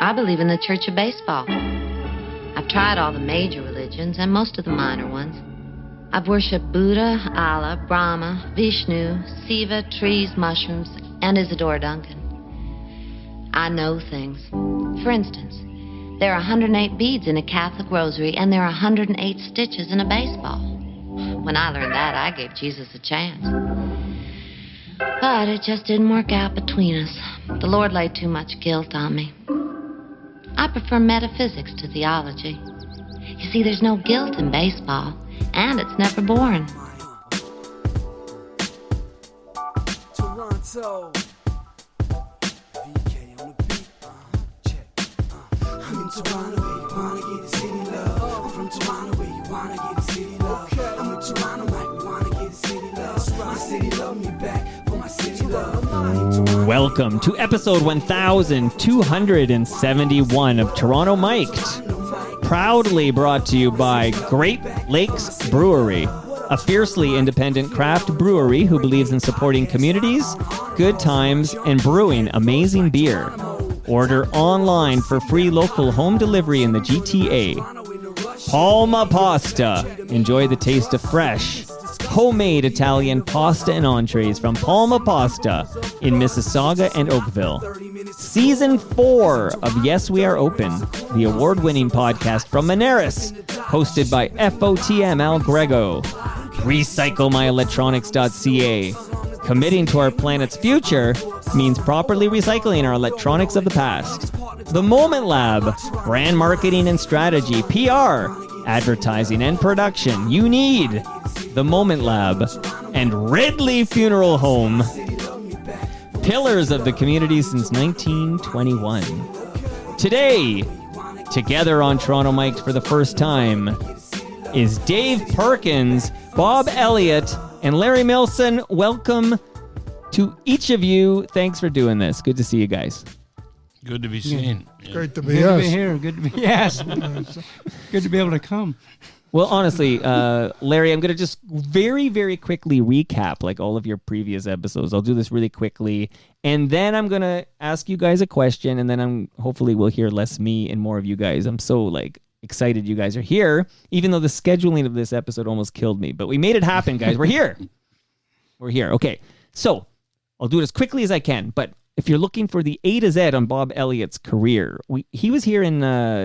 I believe in the Church of Baseball. I've tried all the major religions and most of the minor ones. I've worshipped Buddha, Allah, Brahma, Vishnu, Siva, trees, mushrooms, and Isadora Duncan. I know things. For instance, there are 108 beads in a Catholic rosary, and there are 108 stitches in a baseball. When I learned that, I gave Jesus a chance. But it just didn't work out between us. The Lord laid too much guilt on me. I prefer metaphysics to theology. You see, there's no guilt in baseball, and it's never boring. Toronto. VK on the beat. Check. I'm in Toronto where you wanna get the city love. I'm from Toronto where you wanna get the city love. I'm in Toronto like we wanna get the city love. My city love me back for my city love. Welcome to episode 1271 of Toronto Mic'd. Proudly brought to you by Great Lakes Brewery, a fiercely independent craft brewery who believes in supporting communities, good times, and brewing amazing beer. Order online for free local home delivery in the GTA. Palma Pasta. Enjoy the taste of fresh, homemade Italian pasta and entrees from Palma Pasta in Mississauga and Oakville. Season 4 of Yes We Are Open, the award-winning podcast from Moneris, hosted by FOTM Al Grego. RecycleMyElectronics.ca. Committing to our planet's future means properly recycling our electronics of the past. The Moment Lab, brand marketing and strategy, PR, advertising and production. You need The Moment Lab and Ridley Funeral Home. Pillars of the community since 1921. Today, together on Toronto Mic'd for the first time, is Dave Perkins, Bob Elliott, and Larry Millson. Welcome to each of you. Thanks for doing this. Good to see you guys. Good to be seen. Yeah. Great to be Good us. to be here. Good to be good to be able to come. Well, honestly, Larry, I'm going to just very, very quickly recap like all of your previous episodes. I'll do this really quickly, and then I'm going to ask you guys a question, and then hopefully we'll hear less me and more of you guys. I'm so excited you guys are here, even though the scheduling of this episode almost killed me. But we made it happen, guys. We're here. We're here. Okay, so I'll do it as quickly as I can, but if you're looking for the A to Z on Bob Elliott's career, he was here in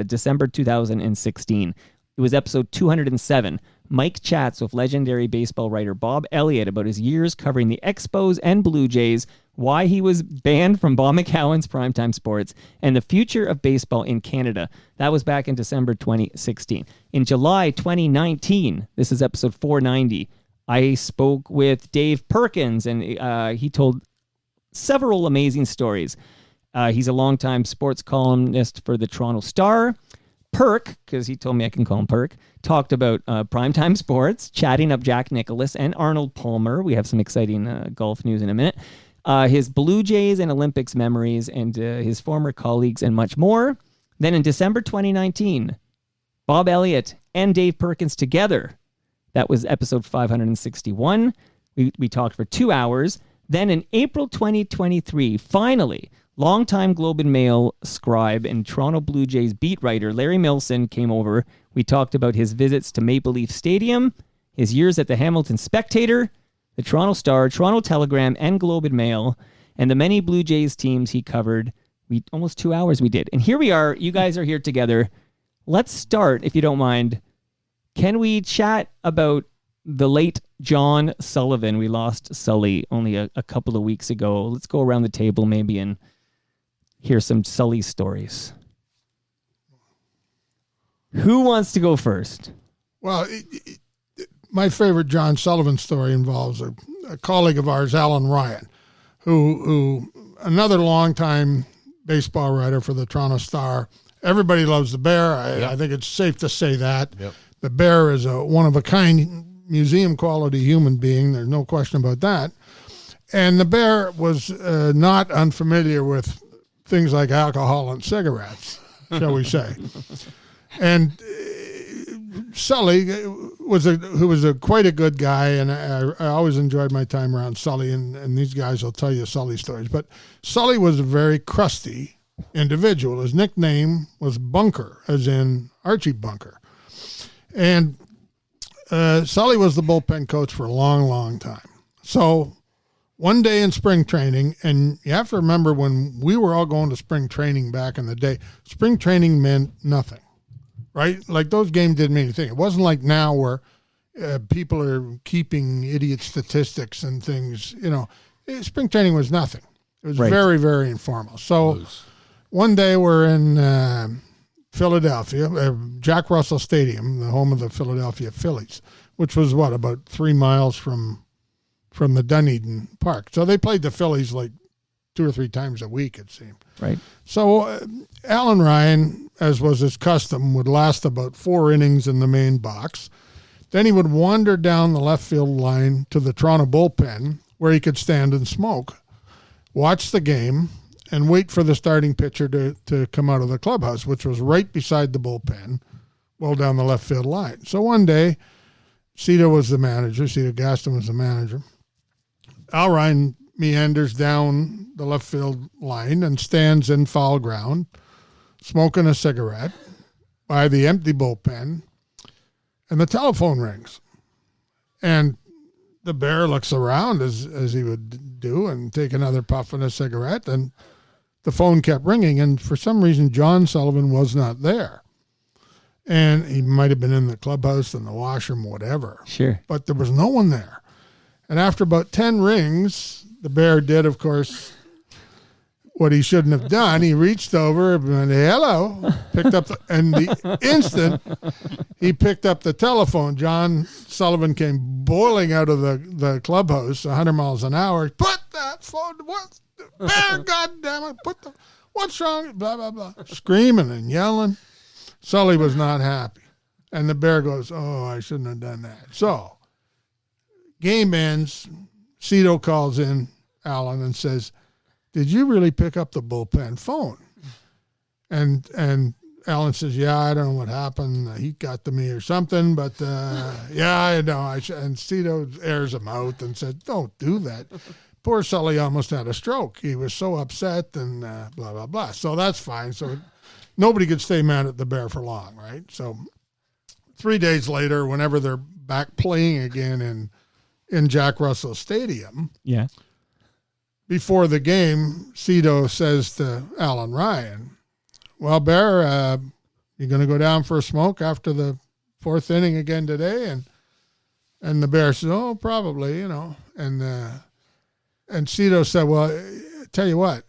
December 2016. It was episode 207. Mike chats with legendary baseball writer Bob Elliott about his years covering the Expos and Blue Jays, why he was banned from Bob McCowan's Primetime Sports, and the future of baseball in Canada. That was back in December 2016. In July 2019, this is episode 490, I spoke with Dave Perkins, and he told several amazing stories. He's a longtime sports columnist for the Toronto Star. Perk, because he told me I can call him Perk, talked about Primetime Sports, chatting up Jack Nicklaus and Arnold Palmer. We have some exciting golf news in a minute. His Blue Jays and Olympics memories, and his former colleagues, and much more. Then in December 2019, Bob Elliott and Dave Perkins together. That was episode 561. We talked for 2 hours. Then in April 2023, finally, longtime Globe and Mail scribe and Toronto Blue Jays beat writer Larry Millson came over. We talked about his visits to Maple Leaf Stadium, his years at the Hamilton Spectator, the Toronto Star, Toronto Telegram, and Globe and Mail, and the many Blue Jays teams he covered. Almost 2 hours we did. And here we are. You guys are here together. Let's start, if you don't mind. Can we chat about the late John Sullivan? We lost Sully only a couple of weeks ago. Let's go around the table maybe and hear some Sully stories. Who wants to go first? Well, my favorite John Sullivan story involves a colleague of ours, Alan Ryan, who another longtime baseball writer for the Toronto Star. Everybody loves the Bear. I think it's safe to say that. Yep. The Bear is a one-of-a-kind museum-quality human being. There's no question about that. And the Bear was not unfamiliar with things like alcohol and cigarettes, shall we say. And Sully who was quite a good guy, and I always enjoyed my time around Sully, and these guys will tell you Sully stories. But Sully was very crusty individual. His nickname was Bunker, as in Archie Bunker. And Sully was the bullpen coach for a long, long time. So one day in spring training, and you have to remember when we were all going to spring training back in the day, spring training meant nothing, right? Like those games didn't mean anything. It wasn't like now where people are keeping idiot statistics and things. Spring training was nothing. It was very, very informal. So one day we're in Philadelphia, Jack Russell Stadium, the home of the Philadelphia Phillies, which was about 3 miles from the Dunedin Park. So they played the Phillies like 2 or 3 times a week, it seemed. Right. So Alan Ryan, as was his custom, would last about 4 innings in the main box. Then he would wander down the left field line to the Toronto bullpen where he could stand and smoke, watch the game, and wait for the starting pitcher to come out of the clubhouse, which was right beside the bullpen, well down the left field line. So one day, Cito was the manager. Cito Gaston was the manager. Al Ryan meanders down the left field line and stands in foul ground, smoking a cigarette by the empty bullpen, and the telephone rings. And the Bear looks around as he would do and take another puff on a cigarette, and the phone kept ringing, and for some reason John Sullivan was not there. And he might have been in the clubhouse, in the washroom, whatever. Sure. But there was no one there. And after about 10 rings, the Bear did, of course, what he shouldn't have done. He reached over and went, hello, picked up, and the instant he picked up the telephone, John Sullivan came boiling out of the clubhouse, 100 miles an hour. Put that phone, what? Bear, goddammit, what's wrong? Blah, blah, blah. Screaming and yelling. Sully was not happy. And the Bear goes, oh, I shouldn't have done that. So, game ends. Cito calls in Alan and says, did you really pick up the bullpen phone? And Alan says, yeah, I don't know what happened. He got to me or something, but yeah, I know. And Cito airs him out and said, don't do that. Poor Sully almost had a stroke. He was so upset and blah, blah, blah. So that's fine. So nobody could stay mad at the Bear for long, right? So 3 days later, whenever they're back playing again in Jack Russell Stadium, yeah, before the game, Cito says to Alan Ryan, well, Bear, you going to go down for a smoke after the 4th inning again today? And the Bear says, oh, probably, And Cito said, well, tell you what,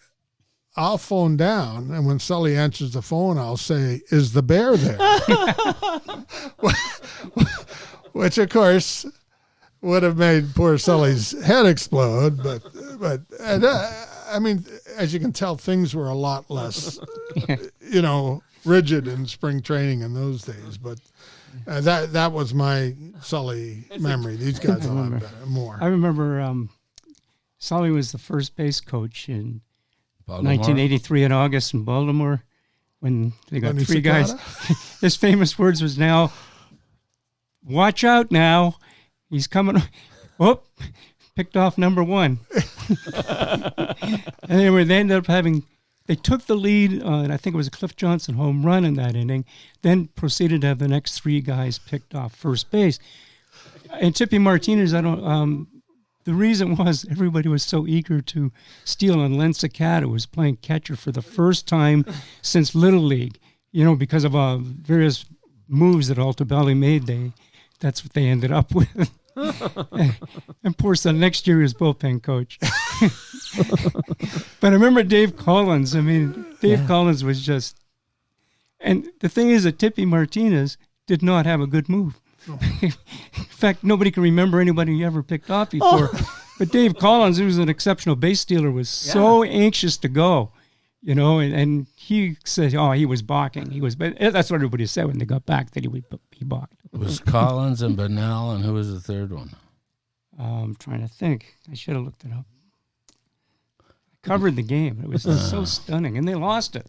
I'll phone down, and when Sully answers the phone, I'll say, is the Bear there? Which, of course, would have made poor Sully's head explode. But I mean, as you can tell, things were a lot less, rigid in spring training in those days. But that was my Sully memory. These guys a lot better, more. I remember Sully was the first base coach in Baltimore. 1983 in August in Baltimore when they got Lenny 3 guys. Cicada? His famous words was, now, watch out now. He's coming. Whoop. Picked off number 1. Anyway, they ended up they took the lead, and I think it was a Cliff Johnson home run in that inning, then proceeded to have the next 3 guys picked off first base. And Tippy Martinez, the reason was everybody was so eager to steal, and Len Cicada was playing catcher for the first time since Little League, because of various moves that Altobelli made. That's what they ended up with. And poor son, next year he was bullpen coach. But I remember Dave Collins. Collins was just... And the thing is that Tippy Martinez did not have a good move. In fact, nobody can remember anybody he ever picked off before. But Dave Collins, who was an exceptional base stealer, was so anxious to go, and he said, oh, he was balking. But that's what everybody said when they got back, that he balked. It was Collins and Bernal, and who was the third one? I'm trying to think. I should have looked it up. I covered the game. It was so stunning, and they lost it.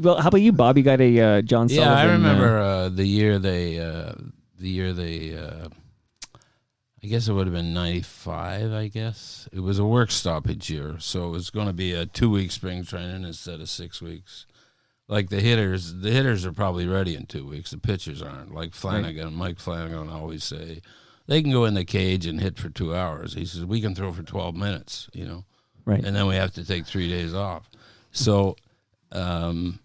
Well, how about you, Bob? You got a John Sullivan? Yeah, I remember the year they I guess it would have been 95, I guess. It was a work stoppage year, so it was going to be a 2-week spring training instead of 6 weeks. Like the hitters are probably ready in 2 weeks. The pitchers aren't. Like Flanagan, Mike Flanagan always say, they can go in the cage and hit for 2 hours. He says, we can throw for 12 minutes, Right. And then we have to take 3 days off. So the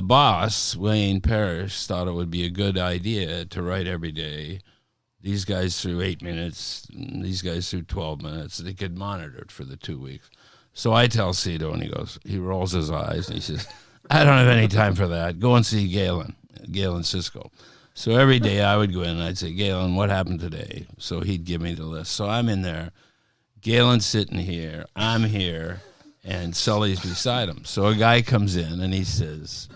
boss, Wayne Parrish, thought it would be a good idea to write every day. These guys threw 8 minutes, and these guys threw 12 minutes. They could monitor it for the 2 weeks. So I tell Cito, and he rolls his eyes, and he says, I don't have any time for that. Go and see Galen Cisco. So every day I would go in, and I'd say, Galen, what happened today? So he'd give me the list. So I'm in there. Galen's sitting here. I'm here. And Sully's beside him. So a guy comes in, and he says,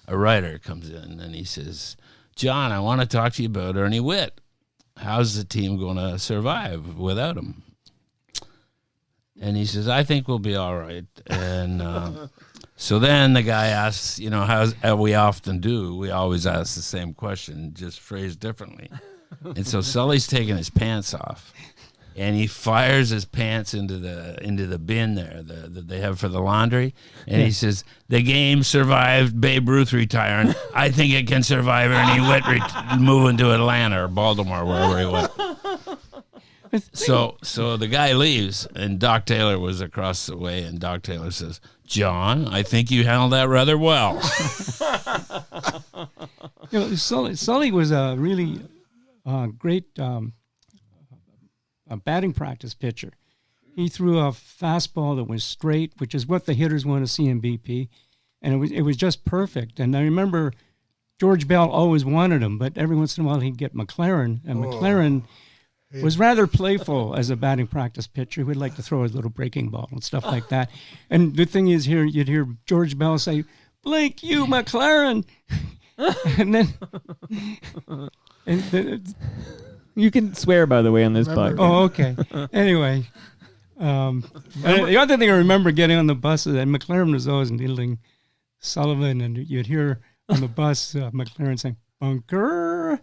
a writer comes in, and he says, John, I want to talk to you about Ernie Witt. How's the team going to survive without him? And he says, I think we'll be all right. And so then the guy asks, how we often do, we always ask the same question, just phrased differently. And so Sully's taking his pants off, and he fires his pants into the bin there that they have for the laundry. And he says, the game survived Babe Ruth retiring. I think it can survive Ernie Witt moving to Atlanta or Baltimore, wherever he went. So the guy leaves, and Doc Taylor was across the way, and Doc Taylor says, John, I think you handled that rather well. Sully was a really great a batting practice pitcher. He threw a fastball that was straight, which is what the hitters want to see in BP, and it was just perfect. And I remember George Bell always wanted him, but every once in a while he'd get McLaren, and McLaren was rather playful as a batting practice pitcher. He would like to throw a little breaking ball and stuff like that. And the thing is, you'd hear George Bell say, "Blink, you McLaren," and then. You can swear, by the way, on this podcast. Oh, okay. Anyway, the other thing I remember getting on the bus is that McLaren was always needling Sullivan, and you'd hear on the bus McLaren saying, "Bunker,"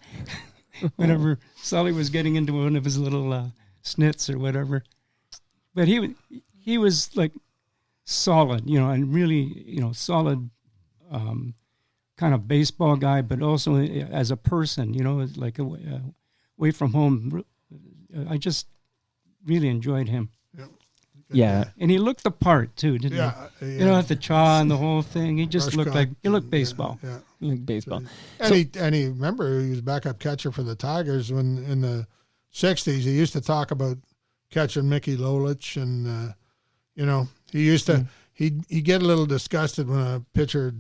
whenever Sully was getting into one of his little snits or whatever. But he was like solid, and really, solid kind of baseball guy, but also as a person, like away from home. I just really enjoyed him. Yeah. And he looked the part too, didn't he? With the chaw and the whole thing. He just looked like baseball. Yeah. Like baseball. And he remember he was backup catcher for the Tigers when in the 60s. He used to talk about catching Mickey Lolich, and he used to he'd get a little disgusted when a pitcher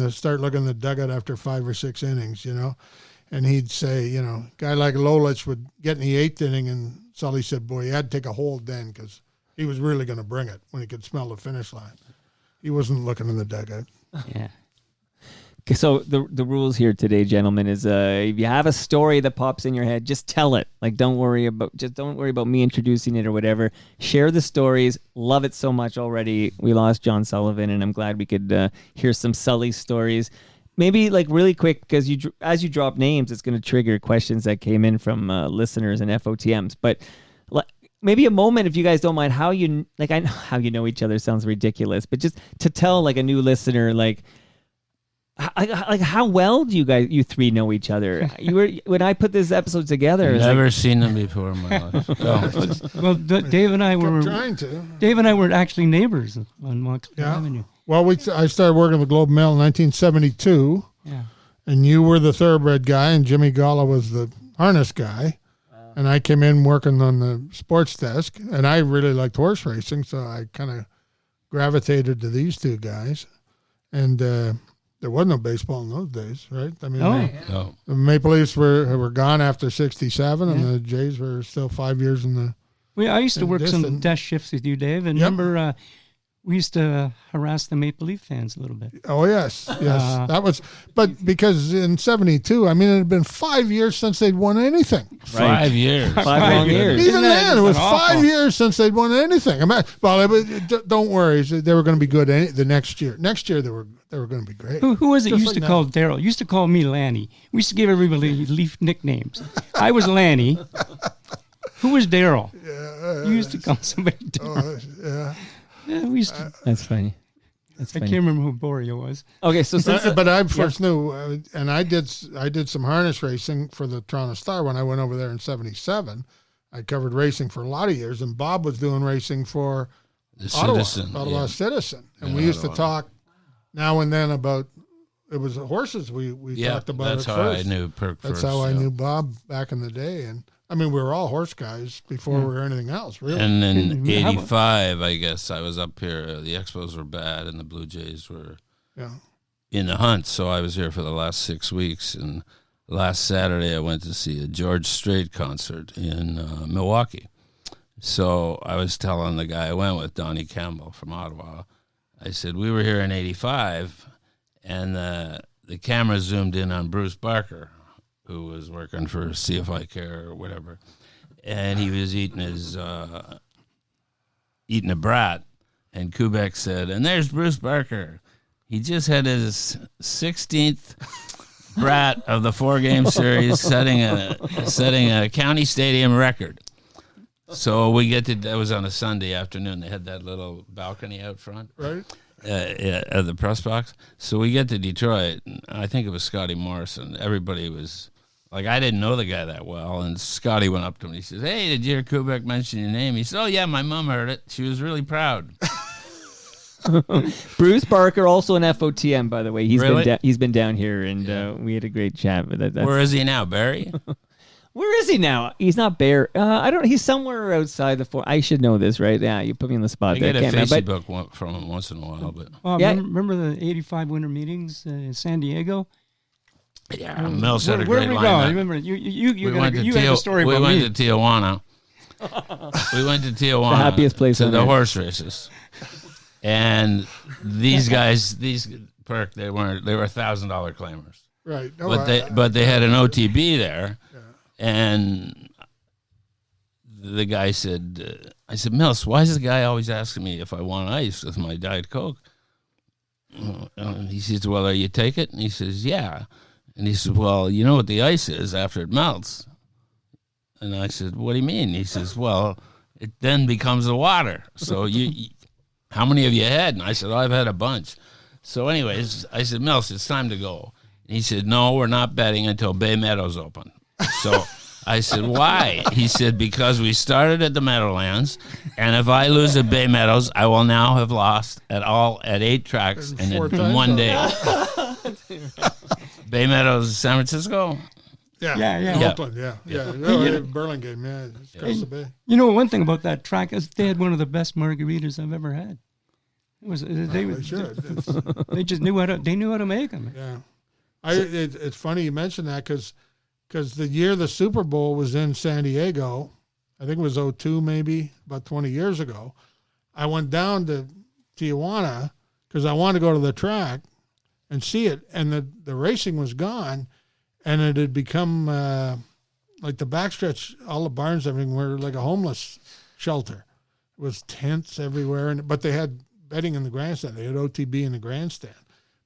start looking the dugout after 5 or 6 innings, and he'd say, a guy like Lolich would get in the 8th inning, and Sully said, boy, he had to take a hold then because he was really going to bring it when he could smell the finish line. He wasn't looking in the dugout. Yeah. Okay, so the rules here today, gentlemen, is if you have a story that pops in your head, just tell it. Like, don't worry about me introducing it or whatever. Share the stories. Love it so much already. We lost John Sullivan, and I'm glad we could hear some Sully stories. Maybe like really quick, because as you drop names, it's going to trigger questions that came in from listeners and FOTMs. But maybe a moment, if you guys don't mind, how I know how you know each other sounds ridiculous, but just to tell like a new listener, like how well do you three know each other? When I put this episode together, never seen them before in my life. Well, Dave and I were trying to. Dave and I were actually neighbors on Montclair Avenue. Well, I started working with Globe Mail in 1972. Yeah. And you were the thoroughbred guy, and Jimmy Galla was the harness guy. And I came in working on the sports desk, and I really liked horse racing, so I kind of gravitated to these two guys. And there was no baseball in those days, right? I mean, No. the Maple Leafs were gone after 67, and the Jays were still 5 years in the. I used to work some desk shifts with you, Dave, and remember We used to harass the Maple Leaf fans a little bit. Oh, yes. That was, but because in 72, I mean, it had been 5 years since they'd won anything. 5 years. 5 long years. Even then, it was awful? 5 years since they'd won anything. Don't worry, they were going to be good the next year. Next year, they were going to be great. Who was it Just used like to call Daryl? Used to call me Lanny. We used to give everybody Leaf nicknames. I was Lanny. Who was Daryl? You used to call somebody Daryl. Yeah, we used to. That's funny. I can't remember who Boria was. Okay, so since But I first knew, and I did some harness racing for the Toronto Star when I went over there in 77. I covered racing for a lot of years, and Bob was doing racing for The Ottawa Citizen. And we used to talk now and then about, it was the horses we talked about that's at how first. I knew Perk That's first. how I knew Bob back in the day. And I mean, we were all horse guys before we were anything else, really. And in How about- 85, I guess, I was up here. The Expos were bad, and the Blue Jays were Yeah. in the hunt. So I was here for the last 6 weeks. And last Saturday, I went to see a George Strait concert in Milwaukee. So I was telling the guy I went with, Donnie Campbell from Ottawa, I said, we were here in 85, and the camera zoomed in on Bruce Barker, who was working for CFI Care or whatever, and he was eating a brat, and Kubek said, and there's Bruce Barker. He just had his 16th brat of the 4-game series, setting a county stadium record. So we get to, that was on a Sunday afternoon. They had that little balcony out front. Right? At the press box. So we get to Detroit, and I think it was Scotty Morrison. Everybody was like, I didn't know the guy that well, and Scotty went up to him and he says, hey, did you hear Kubek mention your name? He said, oh yeah, my mom heard it. She was really proud. Bruce Barker, also an FOTM, by the way. Really? He's been down here, and we had a great chat. But that's, Where is he now, Barry? where is he now? He's not Bear. I don't. He's somewhere outside the four. I should know this, right? Yeah, you put me on the spot I there. get a Can't remember, Facebook from him once in a while, but Well, Yeah. remember the 85 winter meetings in San Diego? yeah, Mills had a Where great did we go? lineup. Remember, you had the story we about went me. to Tijuana. We went to Tijuana. The happiest place to on the earth. horse races. And these guys, Perk, they were $1,000 claimers. Right. But they had an OTB there, and the guy said, I said, Mills, why is the guy always asking me if I want ice with my Diet Coke? And he says, well, are you take it? And he says, yeah. And he said, well, you know what the ice is after it melts. And I said, what do you mean? He says, well, it then becomes the water. So how many have you had? And I said, oh, I've had a bunch. So anyways, I said, Mills, it's time to go. And he said, no, we're not betting until Bay Meadows open. So I said, why? He said, because we started at the Meadowlands, and if I lose at Bay Meadows, I will now have lost at 8 tracks And and four in times one day. Bay Meadows, San Francisco. Yeah. Oakland, yeah. Burlingame, yeah. It's across the bay. You know, one thing about that track is they had one of the best margaritas I've ever had. It was They should. they just knew how to make them. Yeah. It's funny you mentioned that because the year the Super Bowl was in San Diego, I think it was 02 maybe, about 20 years ago, I went down to Tijuana because I wanted to go to the track and see it, and the racing was gone, and it had become like the backstretch, all the barns, everything were like a homeless shelter. It was tents everywhere, but they had betting in the grandstand. They had OTB in the grandstand.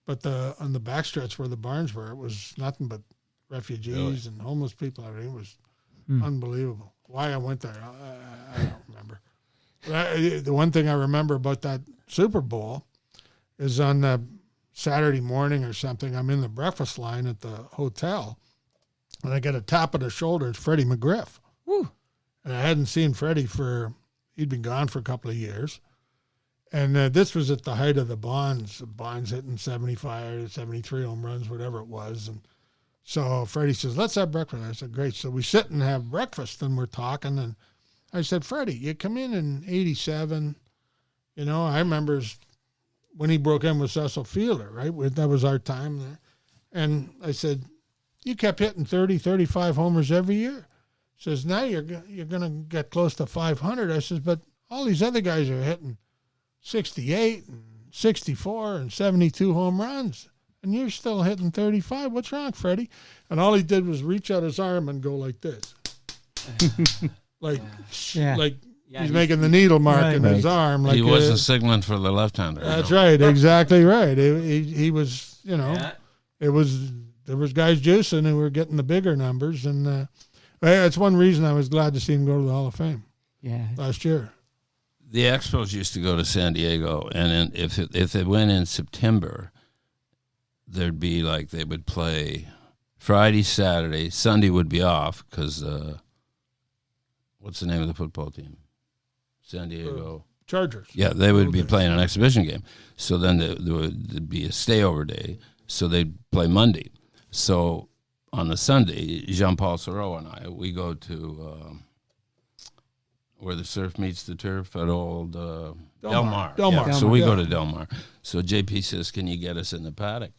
But on the backstretch where the barns were, it was nothing but refugees and homeless people. Everything was unbelievable. Why I went there, I don't remember. But the one thing I remember about that Super Bowl is on the Saturday morning or something, I'm in the breakfast line at the hotel, and I get a tap on the shoulder. It's Freddie McGriff. Woo. And I hadn't seen Freddie he'd been gone for a couple of years. And this was at the height of the Bonds hitting 75, 73 home runs, whatever it was. And so Freddie says, let's have breakfast. I said, great. So we sit and have breakfast, and we're talking. And I said, Freddie, you come in 87. You know, I remember when he broke in with Cecil Fielder, right? That was our time there. And I said, you kept hitting 30, 35 homers every year. He says, now you're going to get close to 500. I says, but all these other guys are hitting 68 and 64 and 72 home runs, and you're still hitting 35. What's wrong, Freddie? And all he did was reach out his arm and go like this. like he's making the needle mark in his arm. Like he wasn't signaling for the left-hander. That's right, exactly right. He was, there was guys juicing who were getting the bigger numbers, and that's one reason I was glad to see him go to the Hall of Fame. Yeah, last year. The Expos used to go to San Diego, and if they went in September, there'd be like they would play Friday, Saturday, Sunday would be off because what's the name of the football team? San Diego Chargers. Yeah, they would be playing an exhibition game. So then there would be a stayover day. So they'd play Monday. So on the Sunday, Jean-Paul Thoreau and I, we go to where the surf meets the turf at old Del Mar. Yeah, so we go to Del Mar. So JP says, "Can you get us in the paddock?"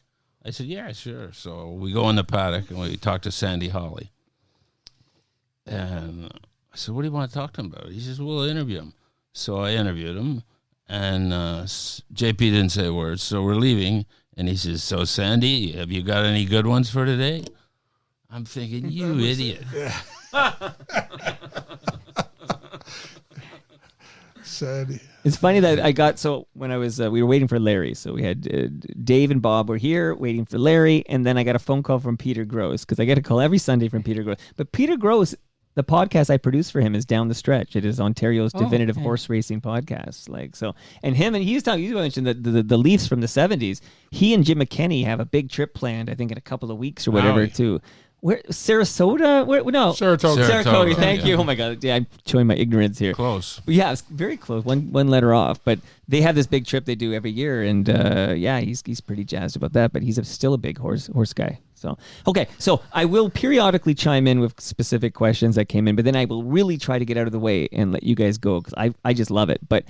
I said, "Yeah, sure." So we go in the paddock and we talk to Sandy Hawley. And I said, "What do you want to talk to him about?" He says, "We'll interview him." So I interviewed him, and JP didn't say a word. So we're leaving, and he says, "So Sandy, have you got any good ones for today?" I'm thinking, "You idiot." Sandy. It's funny that I got, so when I was, we were waiting for Larry. So we had Dave and Bob were here waiting for Larry. And then I got a phone call from Peter Gross, because I get a call every Sunday from Peter Gross. But Peter Gross, the podcast I produce for him is Down the Stretch. It is Ontario's definitive horse racing podcast. Like, so, and him, and you mentioned the Leafs from the 70s. He and Jim McKenney have a big trip planned, I think in a couple of weeks or whatever, to where, Sarasota? No. Saratoga. Thank you. Oh my God. Yeah, I'm showing my ignorance here. Close. Yeah, it's very close. One letter off. But they have this big trip they do every year, and he's pretty jazzed about that. But he's still a big horse guy. So okay, so I will periodically chime in with specific questions that came in, but then I will really try to get out of the way and let you guys go, because I just love it. But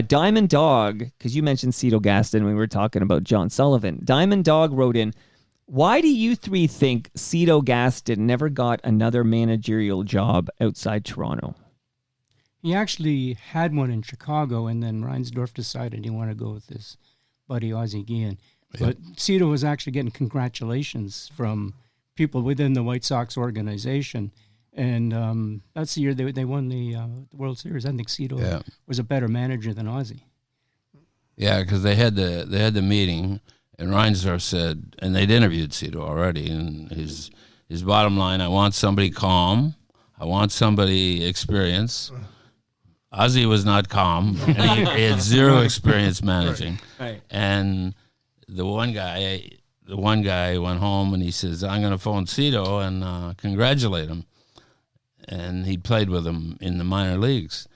Diamond Dog, because you mentioned Cito Gaston when we were talking about John Sullivan. Diamond Dog wrote in, "Why do you three think Cito Gaston never got another managerial job outside Toronto?" He actually had one in Chicago, and then Reinsdorf decided he wanted to go with his buddy Ozzie Guillen. But Cito was actually getting congratulations from people within the White Sox organization. And that's the year they won the World Series. I think Cito was a better manager than Ozzie. Yeah, because they had the meeting, and Reinsdorf said, and they'd interviewed Cito already, and his bottom line, I want somebody calm. I want somebody experienced. Ozzie was not calm. And he had zero experience managing. Right. And the one guy went home and he says, "I'm going to phone Cito and congratulate him." And he played with him in the minor leagues.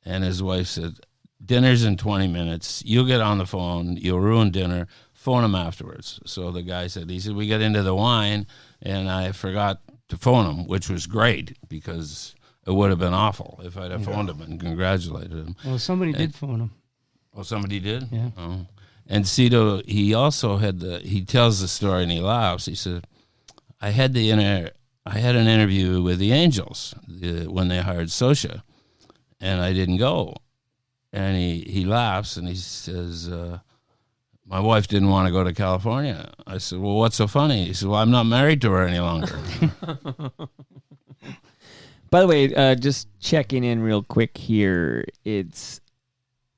And his wife said, "Dinner's in 20 minutes. You'll get on the phone. You'll ruin dinner. Phone him afterwards." So the guy said, "We get into the wine and I forgot to phone him," which was great because it would have been awful if I'd have phoned him and congratulated him. Well, somebody did phone him. Oh, somebody did? Yeah. Oh. And Cito, he also he tells the story and he laughs. He said, I had an interview with the Angels when they hired Sosha, and I didn't go. And he laughs and he says, "My wife didn't want to go to California." I said, "Well, what's so funny?" He said, "Well, I'm not married to her any longer." By the way, just checking in real quick here. It's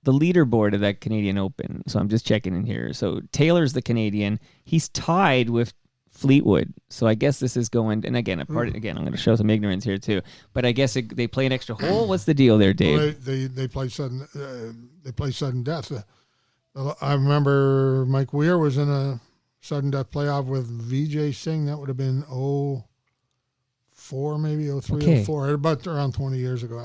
the leaderboard of that Canadian Open. So I'm just checking in here. So Taylor's the Canadian. He's tied with Fleetwood. So I guess this is going, and again, I'm going to show some ignorance here too. But I guess they play an extra hole. What's the deal there, Dave? Well, they play sudden. They play sudden death. I remember Mike Weir was in a sudden death playoff with Vijay Singh. That would have been 04, maybe 03, 04, about around 20 years ago.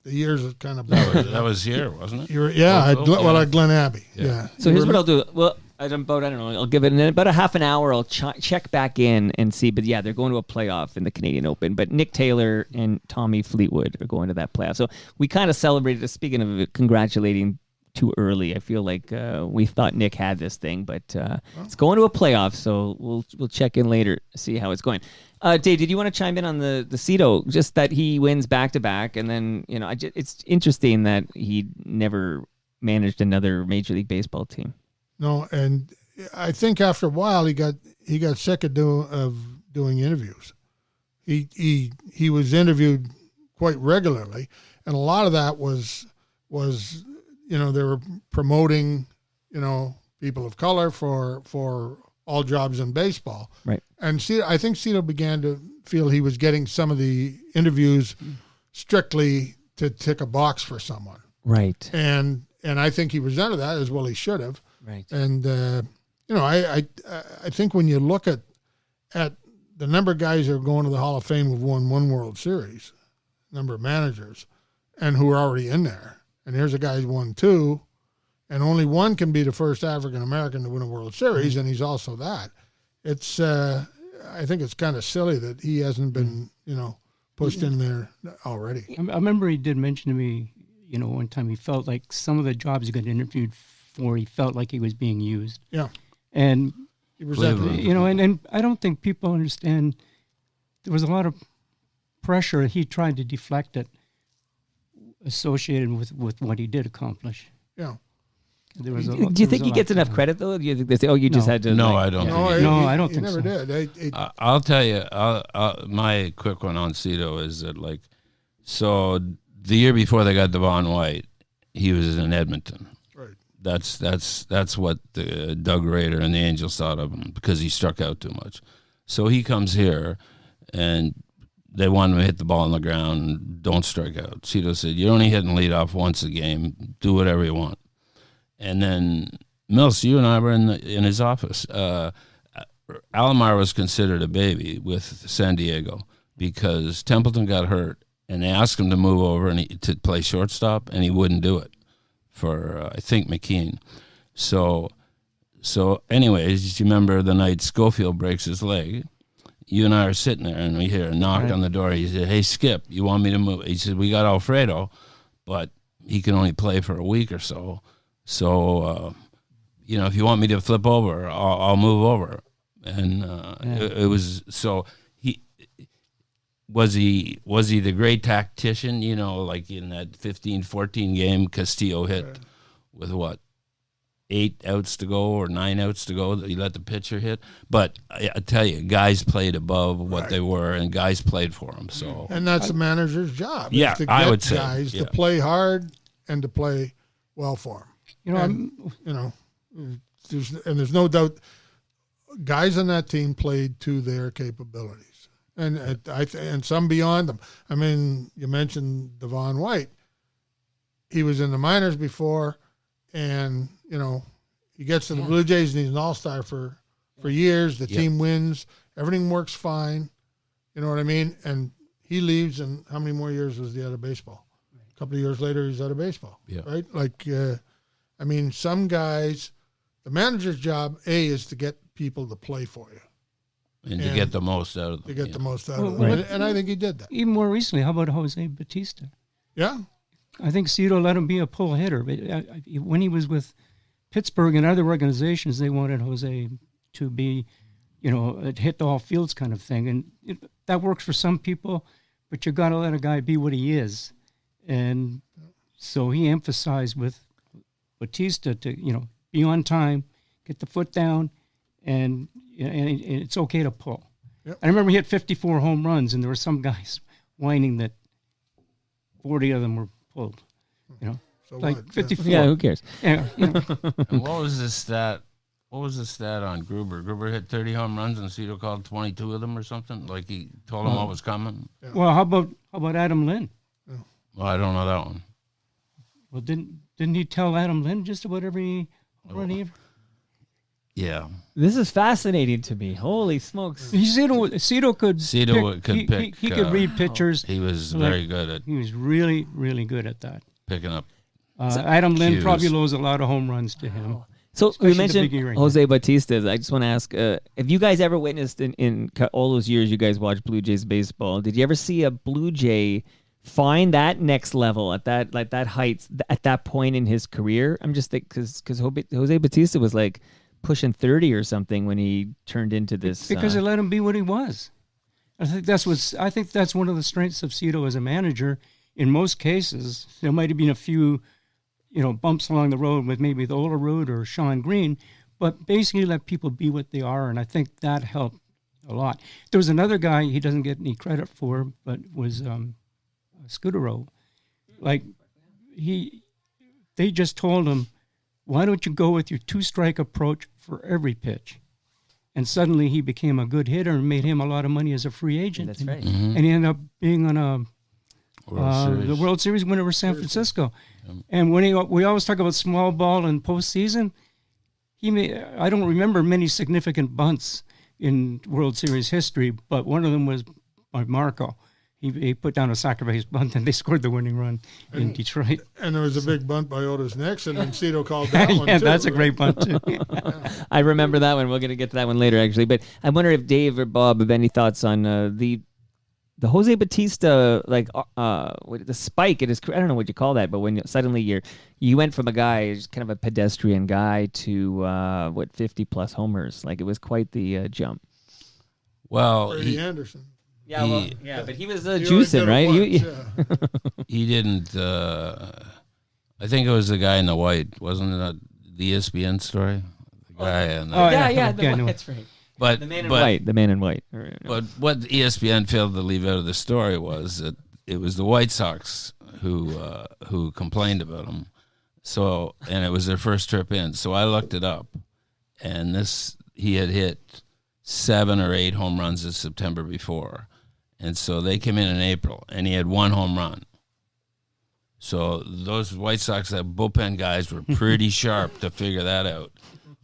The years are kind of blurred. That was here, wasn't it? At Glen Abbey. Yeah. So here's what I'll do. Well, I'll give it about a half an hour. I'll check back in and see. But yeah, they're going to a playoff in the Canadian Open. But Nick Taylor and Tommy Fleetwood are going to that playoff. So we kind of celebrated. Speaking of it, congratulating too early. I feel like we thought Nick had this thing, but it's going to a playoff. So we'll check in later, see how it's going. Dave, did you want to chime in on the Cito? Just that he wins back to back, and then it's interesting that he never managed another Major League Baseball team. No, and I think after a while he got sick of doing interviews. He was interviewed quite regularly, and a lot of that was they were promoting people of color for all jobs in baseball. Right. And I think Cito began to feel he was getting some of the interviews strictly to tick a box for someone. Right. And I think he resented that, as well he should have. Right. And I think when you look at the number of guys that are going to the Hall of Fame who've won one World Series, number of managers, and who are already in there, and here's a guy who's won two, and only one can be the first African American to win a World Series, and he's also that. It's I think it's kind of silly that he hasn't been pushed in there already. I remember he did mention to me, one time he felt like some of the jobs he got interviewed for, he felt like he was being used. Yeah. And, He resented it. and I don't think people understand, there was a lot of pressure. He tried to deflect it associated with what he did accomplish. Yeah. There was Do you think he gets enough credit, though? Do you think they say, "Oh, you just had to"? No, like, I don't. No, think I don't he think never so. did. I'll tell you. My quick one on Cito is that so the year before they got Devon White, he was in Edmonton. Right. That's what the Doug Rader and the Angels thought of him, because he struck out too much. So he comes here, and they want him to hit the ball on the ground and don't strike out. Cito said, "You're only hitting leadoff once a game. Do whatever you want." And then, Mills, you and I were in his office. Alomar was considered a baby with San Diego because Templeton got hurt, and they asked him to move over to play shortstop, and he wouldn't do it for, I think, McKean. So anyways, you remember the night Schofield breaks his leg? You and I are sitting there, and we hear a knock on the door. He said, "Hey, Skip, you want me to move?" He said, "We got Alfredo, but he can only play for a week or so. So, if you want me to flip over, I'll move over." And it was so he was the great tactician, like in that 15-14 game, Castillo hit with 8 outs to go or 9 outs to go. He let the pitcher hit. But I tell you, guys played above what they were, and guys played for them. So, And that's the manager's job. Yeah, is to get I would say, guys to play hard and to play well for them. There's no doubt guys on that team played to their capabilities, and some beyond them. I mean, you mentioned Devon White. He was in the minors before, and he gets to the Blue Jays and he's an all-star for years. The team wins, everything works fine. You know what I mean? And he leaves, and how many more years was he out of baseball? A couple of years later, he's out of baseball. Yeah. Right? Some guys, the manager's job, is to get people to play for you. And to get the most out of them. To get the most out of them. And I think he did that. Even more recently, how about Jose Batista? Yeah. I think Cito let him be a pull hitter. But when he was with Pittsburgh and other organizations, they wanted Jose to be, hit the all fields kind of thing. And that works for some people, but you got to let a guy be what he is. And so he emphasized with Batista to, be on time, get the foot down, and it's okay to pull. Yep. I remember he hit 54 home runs, and there were some guys whining that 40 of them were pulled. So like what? 54. Yeah, who cares? Yeah. And what was the stat? What was the stat on Gruber? Gruber hit 30 home runs, and Cito called 22 of them or something. Like he told him what was coming. Yeah. Well, how about Adam Lynn? Well, I don't know that one. Well, didn't he tell Adam Lynn just about every run he ever? Yeah. This is fascinating to me. Holy smokes! Cito could pick. He could read pitchers. He was very good at. He was really, really good at that. Picking up. Adam Lynn cues. probably owes a lot of home runs to him. So Especially we mentioned the biggie right Jose Batista. I just want to ask, have you guys ever witnessed in all those years you guys watched Blue Jays baseball, did you ever see a Blue Jay find that next level at that height at that point in his career? I'm just thinking because Jose Batista was like pushing 30 or something when he turned into this. Because they let him be what he was. I think that's one of the strengths of Cito as a manager. In most cases, there might have been a few, bumps along the road with maybe the older road or Sean Green, but basically let people be what they are, and I think that helped a lot. There was another guy he doesn't get any credit for, but was Scudero. Like they just told him, why don't you go with your 2-strike approach for every pitch? And suddenly he became a good hitter and made him a lot of money as a free agent. That's right. And he ended up being on the Series. World Series winner with San Francisco. And when we always talk about small ball and postseason, I don't remember many significant bunts in World Series history, but one of them was by Marco. He put down a sacrifice bunt, and they scored the winning run in Detroit. And there was a big bunt by Otis Nixon, and Cito called that one, Yeah, too. that's a great bunt, too. I remember that one. We're going to get to that one later, actually. But I wonder if Dave or Bob have any thoughts on the Jose Bautista, the spike. It is, I don't know what you call that, but when suddenly you went from a guy, just kind of a pedestrian guy, to 50+ homers. Like, it was quite the jump. Well, Brady Anderson. Yeah, but he was He only juicing, did it right? once, he didn't. I think it was the guy in the white, wasn't it? The ESPN story. The guy in the, That's right. but The man in white. The man in white. But what ESPN failed to leave out of the story was that it was the White Sox who complained about him. So, and it was their first trip in. So I looked it up, and he had hit 7 or 8 home runs the September before. And so they came in April, and he had 1 home run. So those White Sox, that bullpen guys, were pretty sharp to figure that out,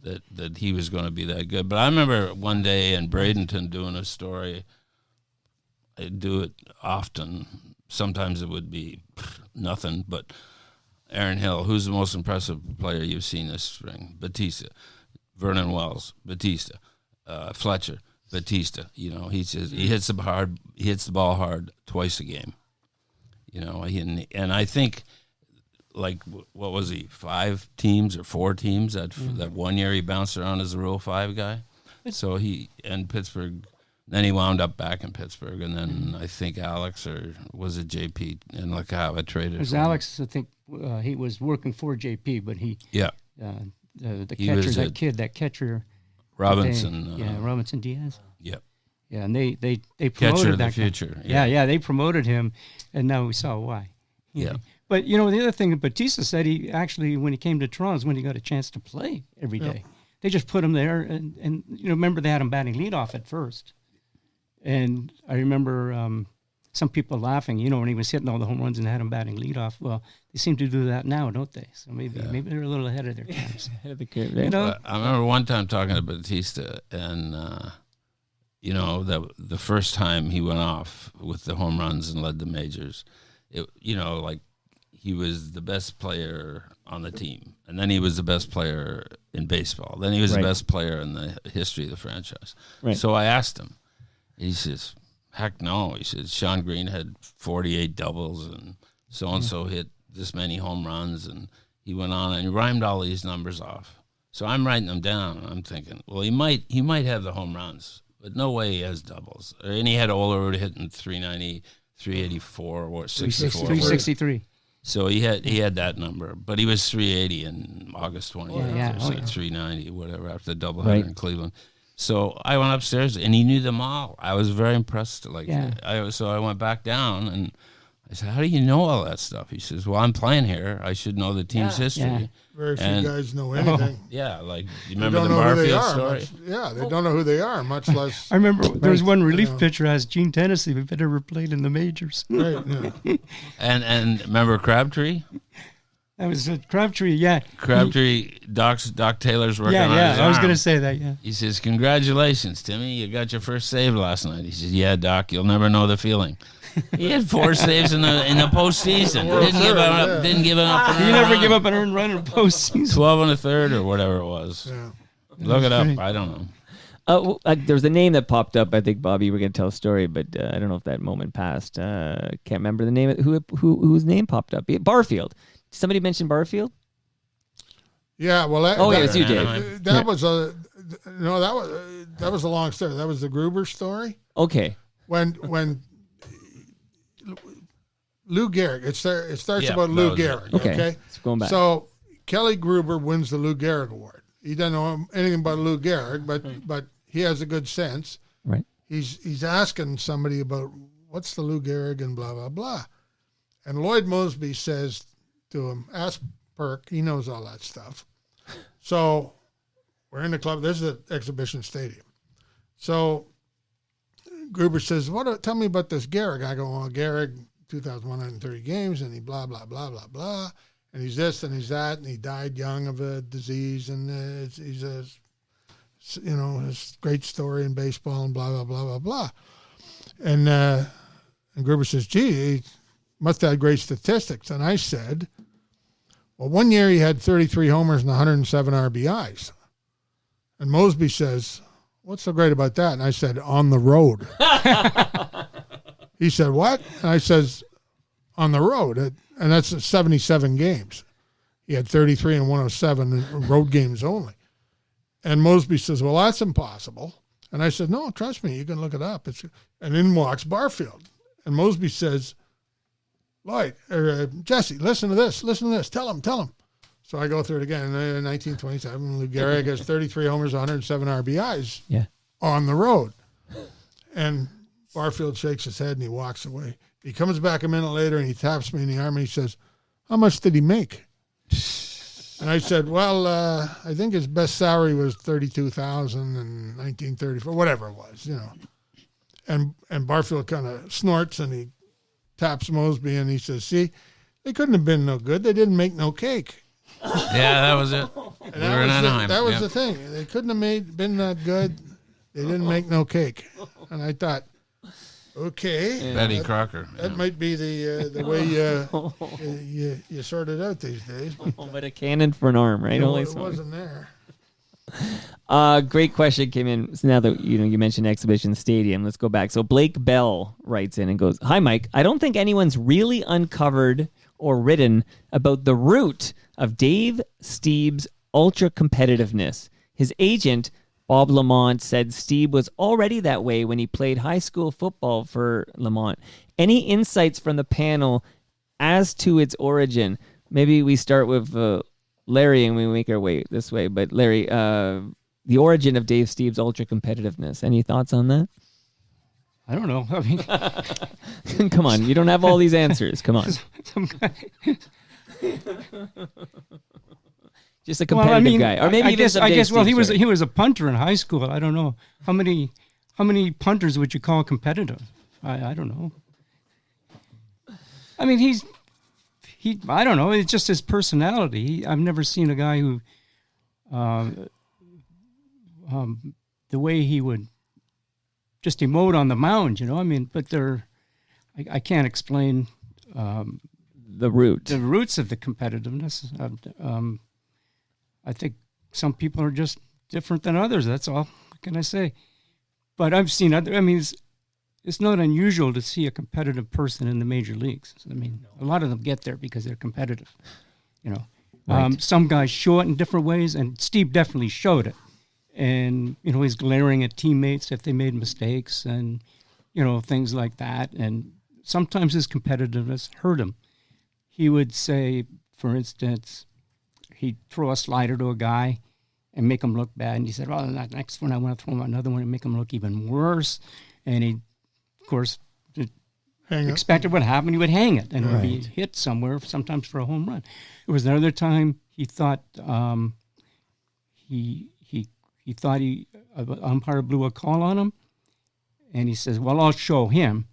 that he was going to be that good. But I remember one day in Bradenton doing a story. I do it often. Sometimes it would be nothing, but Aaron Hill, who's the most impressive player you've seen this spring? Bautista. Vernon Wells, Bautista. Fletcher, Bautista. He hits the ball hard twice a game. And I think, like, what was he? 5 teams or 4 teams that 1 year he bounced around as a Rule 5 guy. So and Pittsburgh. Then he wound up back in Pittsburgh, and then I think Alex, or was it JP, and LaCava traded. It was Alex. I think he was working for JP, but the catcher, that catcher. Robinson. Robinson Diaz. Yep. Yeah, and they promoted Catcher of the that guy. future. Yeah, they promoted him, and now we saw why. Yeah. But the other thing that Bautista said, he actually, when he came to Toronto, is when he got a chance to play every day. They just put him there, and remember they had him batting leadoff at first. And I remember some people laughing, when he was hitting all the home runs and had him batting leadoff. Well, they seem to do that now, don't they? So maybe they're a little ahead of their times. Ahead of the curve, I remember one time talking to Bautista, and the first time he went off with the home runs and led the majors, he was the best player on the team, and then he was the best player in baseball. Then he was the best player in the history of the franchise. Right. So I asked him. He says, heck no. He says, Sean Green had 48 doubles, and so-and-so hit this many home runs, and he went on and he rhymed all these numbers off. So I'm writing them down, and I'm thinking, well, he might have the home runs, but no way he has doubles. And he had Olerud hitting 390, 384, or 64. 363. So he had that number, but he was 380 in August 20th, so 390, whatever, after the doubleheader in Cleveland. So I went upstairs, and he knew them all. I was very impressed. So I went back down, and I said, how do you know all that stuff? He says, well, I'm playing here. I should know the team's history. Yeah. Very few guys know anything. Yeah, like, you remember the Barfield story? They don't know who they are, much less. I remember there was one relief pitcher asked Gene Tennessee if he'd ever played in the majors. Right, yeah. And remember Crabtree? That was Crabtree, yeah. Crabtree, Doc Taylor's working on his arm. I was going to say that, yeah. He says, congratulations, Timmy. You got your first save last night. He says, yeah, Doc, you'll never know the feeling. He had 4 saves in the postseason. Didn't give up. He never give up an earned run in postseason. 12 and a third or whatever it was. Yeah. Look it up. I don't know. There's a name that popped up. I think, Bobby, you were going to tell a story, but I don't know if that moment passed. Can't remember the name. Whose name popped up? Barfield. Somebody mentioned Barfield? Yeah, well, that was you, Dave. That was a long story. That was the Gruber story. Okay. When Lou Gehrig. It starts Yeah, about that Lou was it. Gehrig. Okay. Okay. Let's go back. So Kelly Gruber wins the Lou Gehrig Award. He doesn't know anything about Lou Gehrig, but he has a good sense. Right. He's asking somebody about what's the Lou Gehrig and blah blah blah, and Lloyd Mosby says to him, "Ask Perk. He knows all that stuff." So we're in the club. This is an exhibition stadium. So Gruber says, tell me about this Gehrig. I go, well, Gehrig, 2,130 games, and he blah, blah, blah, blah, blah. And he's this and he's that, and he died young of a disease, and he's a, his great story in baseball, and blah, blah, blah, blah, blah. And Gruber says, gee, he must have great statistics. And I said, well, one year he had 33 homers and 107 RBIs. And Mosby says, what's so great about that? And I said, on the road. He said, what? And I says, on the road. And that's 77 games. He had 33 and 107 in road games only. And Mosby says, well, that's impossible. And I said, no, trust me, you can look it up. And in walks Barfield. And Mosby says, Lloyd, Jesse, listen to this. Tell him. So I go through it again. In 1927, Lou Gehrig has 33 homers, 107 RBIs on the road. And Barfield shakes his head and he walks away. He comes back a minute later and he taps me in the arm and he says, how much did he make? And I said, well, I think his best salary was $32,000 in 1934, whatever it was, And Barfield kind of snorts and he taps Mosby and he says, see, they couldn't have been no good. They didn't make no cake. Yeah, that was it. And We were in Anaheim. that was the thing. They couldn't have been that good. They didn't make no cake. And I thought, okay. Betty Crocker. That might be the way you sort it out these days. But a cannon for an arm, right? No, Only it so. wasn't there. Great question came in. So now that you mentioned Exhibition Stadium, let's go back. So Blake Bell writes in and goes, hi, Mike. I don't think anyone's really uncovered or written about the root of Dave Steeb's ultra competitiveness. His agent, Bob Lamont, said Steeb was already that way when he played high school football for Lamont. Any insights from the panel as to its origin? Maybe we start with Larry and we make our way this way. But Larry, the origin of Dave Steeb's ultra competitiveness. Any thoughts on that? I don't know. I mean, Come on, you don't have all these answers. Come on. some guy. Just a competitive guy, or maybe I even guess. some I Dave guess. Well, Steeb he was a punter in high school. I don't know how many punters would you call competitive? I don't know. I mean, I don't know. It's just his personality. I've never seen a guy who, the way he would just emote on the mound. I mean, but I can't explain the roots of the competitiveness. I think some people are just different than others. That's all. What can I say? But I've seen other. I mean, it's not unusual to see a competitive person in the major leagues. I mean, a lot of them get there because they're competitive. Right. Some guys show it in different ways, and Steve definitely showed it. And he's glaring at teammates if they made mistakes, and things like that. And sometimes his competitiveness hurt him. He would say, for instance, he'd throw a slider to a guy and make him look bad. And he said, well, that next one, I want to throw him another one and make him look even worse. And he, of course, expected what happened. He would hang it and it would be hit somewhere, sometimes for a home run. It was another time he thought he thought an umpire blew a call on him. And he says, well, I'll show him.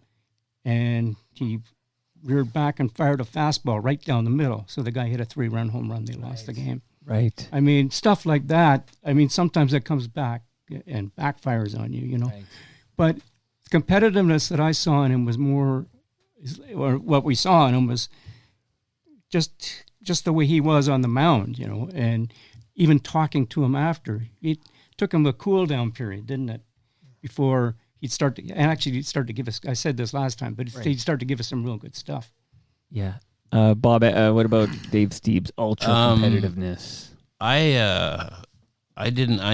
And he reared back and fired a fastball right down the middle. So the guy hit a 3-run home run. They lost the game. Right. I mean, stuff like that. I mean, sometimes that comes back and backfires on you, Right. But competitiveness that I saw in him was more, or what we saw in him was just the way he was on the mound, and even talking to him after. It took him a cool down period, didn't it? Before he'd start to give us, I said this last time, but he'd start to give us some real good stuff. Yeah. Bob, what about Dave Steeb's ultra competitiveness? I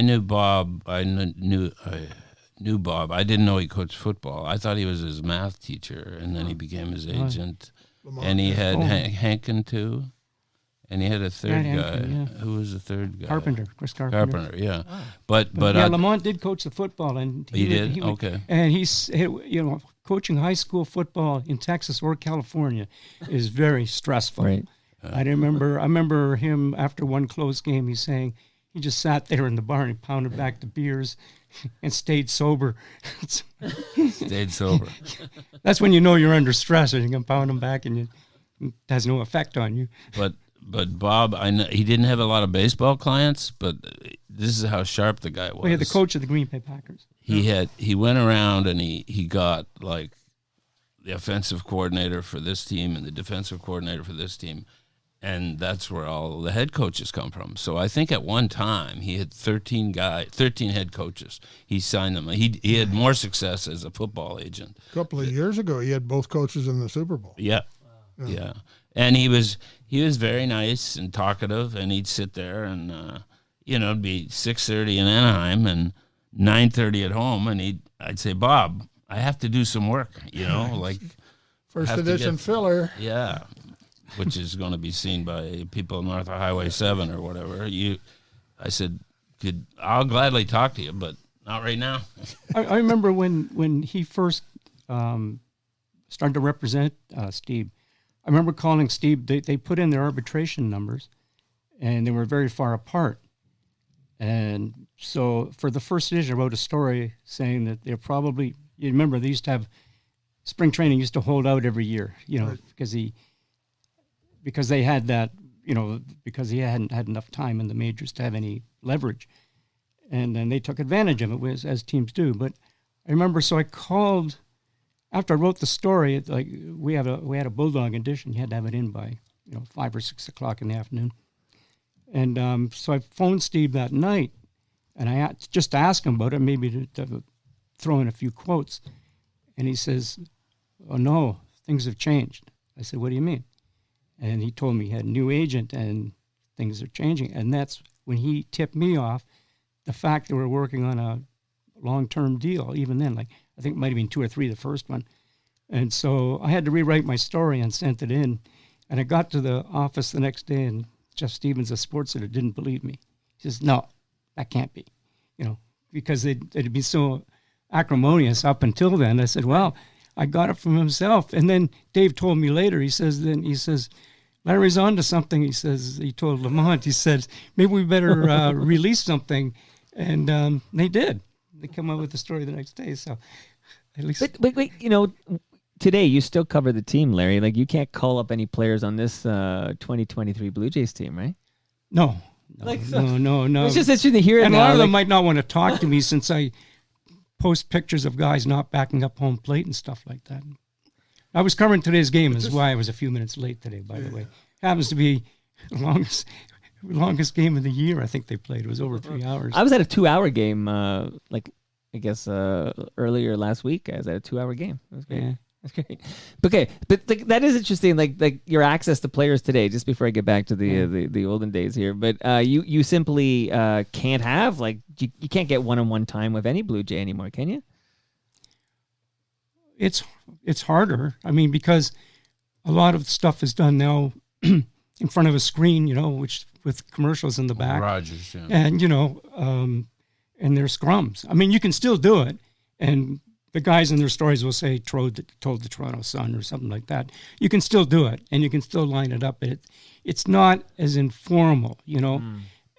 knew Bob. I knew Bob. I didn't know he coached football. I thought he was his math teacher, and then he became his agent. Lamont, and he had Oh. Hankin too, and he had a third Yeah, guy. Hankin, yeah. Who was the third guy? Carpenter, Chris Carpenter. Carpenter, yeah. But Yeah, Lamont did coach the football, and He did? Okay. And coaching high school football in Texas or California is very stressful. Right. I remember him after one close game. He's saying he just sat there in the bar and pounded back the beers and stayed sober. stayed sober. That's when you know you're under stress, and you can pound them back, and it has no effect on you. But Bob, I know he didn't have a lot of baseball clients, but this is how sharp the guy was. Well, yeah, the coach of the Green Bay Packers. He went around and he got like the offensive coordinator for this team and the defensive coordinator for this team, and that's where all the head coaches come from. So I think at one time he had 13 head coaches. He signed them. He had more success as a football agent. A couple of years ago, he had both coaches in the Super Bowl. Yeah. Yeah. And he was very nice and talkative, and he'd sit there and it'd be 6:30 in Anaheim and 9:30 at home, and I'd say, Bob, I have to do some work, like First have to edition get- filler. yeah, which is going to be seen by people north of Highway 7 or whatever. I said, I'll gladly talk to you, but not right now. I remember when he first started to represent Steve. I remember calling Steve. They put in their arbitration numbers, and they were very far apart. And so for the first edition, I wrote a story saying that they're probably. You remember they used to have spring training used to hold out every year, Right. because they had that, because he hadn't had enough time in the majors to have any leverage, and then they took advantage of it as teams do. But I remember, so I called. After I wrote the story, we had a bulldog edition. You had to have it in by 5 or 6 o'clock in the afternoon, and so I phoned Steve that night, and I had just to ask him about it, maybe to throw in a few quotes, and he says, "Oh no, things have changed." I said, "What do you mean?" And he told me he had a new agent and things are changing, and that's when he tipped me off the fact that we're working on a long-term deal. Even then, I think it might have been 2 or 3, the first one. And so I had to rewrite my story and sent it in. And I got to the office the next day, and Jeff Stevens, a sports editor, didn't believe me. He says, "No, that can't be," because it had been so acrimonious up until then. I said, "Well, I got it from himself." And then Dave told me later, he says, "Larry's on to something." He told Lamont, he said, "Maybe we better release something." And they did. They come up with the story the next day. So at least. But wait, today you still cover the team, Larry. Like you can't call up any players on this 2023 Blue Jays team, right? No. No. It's just interesting to hear it And now. a lot of them might not want to talk to me since I post pictures of guys not backing up home plate and stuff like that. I was covering today's game, is why I was a few minutes late today, by the way. Happens to be the longest game of the year I think they played. It was over 3 hours. I was at a 2-hour game, earlier last week. I was at a 2-hour game. It was great. Yeah. That's great. Okay, but that is interesting. Like your access to players today. Just before I get back to the olden days here, but you simply can't have you can't get one-on-one time with any Blue Jay anymore, can you? It's harder. I mean, because a lot of stuff is done now in front of a screen, which with commercials in the back. Rogers, yeah. And, and their scrums. I mean, you can still do it. And the guys in their stories will say, told the Toronto Sun or something like that. You can still do it, and you can still line it up. But it's not as informal,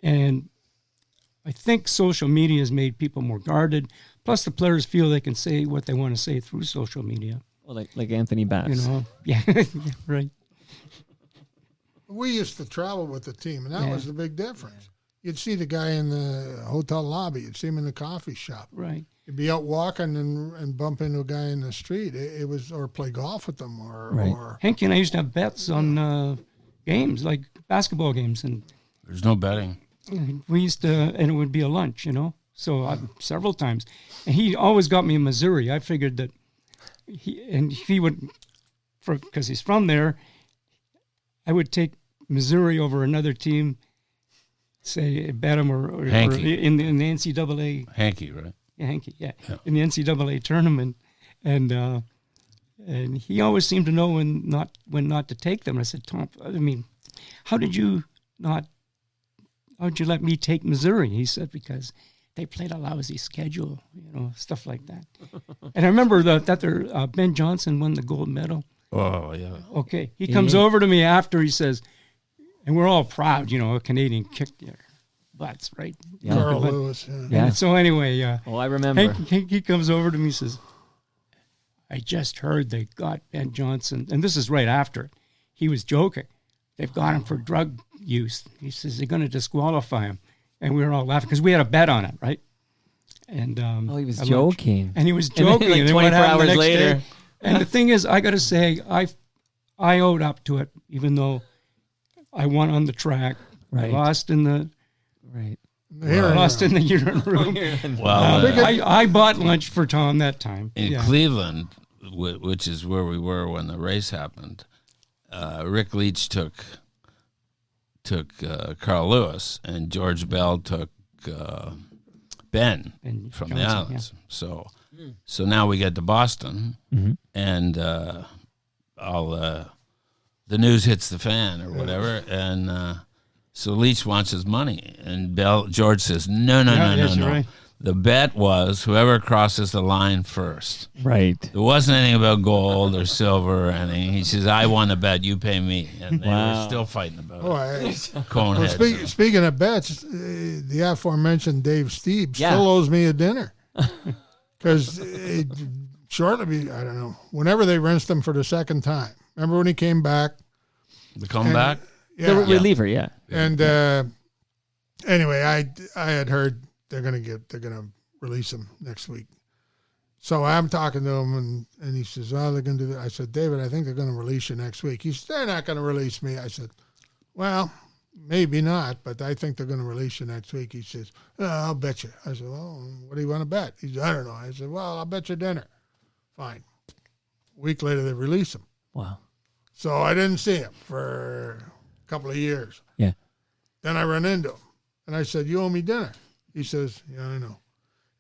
And I think social media has made people more guarded. Plus, the players feel they can say what they want to say through social media. Well, like Anthony Bass. Yeah, right. We used to travel with the team, and that was the big difference. You'd see the guy in the hotel lobby. You'd see him in the coffee shop. Right. You'd be out walking and bump into a guy in the street. It was, or play golf with them, or Henke and I used to have bets on games, like basketball games, and There's no betting. we used to, and it would be a lunch, So several times, and he always got me in Missouri. I figured that he would, because he's from there, I would take Missouri over another team, say bet him or in the NCAA. Hanky, right? Yeah, Henke, yeah, in the NCAA tournament, and And he always seemed to know when not to take them. I said, Tom, I mean, how did you let me take Missouri? He said, because they played a lousy schedule, stuff like that. And I remember that Ben Johnson won the gold medal. Oh, yeah. Okay. He comes over to me after, he says, and we're all proud, a Canadian kicked their butts, right? Yeah. Carl Lewis. Yeah. And so anyway, I remember. He comes over to me and says, I just heard they got Ben Johnson, and this is right after it. He was joking. They've got him for drug use. He says they're going to disqualify him. And we were all laughing because we had a bet on it, right? And he was joking. And he was joking. And then, like 24 hours later. Day. And the thing is, I got to say, I owed up to it, even though I won on the track. Right. I lost in the Lost in the urine room. Well, I bought lunch for Tom that time. in Cleveland, which is where we were when the race happened, Rick Leach took Carl Lewis, and George Bell took Ben from Johnson, the Islands. So now we get to Boston, and all the news hits the fan or whatever, and so Leach wants his money, and George says no. Right. The bet was whoever crosses the line first. Right. There wasn't anything about gold or silver or anything. He says, I won a bet, you pay me. And they were still fighting about it. Coneheads. Speaking of bets, the aforementioned Dave Steeb still owes me a dinner. Because shortly, I don't know, whenever they rinsed him for the second time. Remember when he came back? The comeback? The reliever, yeah. And anyway, I had heard they're gonna release him next week. So I'm talking to him, and he says, "Oh, they're gonna do that." I said, "David, I think they're gonna release you next week." He said, "They're not gonna release me." I said, "Well, maybe not, but I think they're gonna release you next week." He says, "Oh, I'll bet you." I said, "Well, what do you want to bet?" He said, "I don't know." I said, "Well, I'll bet you dinner." Fine. A week later, they release him. Wow. So I didn't see him for a couple of years. Yeah. Then I run into him, and I said, "You owe me dinner." He says, "Yeah, I know."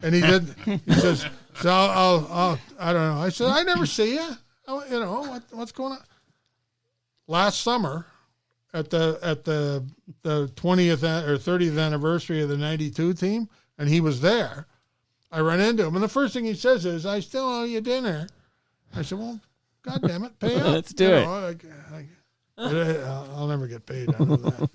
And he did. He says, "So I'll I don't know." I said, "I never see you. What's going on?" Last summer, at the 20th or 30th anniversary of the '92 team, and he was there. I run into him, and the first thing he says is, "I still owe you dinner." I said, "Well, God damn it, pay up." Let's do it. I'll never get paid out of that.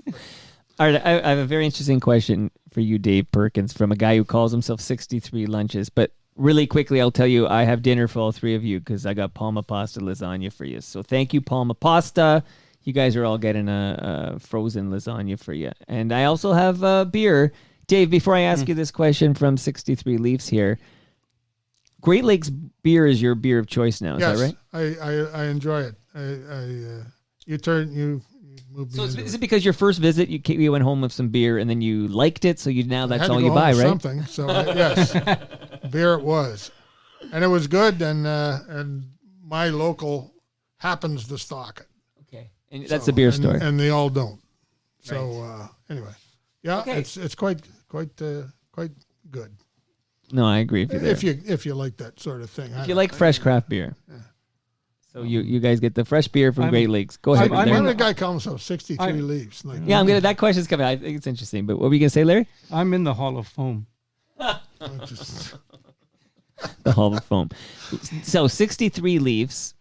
All right, I have a very interesting question for you, Dave Perkins, from a guy who calls himself 63 Lunches. But really quickly, I'll tell you, I have dinner for all three of you because I got Palma Pasta lasagna for you. So thank you, Palma Pasta. You guys are all getting a frozen lasagna for you. And I also have beer. Dave, before I ask you this question from 63 Leafs here, Great Lakes beer is your beer of choice now, is that right? I enjoy it. You moved me So into is it. it because your first visit you went home with some beer and then you liked it, so now that's all you buy, right? Something. So yes, beer it was, and it was good. And my local happens to stock it. Okay, and that's the beer store, and they all don't. So anyway, yeah, Okay. it's quite good No, I agree with you there. if you like that sort of thing. If you like fresh craft beer. So you guys get the fresh beer from Great Lakes. Go ahead. Why Larry. did a guy call himself 63 Leafs? Like, Yeah, I'm gonna. That question's coming. I think it's interesting. But what were you gonna say, Larry? I'm in the Hall of Fame. The Hall of Fame. So 63 Leafs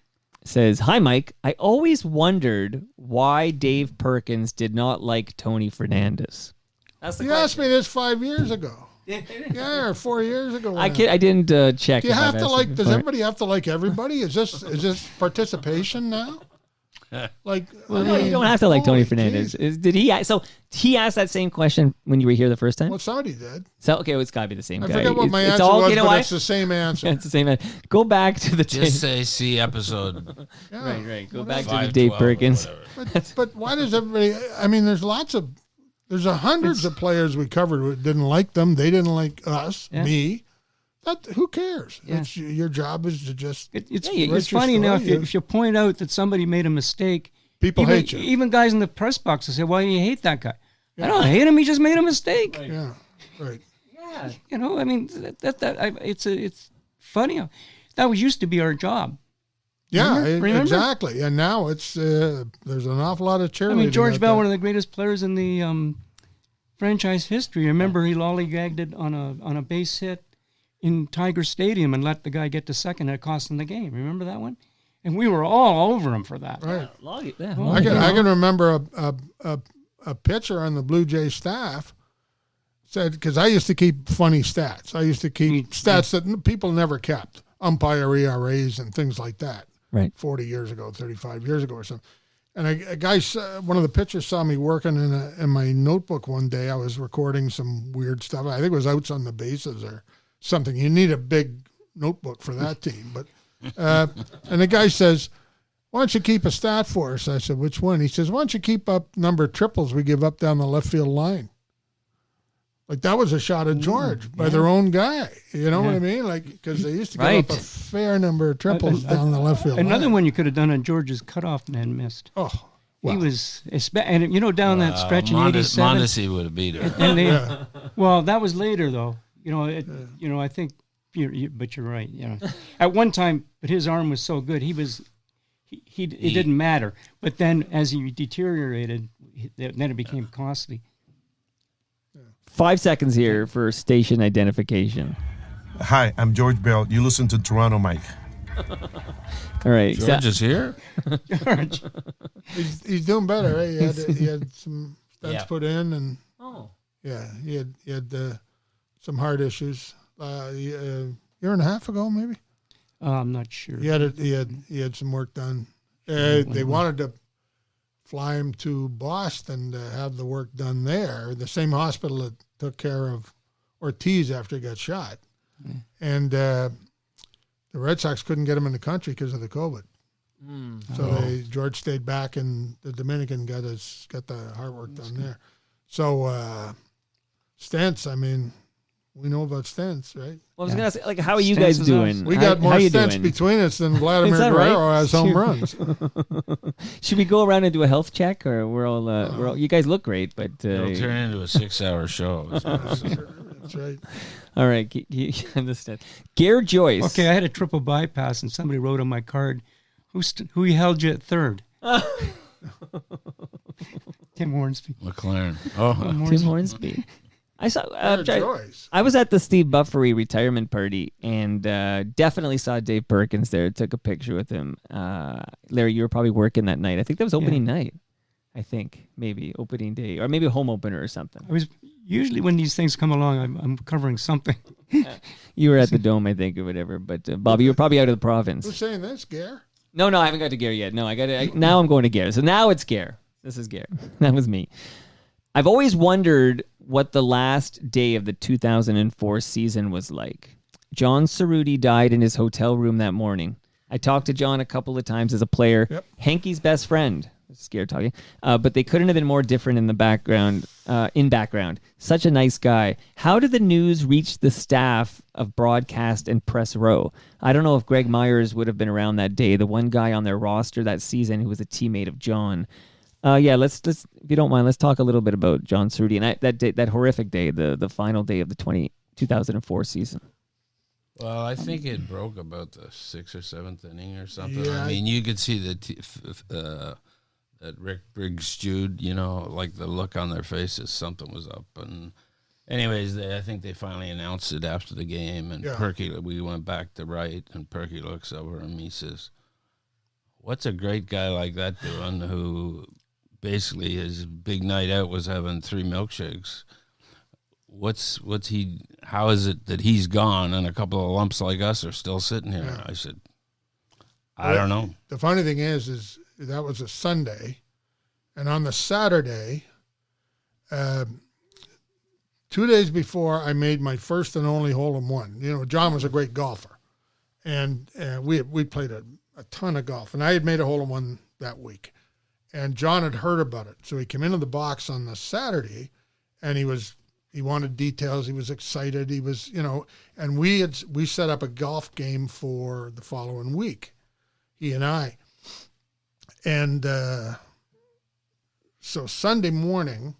says, "Hi, Mike. I always wondered why Dave Perkins did not like Tony Fernandez." That's You asked me this 5 years ago. Yeah, or 4 years ago. I didn't check. Do you if have I've to asked like? it Does before. everybody have to like everybody? Is this participation now? Like, No, you don't have to like Tony holy Fernandez. geez. Did he? So he asked that same question when you were here the first time. Well, somebody did. So okay, well, it's got to be the same I guy. forget what my It's answer all, was, you know but what? it's the same answer. It's the same. Go back to the Just say see episode Yeah. right. Go back to the 512 Dave or Perkins. whatever. But why does everybody? I mean, there's hundreds of players we covered who didn't like them. They didn't like us, me. Who cares? Yeah. Your job is to just. It's write it's your funny now story. if you point out that somebody made a mistake. People hate you. Even guys in the press box will say, "Why do you hate that guy?" I don't hate him. He just made a mistake. Yeah, right. Yeah, I mean it's funny. That was used to be our job. Yeah, Remember? exactly. And now it's there's an awful lot of cheerleading. I mean, George out Bell, there. one of the greatest players in the franchise history. Remember, he lollygagged it on a base hit in Tiger Stadium and let the guy get to second. It cost him the game. Remember that one? And we were all over him for that. Right. Yeah, I can remember a pitcher on the Blue Jay staff said, because I used to keep funny stats. I used to keep stats that people never kept, umpire ERAs and things like that. Right. 40 years ago, 35 years ago or something. And a guy, one of the pitchers saw me working in my notebook one day. I was recording some weird stuff. I think it was outs on the bases or something. You need a big notebook for that team. But and the guy says, "Why don't you keep a stat for us?" I said, "Which one?" He says, "Why don't you keep up number of triples we give up down the left field line?" Like that was a shot at George by their own guy. You know what I mean? Like because they used to give up a fair number of triples down the left field Another line. one you could have done on George's cutoff man missed. Oh, He was, and down that stretch in '87. Mondesi would have beat her. And they, well, that was later though. I think, but you're right. At one time, but his arm was so good, it didn't matter. But then as he deteriorated, then it became costly. 5 seconds here for station identification. Hi, I'm George Bell. You listen to Toronto Mike. All right. George is here? George. He's doing better. Right? He had some stents put in, and he had some heart issues a year and a half ago, maybe. I'm not sure. He had some work done. They wanted to fly him to Boston to have the work done there, the same hospital that took care of Ortiz after he got shot. And the Red Sox couldn't get him in the country because of the COVID. So George stayed back in the Dominican, got the heart work done there. So stents, I mean, we know about stents, right? Well, I was going to say, like, how are you guys doing? We got more stents between us than Vladimir Guerrero has home runs. Should we go around and do a health check, or we're all you guys look great, but It'll turn into a 6-hour show. That's right. All right, you understand. Gare Joyce. Okay, I had a triple bypass, and somebody wrote on my card, who held you at third? Tim Hornsby. McLaren. Tim Hornsby. I saw. I was at the Steve Buffery retirement party and definitely saw Dave Perkins there. Took a picture with him. Larry, you were probably working that night. I think that was opening night. I think maybe opening day or maybe a home opener or something. I was usually when these things come along, I'm covering something. You were at the Dome, I think, or whatever. But Bob, you were probably out of the province. Who's saying this, Gare? No, I haven't got to Gare yet. No, now I'm going to Gare. So now it's Gare. This is Gare. That was me. I've always wondered what the last day of the 2004 season was like. John Cerruti died in his hotel room that morning. I talked to John a couple of times as a player. Yep. Hankey's best friend. Scared talking. But they couldn't have been more different in the background. Such a nice guy. How did the news reach the staff of broadcast and press row? I don't know if Greg Myers would have been around that day, the one guy on their roster that season who was a teammate of John. Let's if you don't mind, let's talk a little bit about John Cerruti and that horrific day, the final day of the 2004 season. Well, I think it broke about the 6th or 7th inning or something. Yeah. I mean, you could see that Rick Briggs Jude, like the look on their faces, something was up. And anyways, I think they finally announced it after the game. And Perky, we went back to right, and Perky looks over and he says, "What's a great guy like that doing who basically his big night out was having 3 milkshakes? How is it that he's gone and a couple of lumps like us are still sitting here?" Yeah. I said, I don't know. The funny thing is that was a Sunday, and on the Saturday, 2 days before, I made my first and only hole-in-one. John was a great golfer, and we played a ton of golf, and I had made a hole-in-one that week, and John had heard about it, so he came into the box on the Saturday, and he wanted details. He was excited. He was, and we set up a golf game for the following week, he and I. And so Sunday morning,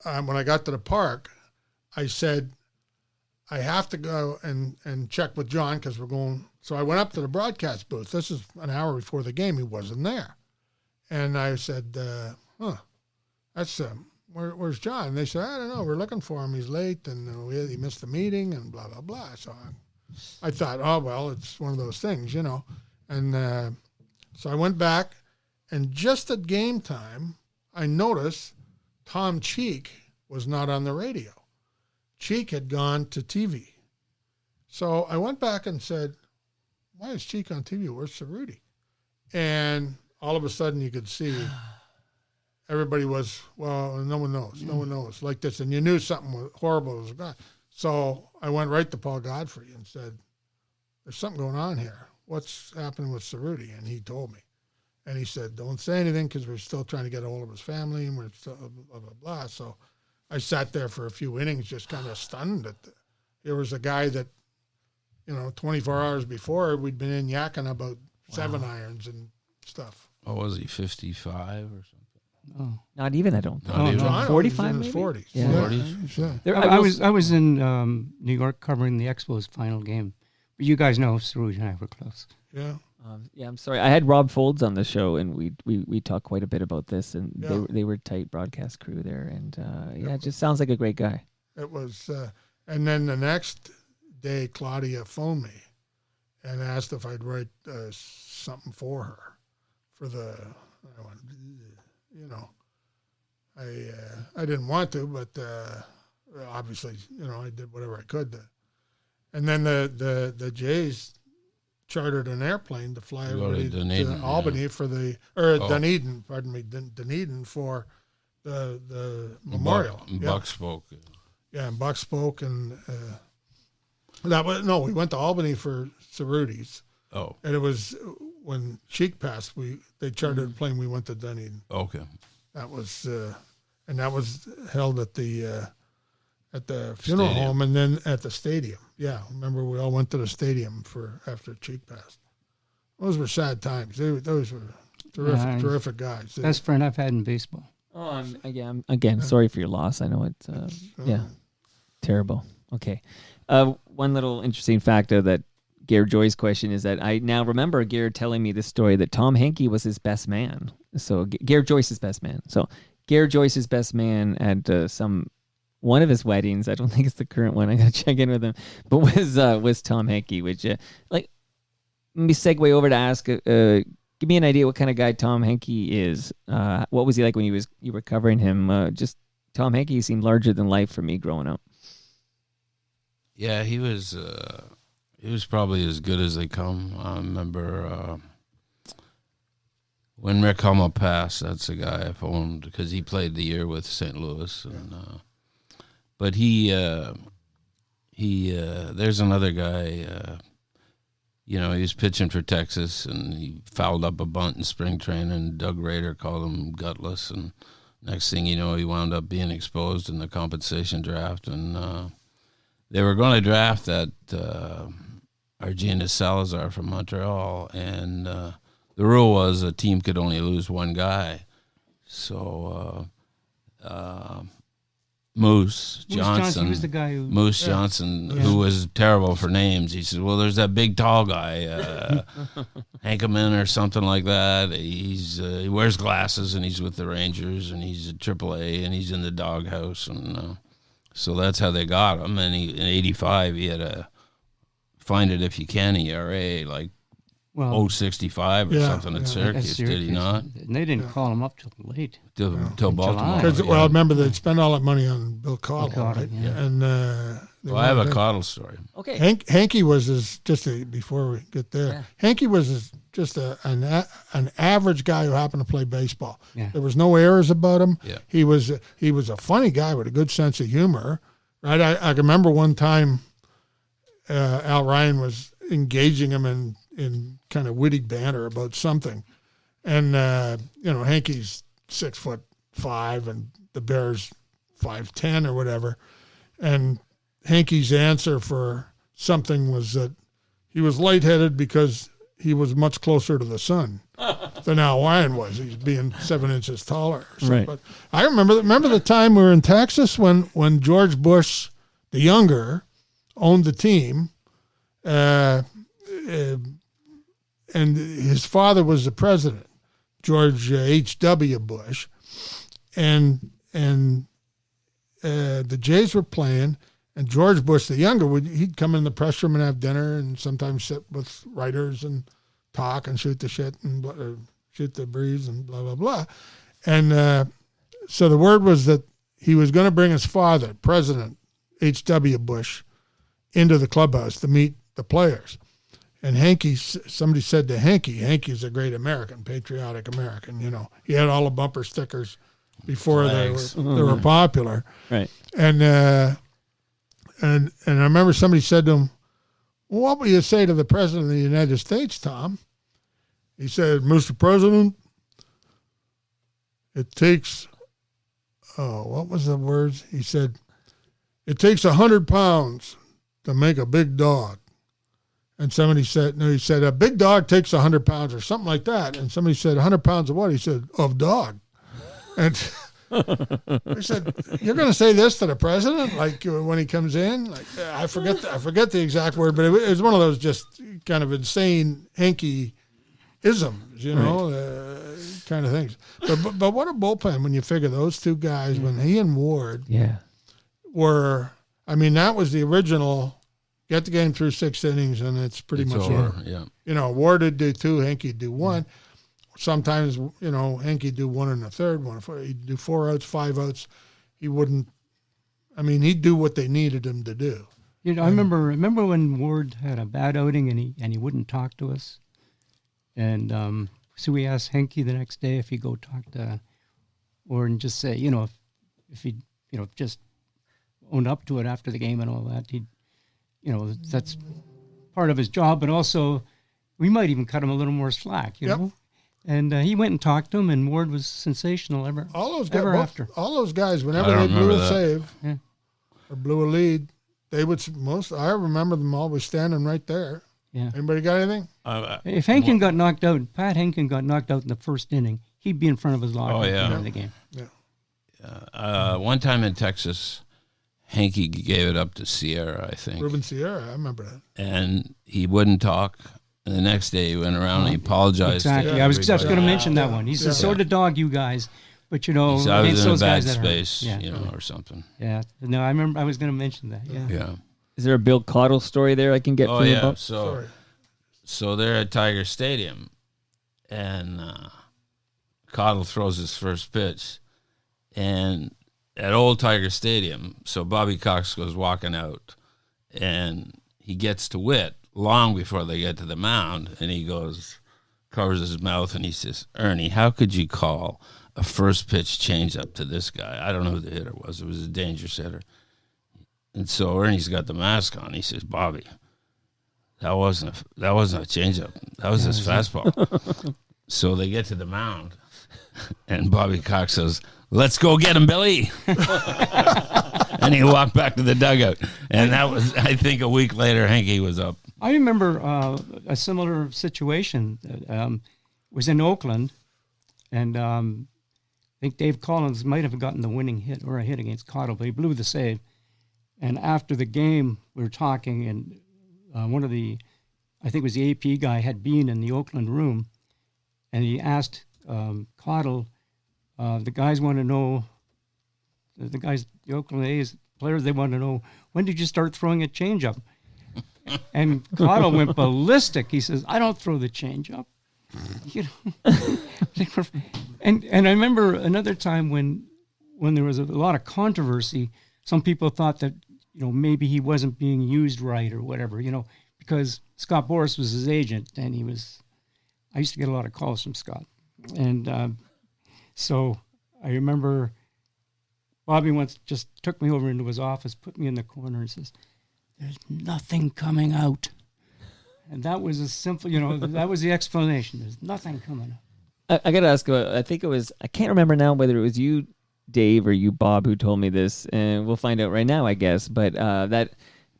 when I got to the park, I said, I have to go and check with John because we're going. So I went up to the broadcast booth. This is an hour before the game. He wasn't there. And I said, that's where's John? And they said, I don't know. We're looking for him. He's late, and he missed the meeting, and blah, blah, blah. So I thought, oh, well, it's one of those things, you know. And so I went back, and just at game time, I noticed Tom Cheek was not on the radio. Cheek had gone to TV. So I went back and said, why is Cheek on TV? Where's Cerruti? And all of a sudden you could see everybody was, well, no one knows. No one knows like this. And you knew something horrible was going on. So I went right to Paul Godfrey and said, there's something going on here. What's happening with Cerruti? And he told me. And he said, don't say anything because we're still trying to get a hold of his family and we're still blah, blah, blah. So I sat there for a few innings just kind of stunned. Here was a guy that, 24 hours before we'd been in yakking about 7 irons and stuff. Oh, was he 55 or something? Oh. Not even, I don't think. Not even. John 45 was in his maybe? 40s. Yeah. 40s? Yeah. There, I was in New York covering the Expos final game. But you guys know Cerruti and I were close. Yeah. I'm sorry. I had Rob Folds on the show, and we talked quite a bit about this, and Yeah. they were tight broadcast crew there, and it just sounds like a great guy. It was, and then the next day, Claudia phoned me and asked if I'd write something for her for the, I went, I didn't want to, but obviously, I did whatever I could. And then the Jays chartered an airplane to fly everybody to Dunedin, Albany for Dunedin, pardon me, Dunedin for the memorial. Buck spoke. Yeah, and Buck spoke, and we went to Albany for Cerruti's. Oh, And it was when Cheek passed, they chartered a plane, we went to Dunedin. okay. That was and that was held at the funeral Stadium. home and then at the stadium. Yeah, remember we all went to the stadium after Cheek passed. Those were sad times. Those were terrific guys. Best friend I've had in baseball. Oh, I'm again sorry for your loss. I know it's terrible. Okay, one little interesting factor that Gare Joy's question is that I now remember Gare telling me this story that Tom Henke was his best man. So Gare Joyce's best man. So Gare Joyce's best man at one of his weddings. I don't think it's the current one. I gotta check in with him. But was Tom Henke, which let me segue over to ask. Give me an idea what kind of guy Tom Henke is. What was he like when you were covering him? Just Tom Henke seemed larger than life for me growing up. Yeah, he was probably as good as they come. I remember when Rick Hummel passed. That's the guy I phoned because he played the year with St. Louis, and but he there's another guy. He was pitching for Texas, and he fouled up a bunt in spring training, and Doug Rader called him gutless, and next thing you know, he wound up being exposed in the compensation draft, and they were going to draft that Argenis Salazar from Montreal, and the rule was a team could only lose one guy. So Moose Johnson, he was the guy who Johnson, who was terrible for names. He said, well, there's that big tall guy, Hankeman or something like that. He wears glasses, and he's with the Rangers, and he's at AAA, and he's in the doghouse, and so that's how they got him. And in '85, he had a find it if you can ERA like 0.65 or something at Syracuse. Did he not? And they didn't call him up till late. Till Baltimore. Because I remember they'd spend all that money on Bill Cottle, right? Yeah. And I have a Cottle story. Okay. Henke was before we get there. Henke was just an average guy who happened to play baseball. Yeah. There was no errors about him. Yeah. He was a funny guy with a good sense of humor, right? I remember one time Al Ryan was engaging him in kind of witty banter about something, and Henke's 6'5" and the Bears 5'10" or whatever, and Henke's answer for something was that he was lightheaded because he was much closer to the sun than Al Ryan was. He's being 7 inches taller or something. Right. But I remember the time we were in Texas when George Bush, the younger, owned the team, and his father was the president, George H.W. Bush, and the Jays were playing, and George Bush, the younger, he'd come in the press room and have dinner, and sometimes sit with writers and talk and shoot the shit and shoot the breeze and blah blah blah, and so the word was that he was going to bring his father, President H.W. Bush, into the clubhouse to meet the players. And somebody said to Hankey's a great American, patriotic American. You know, he had all the bumper stickers before they were popular. Right. And I remember somebody said to him, "Well, what will you say to the President of the United States, Tom?" He said, "Mr. President, it takes." Oh, what was the words? He said, "It takes 100 pounds to make a big dog." And somebody said, no, he said, "A big dog takes 100 pounds," or something like that. And somebody said, 100 pounds of what? He said, "Of dog." And I said, "You're going to say this to the president, like when he comes in?" Like I forget the exact word, but it was one of those just kind of insane Hankey-isms, you know, kind of things. But what a bullpen when you figure those two guys, when he and Ward were, I mean, that was the original get the game through 6 innings and it's pretty much over. Yeah. You know, Ward would do 2, Hankey'd do 1. Sometimes, you know, Hankey'd do 1 in the third, he'd do 4 outs, 5 outs. He wouldn't, I mean, he'd do what they needed him to do. You know, I remember when Ward had a bad outing and he wouldn't talk to us. And so we asked Hankey the next day if he'd go talk to Ward and just say, you know, if he'd, you know, just own up to it after the game and all that, he'd, you know, that's part of his job, but also we might even cut him a little more slack, you know. And he went and talked to him, and Ward was sensational All those guys, whenever they blew a save or blew a lead, they would I remember them always standing right there. Yeah. Anybody got anything? If Henkin got knocked out, Pat Henkin got knocked out in the first inning, he'd be in front of his locker at the end of the game. Yeah. One time in Texas, Hankey gave it up to Sierra, I think. Ruben Sierra, I remember that. And he wouldn't talk. And the next day he went around and he apologized. Exactly. I was just going to mention that one. He said, "So did dog, you guys." But, you know, I was in a those bad guys space, you know, or something. Yeah. No, I remember I was going to mention that. Yeah. Is there a Bill Caudle story there I can get for you? Bob? So they're at Tiger Stadium, and Caudle throws his first pitch, and at old Tiger Stadium, so Bobby Cox goes walking out, and he gets to Witt long before they get to the mound, and he goes, covers his mouth, and he says, "Ernie, how could you call a first pitch changeup to this guy?" I don't know who the hitter was. It was a dangerous hitter. And so Ernie's got the mask on. He says, "Bobby, that wasn't a changeup. That was his fastball." So they get to the mound, and Bobby Cox says, "Let's go get him, Billy." And he walked back to the dugout. And that was, I think, a week later, Hankey was up. I remember a similar situation. Was in Oakland, and I think Dave Collins might have gotten the winning hit or a hit against Caudle, but he blew the save. And after the game, we were talking, and one of the, I think it was the AP guy, had been in the Oakland room, and he asked Caudle, the guys want to know, the Oakland A's players, they want to know, when did you start throwing a changeup? And Caudle went ballistic. He says, "I don't throw the changeup." You know, and I remember another time when there was a lot of controversy. Some people thought that, you know, maybe he wasn't being used right or whatever, you know, because Scott Boras was his agent, and I used to get a lot of calls from Scott. And so I remember Bobby once just took me over into his office, put me in the corner, and says, "There's nothing coming out." And that was a simple, you know, that was the explanation. There's nothing coming out. I got to ask, I think it was, I can't remember now whether it was you, Dave, or you, Bob, who told me this, and we'll find out right now, I guess, but that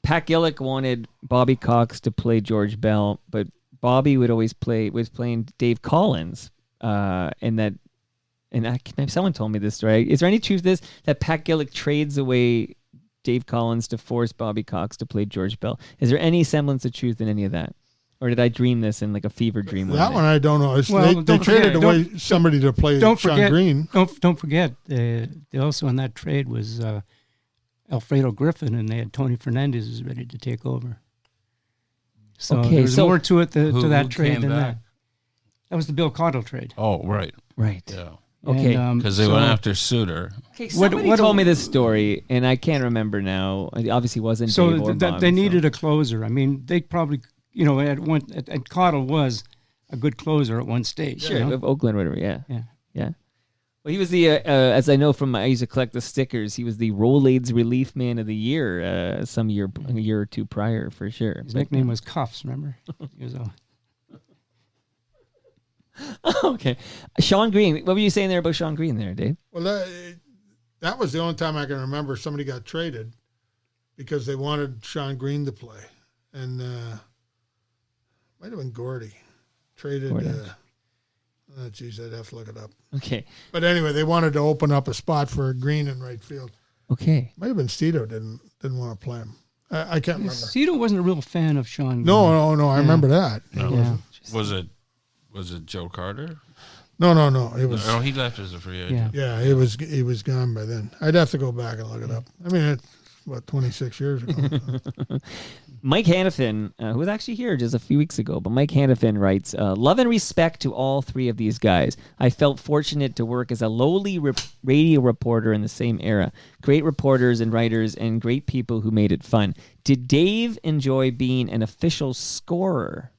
Pat Gillick wanted Bobby Cox to play George Bell, but Bobby was playing Dave Collins, and someone told me this story. Is there any truth to this, that Pat Gillick trades away Dave Collins to force Bobby Cox to play George Bell. Is there any semblance of truth in any of that? Or did I dream this in like a fever dream? That one I don't know. They traded away somebody to play Sean Green. Don't forget, they also in that trade was Alfredo Griffin, and they had Tony Fernandez who's ready to take over. So there's more to it to that trade than that. That was the Bill Caudle trade. Oh, right. Right. Yeah. Okay. Because they went after Suter. Okay, somebody told me this story, and I can't remember now. It obviously wasn't Dave or Bob, they needed a closer. I mean, they probably, and Caudle was a good closer at one stage. Sure, of Oakland, whatever. Yeah. Well, he was the, as I know from, I used to collect the stickers. He was the Rolaids Relief Man of the Year, a year or two prior, for sure. His nickname was Cuffs. Remember? He was Okay, Sean Green. What were you saying there about Sean Green there, Dave? Well, that was the only time I can remember somebody got traded because they wanted Sean Green to play, and might have been Gordy traded. Geez, I'd have to look it up. Okay, but anyway, they wanted to open up a spot for Green in right field. Okay, might have been Cito didn't want to play him. I can't remember. Cito wasn't a real fan of Sean Green. No. I remember that. No. Was it Joe Carter? No. It was. Oh, he left as a free agent. Yeah, he was gone by then. I'd have to go back and look it up. I mean, it's 26 years ago. Mike Hannafin, who was actually here just a few weeks ago, but Mike Hannafin writes, love and respect to all three of these guys. I felt fortunate to work as a lowly radio reporter in the same era. Great reporters and writers and great people who made it fun. Did Dave enjoy being an official scorer?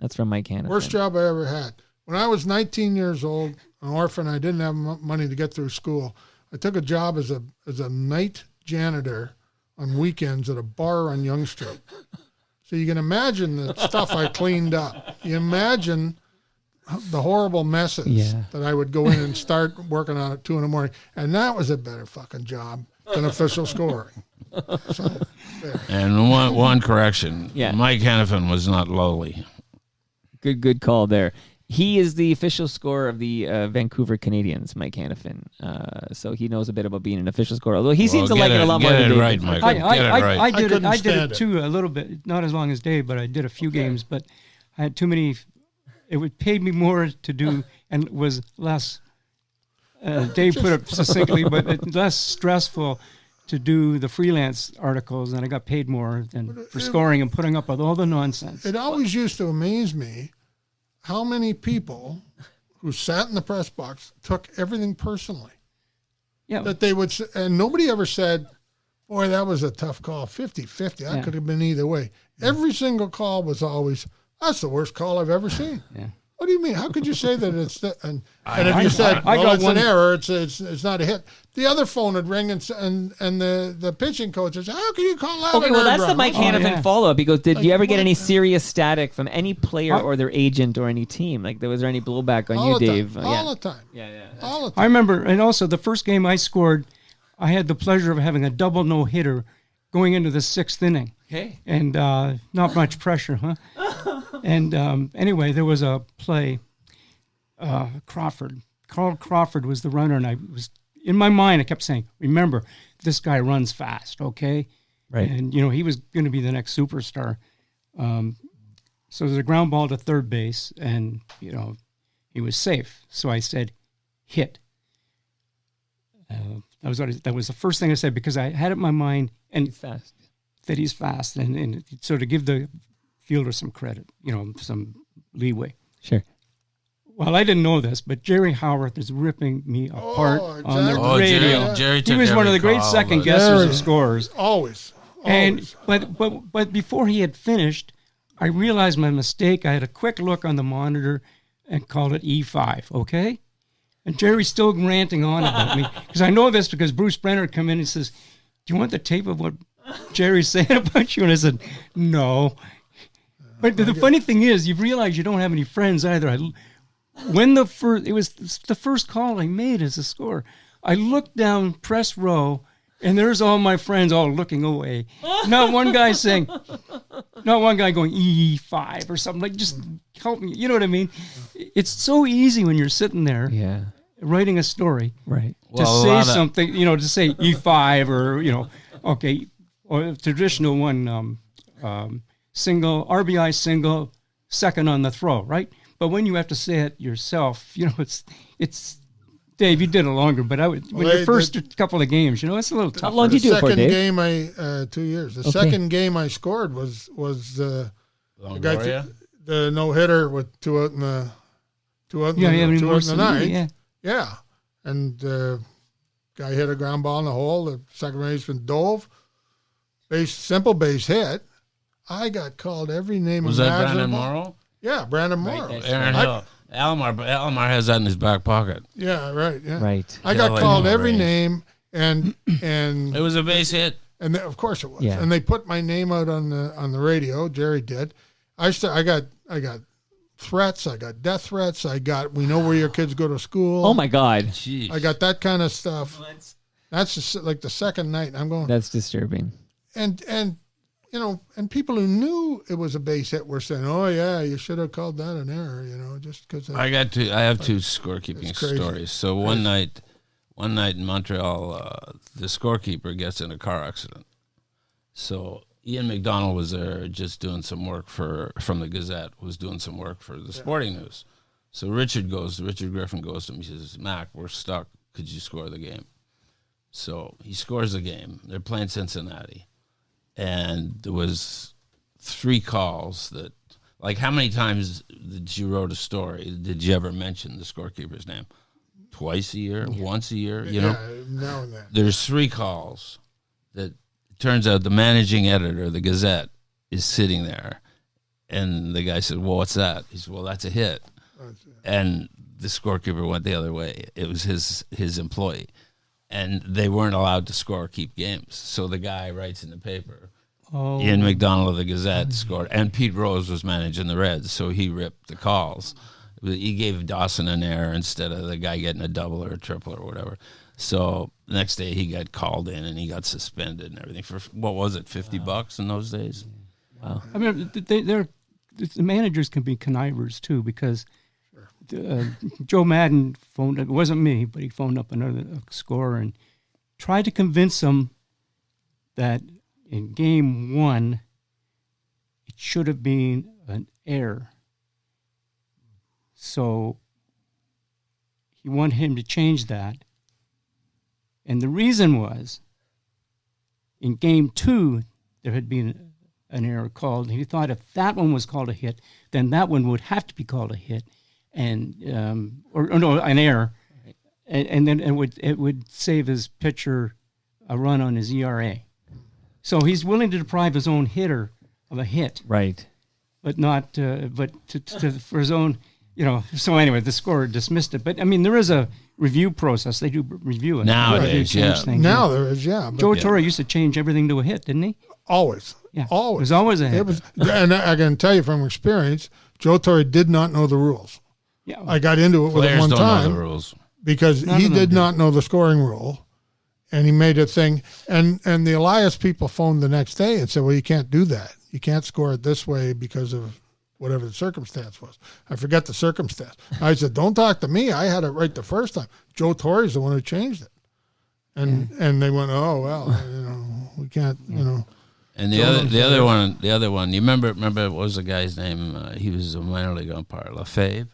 That's from Mike Hannafin. Worst job I ever had. When I was 19 years old, an orphan, I didn't have money to get through school. I took a job as a night janitor on weekends at a bar on Yonge Street. So you can imagine the stuff I cleaned up. You imagine the horrible messes that I would go in and start working on at 2 a.m. And that was a better fucking job than official scoring. So, there. And one correction. Mike Hannafin was not lowly. Good call there. He is the official scorer of the Vancouver Canadians, Mike Hannafin. So he knows a bit about being an official scorer. Although he seems to like it a lot more than Dave. Right, Mike. I did it too a little bit, not as long as Dave, but I did a few games. But I had too many. It would pay me more to do, and was less. Dave put it succinctly, but less stressful to do the freelance articles, and I got paid more than for scoring and putting up with all the nonsense. It always used to amaze me how many people who sat in the press box took everything personally. Yeah. That they would, and nobody ever said, boy, that was a tough call, 50-50. That could have been either way. Every single call was always, that's the worst call I've ever seen. Yeah. What do you mean? How could you say that it's and if you said, well, it's an error, it's not a hit. The other phone would ring and the pitching coach would say, how can you call that? Okay, well, that's the Mike Hannafin follow-up. He goes, did you ever get any serious static from any player or their agent or any team? Like, was there any blowback on you, Dave? All the time. Yeah. All the time. I remember, and also the first game I scored, I had the pleasure of having a double no-hitter going into the 6th inning. Okay. And not much pressure, huh? And anyway, there was a play, Crawford. Carl Crawford was the runner, and I was in my mind, I kept saying, remember, this guy runs fast, okay? Right. And, he was going to be the next superstar. So there's a ground ball to third base, and, he was safe. So I said, hit. That was the first thing I said, because I had it in my mind and fast. That he's fast. And so to give the fielder some credit, some leeway. Sure. Well, I didn't know this, but Jerry Howarth is ripping me apart on the radio. Jerry he was one of the great second guessers of scores. Always. But before he had finished, I realized my mistake. I had a quick look on the monitor and called it E5, okay? And Jerry's still ranting on about me, because I know this because Bruce Brenner would come in and says, do you want the tape of what Jerry's saying about you? And I said, no. But the funny thing is, you realize you don't have any friends either. It was the first call I made as a scorer. I looked down press row, and there's all my friends all looking away. Not one guy going E5 or something, like, just help me. You know what I mean? It's so easy when you're sitting there. Yeah. writing a story, Right. to Well, a say lot of- something, to say E5 or, okay, or a traditional one, single, RBI single, second on the throw, right? But when you have to say it yourself, it's Dave, you did it longer, but when your first couple of games, it's a little tough. long did you do it for, second Dave? game 2 years. The second game I scored was the guy Longoria? the no hitter with two out in the Yeah, ninth. Yeah, and guy hit a ground ball in the hole. The second baseman dove, simple base hit. I got called every name. Was that Brandon imaginable. Morrow? Yeah, Brandon Morrow. Aaron Hill. Alomar has that in his back pocket. Yeah, right. Yeah. Right. I got called every range. name, and It was a base hit. and of course it was. Yeah. And they put my name out on the radio. Jerry did. I got threats. I got death threats. We know where your kids go to school. Oh my God. Jeez. I got that kind of stuff. That's just like the second night. I'm going That's disturbing. and and people who knew it was a base hit were saying, "Oh yeah, you should have called that an error," just because. I have two scorekeeping It's crazy. stories. So one night in Montreal, the scorekeeper gets in a car accident. So Ian McDonald was there just doing some work from the Gazette, was doing some work for the Sporting News. So Richard Griffin goes to him. He says, "Mac, we're stuck. Could you score the game?" So he scores the game. They're playing Cincinnati. And there was 3 calls that, like, how many times did you wrote a story? Did you ever mention the scorekeeper's name? Twice a year? Once a year? now and then. There's 3 calls that it turns out the managing editor of the Gazette is sitting there. And the guy said, "Well, what's that?" He said, "Well, that's a hit." And the scorekeeper went the other way. It was his employee. And they weren't allowed to keep games. So the guy writes in the paper, Ian McDonald of the Gazette scored. And Pete Rose was managing the Reds, so he ripped the calls. He gave Dawson an error instead of the guy getting a double or a triple or whatever. So the next day he got called in and he got suspended and everything for, what was it, $50 in those days? Wow. I mean, the managers can be connivers too, because Joe Madden phoned. It wasn't me, but he phoned up another scorer and tried to convince him that in game 1 it should have been an error. So he wanted him to change that, and the reason was in game 2 there had been an error called, and he thought if that one was called a hit, then that one would have to be called a hit. And an error, and then it would save his pitcher a run on his ERA. So he's willing to deprive his own hitter of a hit, Right. but not for his own. So anyway, the scorer dismissed it. But I mean, there is a review process. They do review it. Nowadays, They change yeah. things. Now there is, yeah. But Joe Torre used to change everything to a hit, didn't he? always, Yeah, always. It was always a hit. It was, and I can tell you from experience, Joe Torre did not know the rules. Yeah, I got into it with him Players one don't know time the rules. because None he of them did do. not know the scoring rule, and he made a thing. And the Elias people phoned the next day and said, "Well, you can't do that. You can't score it this way because of whatever the circumstance was." I forget the circumstance. I said, "Don't talk to me. I had it right the first time. Joe Torre's the one who changed it." And they went, "Oh well, we can't, And the other one. You remember? What was the guy's name? He was a minor league umpire, Lefebvre.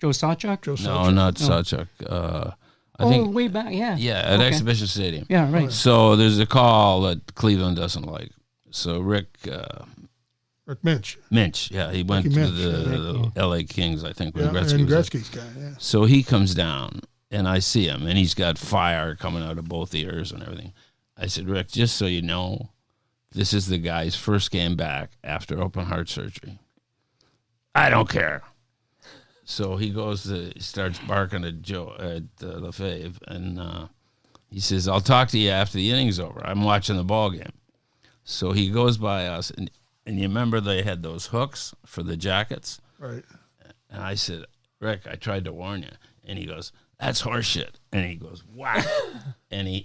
Joe Sawchuk. Joe No, Sawchuk. not Sawchuk. I think. way back, yeah. Yeah, at Okay. Exhibition Stadium. Yeah, right. So there's a call that Cleveland doesn't like. So Rick Rick Minch, Minch, yeah, he went Ricky to Minch, the L.A. Kings, I think, when yeah, Gretzky and was there. Gretzky's guy, yeah. So he comes down, and I see him, and he's got fire coming out of both ears and everything. I said, "Rick, just so you know, this is the guy's first game back after open heart surgery." "I don't care." So he starts barking at Lefebvre, and he says, "I'll talk to you after the inning's over. I'm watching the ball game." So he goes by us, and you remember they had those hooks for the jackets? Right. And I said, "Rick, I tried to warn you." And he goes, "That's horseshit." And he goes, "Whack." and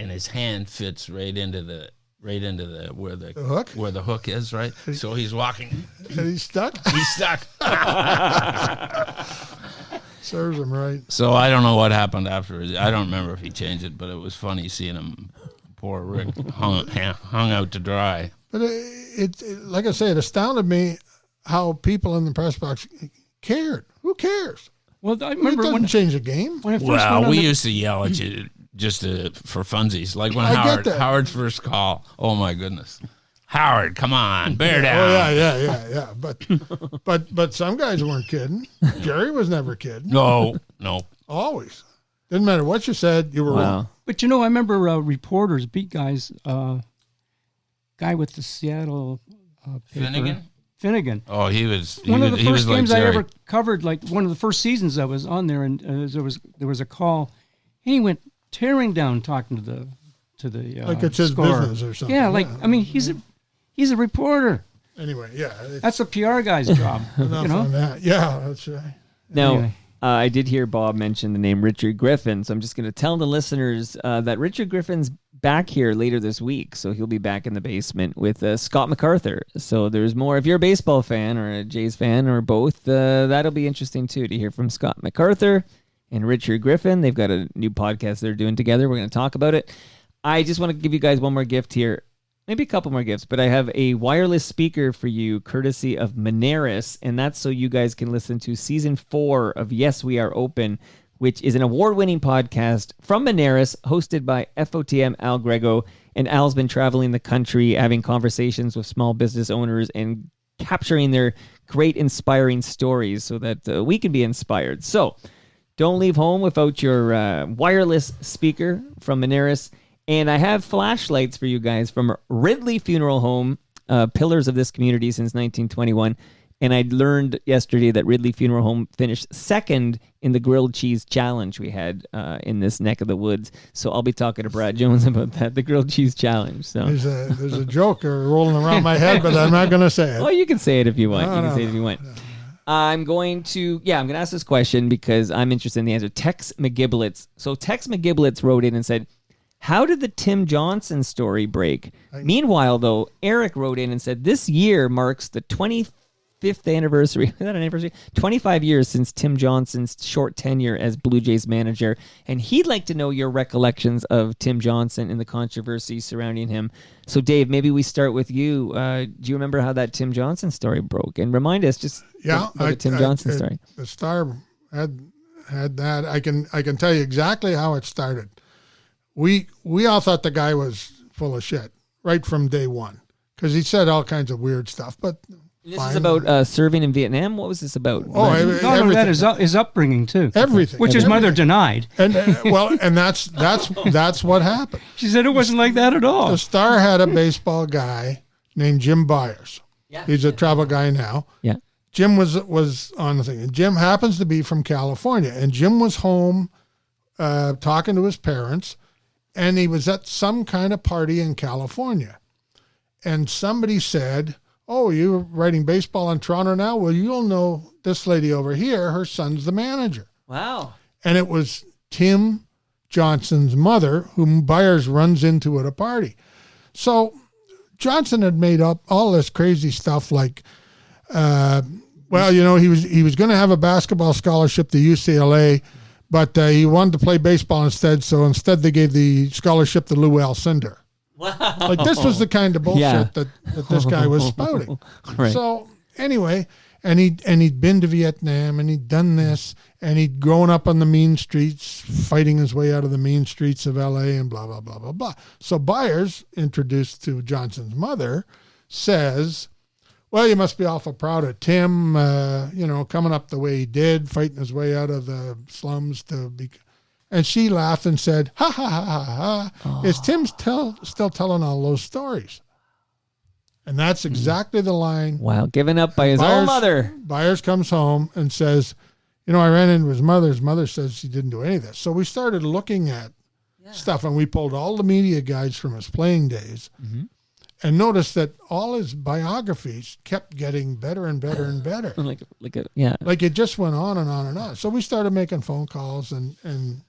his hand fits right into the where the hook? where the hook is, right? So he's walking. And he's stuck. He's stuck. Serves him right. So I don't know what happened afterwards. I don't remember if he changed it, but it was funny seeing him, poor Rick, hung out to dry. But it like I say, it astounded me how people in the press box cared. Who cares? Well, I It remember doesn't when change the game. I first went Well, on we the- used to yell at you just for funsies. Like when I get Howard that. Howard's first call. Oh my goodness, Howard, come on, bear down. Oh yeah. But some guys weren't kidding. Jerry was never kidding. No. Always. Didn't matter what you said, you were wrong. But I remember reporters, beat guys, guy with the Seattle paper, Finnegan. Oh, he was One of the he first was like games I Jerry. ever covered, like one of the first seasons I was on there, and there was a call. He went tearing down talking to the Like it's his scorer. business or something. Yeah, like I mean, he's a reporter. Anyway, yeah. That's a PR guy's job. Enough on that. Yeah, that's right. Now, Anyway. I did hear Bob mention the name Richard Griffin, so I'm just going to tell the listeners that Richard Griffin's back here later this week, so he'll be back in the basement with Scott MacArthur. So there's more. If you're a baseball fan or a Jays fan or both, that'll be interesting too to hear from Scott MacArthur and Richard Griffin. They've got a new podcast they're doing together. We're going to talk about it. I just want to give you guys one more gift here. Maybe a couple more gifts, but I have a wireless speaker for you courtesy of Moneris, and that's so you guys can listen to season 4 of Yes, We Are Open, which is an award-winning podcast from Moneris, hosted by FOTM Al Grego. And Al's been traveling the country, having conversations with small business owners and capturing their great, inspiring stories so that we can be inspired. So don't leave home without your wireless speaker from Moneris. And I have flashlights for you guys from Ridley Funeral Home, pillars of this community since 1921. And I learned yesterday that Ridley Funeral Home finished second in the grilled cheese challenge we had in this neck of the woods. So I'll be talking to Brad Jones about that, the grilled cheese challenge. So There's a joke rolling around my head, but I'm not going to say it. well, you can say it if you want. No, you can no, say it if you want. I'm going to ask this question because I'm interested in the answer. Tex McGiblets. So Tex McGiblets wrote in and said, how did the Tim Johnson story break? Meanwhile, though, Eric wrote in and said, this year marks the 25th anniversary. Is that an anniversary? 25 years since Tim Johnson's short tenure as Blue Jays manager. And he'd like to know your recollections of Tim Johnson and the controversy surrounding him. So, Dave, maybe we start with you. Do you remember how that Tim Johnson story broke? And remind us just about the Tim Johnson story. The Star had that. I can tell you exactly how it started. We all thought the guy was full of shit right from day one because he said all kinds of weird stuff. But This fine. is about serving in Vietnam. What was this about? Oh, No, that is his upbringing too. Everything. which his mother denied. And and that's what happened. She said it wasn't like that at all. The Star had a baseball guy named Jim Byers. Yeah. He's a travel guy now. Yeah. Jim was on the thing. And Jim happens to be from California. And Jim was home talking to his parents. And he was at some kind of party in California. And somebody said, oh, you're writing baseball in Toronto now? Well, you'll know this lady over here. Her son's the manager. Wow. And it was Tim Johnson's mother, whom Byers runs into at a party. So Johnson had made up all this crazy stuff like, he was going to have a basketball scholarship to UCLA, but he wanted to play baseball instead. So instead they gave the scholarship to Lou Alcindor. Wow. Like this was the kind of bullshit Yeah. that this guy was spouting. Right. So anyway, and he'd been to Vietnam and he'd done this and he'd grown up on the mean streets, fighting his way out of the mean streets of LA and blah, blah, blah, blah, blah. So Byers, introduced to Johnson's mother, says, well, you must be awful proud of Tim, coming up the way he did, fighting his way out of the slums to be. And she laughed and said, ha, ha, ha, ha, ha. Oh. Is Tim still telling all those stories? And that's exactly the line. Wow. Given up by his own mother. Byers comes home and says, I ran into his mother. His mother says she didn't do any of this. So we started looking at stuff, and we pulled all the media guides from his playing days and noticed that all his biographies kept getting better and better and better. Like Like it just went on and on and on. So we started making phone calls, and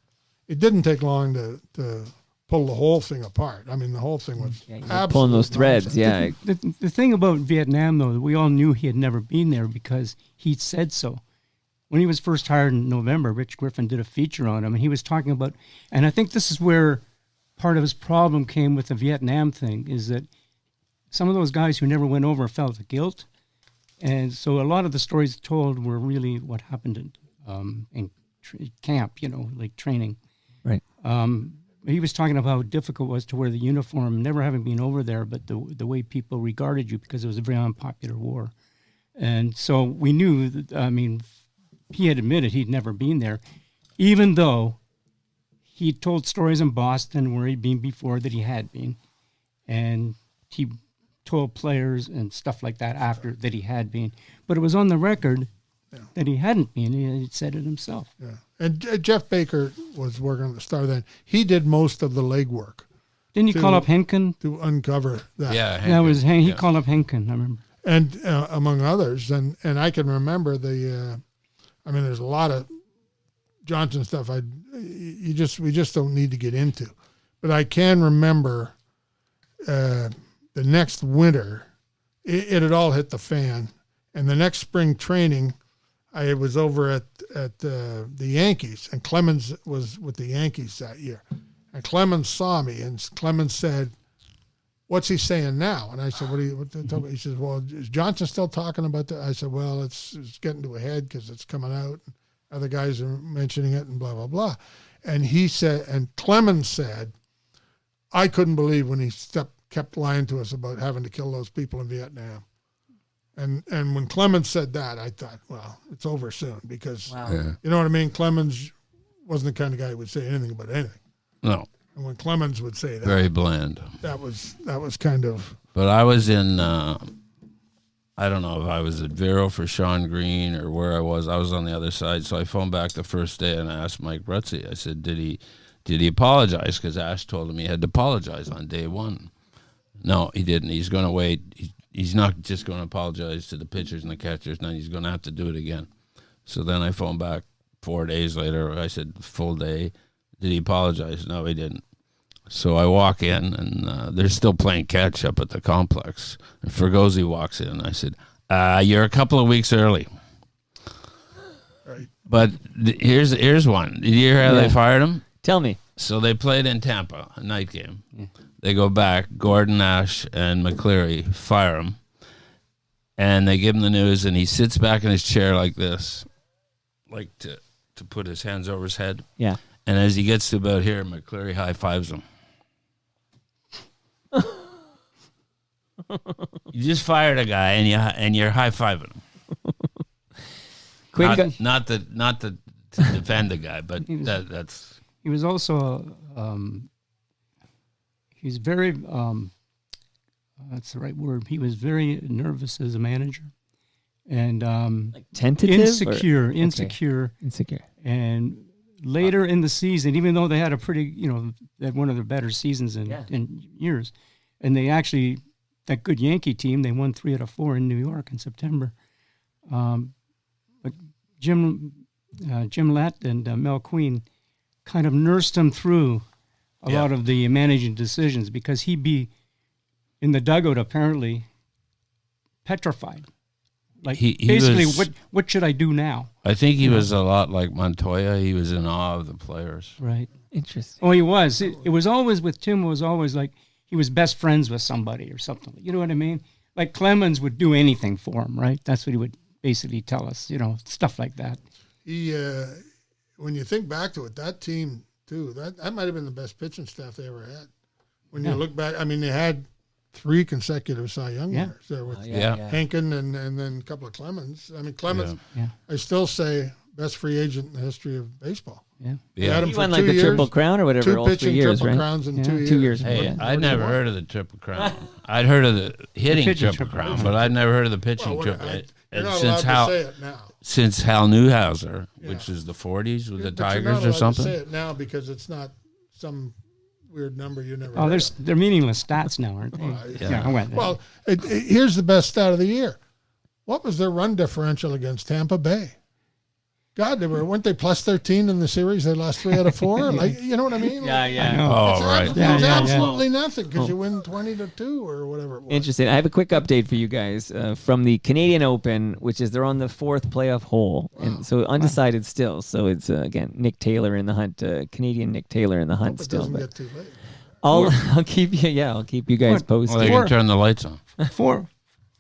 it didn't take long to pull the whole thing apart. I mean, the whole thing was pulling those threads. nonsense. Yeah. The thing about Vietnam, though, we all knew he had never been there because he said so. when he was first hired in November, Rich Griffin did a feature on him, and he was talking about, and I think this is where part of his problem came with the Vietnam thing, is that some of those guys who never went over felt the guilt. And so a lot of the stories told were really what happened in camp, like training. Right. He was talking about how difficult it was to wear the uniform, never having been over there, but the way people regarded you, because it was a very unpopular war. And so we knew that, he had admitted he'd never been there, even though he told stories in Boston where he'd been before that he had been. And he told players and stuff like that after that he had been. But it was on the record that he hadn't been. He had said it himself. Yeah. And Jeff Baker was working on the Star then. He did most of the legwork. Didn't he call up Henkin? To uncover that. Yeah, That was he yeah. called up Henkin, I remember. And among others. And I can remember there's a lot of Johnson stuff we just don't need to get into. But I can remember the next winter, it had all hit the fan. And the next spring training, I was over at the Yankees, and Clemens was with the Yankees that year. And Clemens saw me, and Clemens said, "What's he saying now?" And I said, "What?" He says, "Well, is Johnson still talking about that?" I said, "Well, it's getting to a head because it's coming out. Other guys are mentioning it, and blah blah blah." And he said, and Clemens said, "I couldn't believe when he kept lying to us about having to kill those people in Vietnam." And when Clemens said that, I thought, well, it's over soon, because you know what I mean? Clemens wasn't the kind of guy who would say anything about anything. No. And when Clemens would say that, Very bland. that was kind of. But I was in, I don't know if I was at Vero for Sean Green or where I was. I was on the other side, so I phoned back the first day and I asked Mike Brutzi. I said, did he apologize? Because Ash told him he had to apologize on day one. No, he didn't. He's going to wait. He's not just going to apologize to the pitchers and the catchers. Now he's going to have to do it again. So then I phoned back 4 days later. I said, full day. Did he apologize? No, he didn't. So I walk in, and they're still playing catch up at the complex. And Fergozzi walks in. I said, you're a couple of weeks early. Right. But here's one. Did you hear how they fired him? Tell me. So they played in Tampa, a night game. Yeah. They go back. Gordon, Nash, and McCleary fire him. And they give him the news, and he sits back in his chair like this, like to put his hands over his head. Yeah. And as he gets to about here, McCleary high-fives him. You just fired a guy, and you're high-fiving him. Not to defend the guy, but that's... He was also... He's very, that's the right word. He was very nervous as a manager, and like tentative, insecure. And later in the season, even though they had a pretty, they had one of their better seasons in years, and they actually, that good Yankee team, they won 3 out of 4 in New York in September. But Jim Lett and Mel Queen kind of nursed him through a lot of the managing decisions, because he'd be in the dugout apparently petrified. Like, basically, what should I do now? I think he was a lot like Montoya. He was in awe of the players. Right. Interesting. Oh, he was. It was always with Tim. It was always like he was best friends with somebody or something. You know what I mean? Like Clemens would do anything for him, right? That's what he would basically tell us. Stuff like that. He, when you think back to it, that team too, that might have been the best pitching staff they ever had. When you look back, they had 3 consecutive Cy Young winners there with Henkin and then a couple of Clemens. Clemens, I still say best free agent in the history of baseball. Yeah. He won like the Triple Crown or whatever. 2 all pitching 3 years, Triple right? Crowns in 2 years. 2 years. Hey, I'd never heard of the Triple Crown. I'd heard of the hitting Triple Crown, but I'd never heard of the pitching Triple. You're not allowed to say it now. Since Hal Newhouser, which is the 40s with the Tigers or something. You're not allowed to say it now because it's not some weird number you never. Oh, they're meaningless stats now, aren't they? Well, here's the best stat of the year. What was their run differential against Tampa Bay? God, weren't they plus 13 in the series? They lost 3 out of 4. Like, you know what I mean? Yeah, yeah. Oh, right. It's Yeah. absolutely nothing because you win 20-2 or whatever it was. Interesting. I have a quick update for you guys from the Canadian Open, which is they're on the 4th playoff hole, and so undecided still. So it's again Nick Taylor in the hunt, Canadian Nick Taylor in the hunt Hope it still. doesn't But get too late. I'll keep you. Yeah, I'll keep you guys posted. Well, they can turn the lights on. 4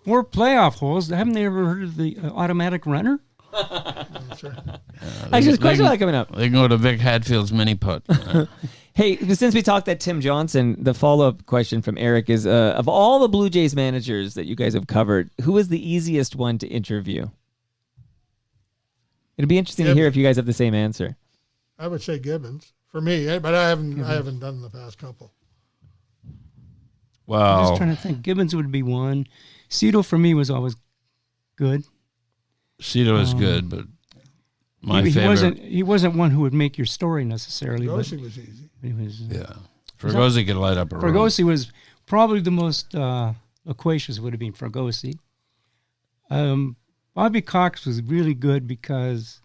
playoff holes. Haven't they ever heard of the automatic runner? Sure. Actually, there's a question about that coming up. They can go to Vic Hadfield's mini putt. Hey, since we talked that Tim Johnson, the follow-up question from Eric is, of all the Blue Jays managers that you guys have covered, who is the easiest one to interview? It'd be interesting to hear if you guys have the same answer. I would say Gibbons for me, but I haven't done the past couple. I'm Well, just trying to think. Gibbons would be one. Cito for me was always good. Cito is good, but my he favorite. wasn't one who would make your story necessarily. But Fergosi was easy. he was. Yeah. Fergosi could light up a room. Fergosi was probably the most loquacious. Would have been Fergosi. Bobby Cox was really good because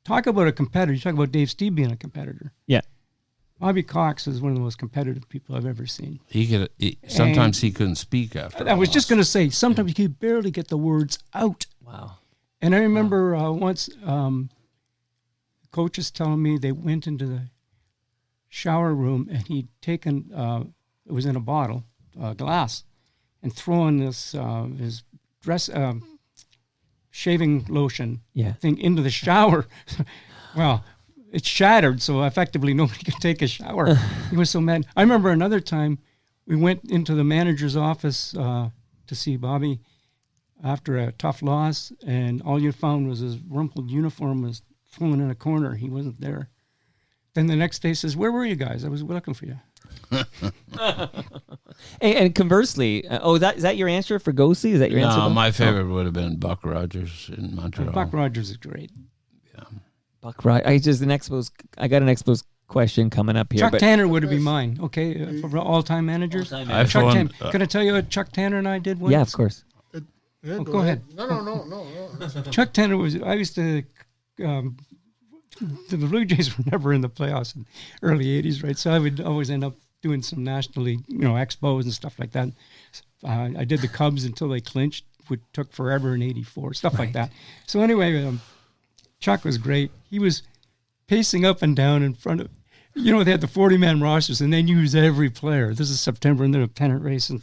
talk about a competitor. You talk about Dave Steve being a competitor. Yeah. Bobby Cox is one of the most competitive people I've ever seen. Sometimes he couldn't speak after. I was just going to say, sometimes he could barely get the words out. Wow. And I remember once coaches telling me they went into the shower room and he'd taken, it was in a bottle, glass, and thrown this his dress shaving lotion thing into the shower. Well, it shattered, so effectively nobody could take a shower. He was so mad. I remember another time we went into the manager's office to see Bobby after a tough loss, and all you found was his rumpled uniform was thrown in a corner. He wasn't there. Then the next day he says, "Where were you guys? I was looking for you." And conversely, is that your answer for Fergosi? Is that your answer? No, my favorite would have been Buck Rogers in Montreal. Buck Rogers is great. Buck Rogers. I got an Expos question coming up here. Chuck but Tanner would be mine. Okay, for all-time managers. Chuck Tanner. Can I tell you what Chuck Tanner and I did once? yeah, of course. Yeah, go ahead. No. Chuck Tanner I used to, the Blue Jays were never in the playoffs in the early 80s, right? So I would always end up doing some National League, expos and stuff like that. I did the Cubs until they clinched, which took forever in 84, stuff like that. So anyway, Chuck was great. He was pacing up and down in front of, they had the 40-man rosters, and they used every player. This is September, and then a pennant race and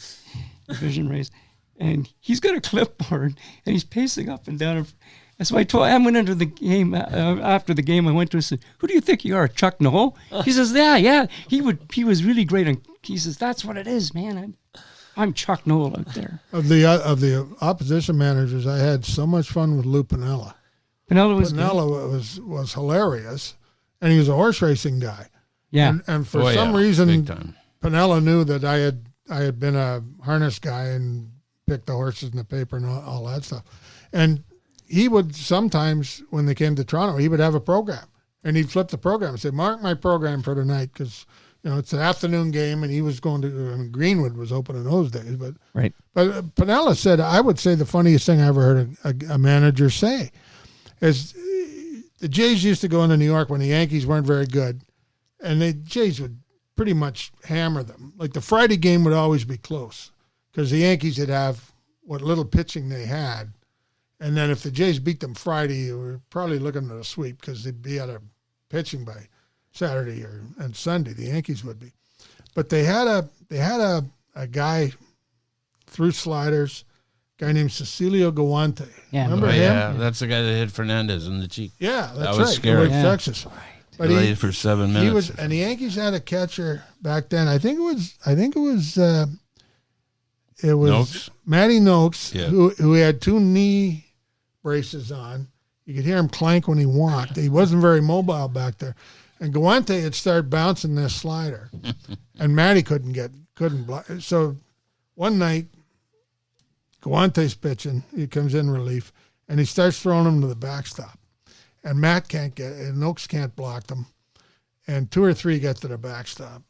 division race. And he's got a clipboard, and he's pacing up and down. And so I went into the game, after the game, I went to him and said, "Who do you think you are, Chuck Noll?" He says, yeah. He was really great. And he says, "That's what it is, man. I'm Chuck Noll out there." Of the opposition managers, I had so much fun with Lou Piniella. Piniella was hilarious, and he was a horse racing guy. Yeah. And for some reason, big time. Piniella knew that I had been a harness guy and picked the horses in the paper and all that stuff. And he would sometimes, when they came to Toronto, he would have a program, and he'd flip the program and say, "Mark my program for tonight," because it's an afternoon game, and he was going to. Greenwood was open in those days, but Right. But Piniella said, I would say the funniest thing I ever heard a manager say is the Jays used to go into New York when the Yankees weren't very good, and the Jays would pretty much hammer them. Like the Friday game would always be close because the Yankees would have what little pitching they had. And then if the Jays beat them Friday, you were probably looking at a sweep because they'd be out of pitching by Saturday and Sunday. The Yankees would be. But they had a guy through sliders, a guy named Cecilio Galante. Yeah. Remember him? Yeah, that's the guy that hit Fernandez in the cheek. Yeah, that's That was right. scary. He was Texas. But He played for 7 minutes. He was, and the Yankees had a catcher back then. I think it was Noakes? Matty Noakes, Yeah. who had 2 knee braces on. You could hear him clank when he walked. He wasn't very mobile back there. And Galante had started bouncing this slider, and Matty couldn't block. So one night, Galante's pitching. He comes in relief, and he starts throwing him to the backstop. And Matt can't get it, and Noakes can't block them. And 2 or 3 get to the backstop.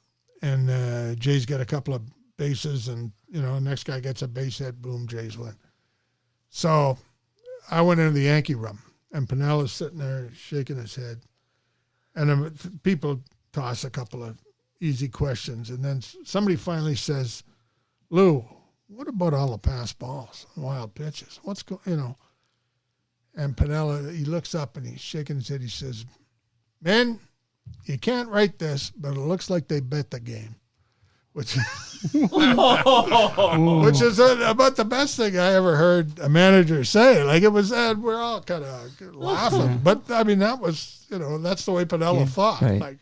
And Jays get a couple of bases, and, next guy gets a base hit, boom, Jays win. So I went into the Yankee room, and Pinella's sitting there shaking his head. And then people toss a couple of easy questions. And then somebody finally says, Lou, what about all the pass balls, wild pitches? What's going, And Pinella, he looks up and he's shaking his head. He says, "Men, you can't write this, but it looks like they bet the game," which is about the best thing I ever heard a manager say. Like, it was, we're all kind of laughing, but I mean, that was, that's the way Pinella thought. Right. Like,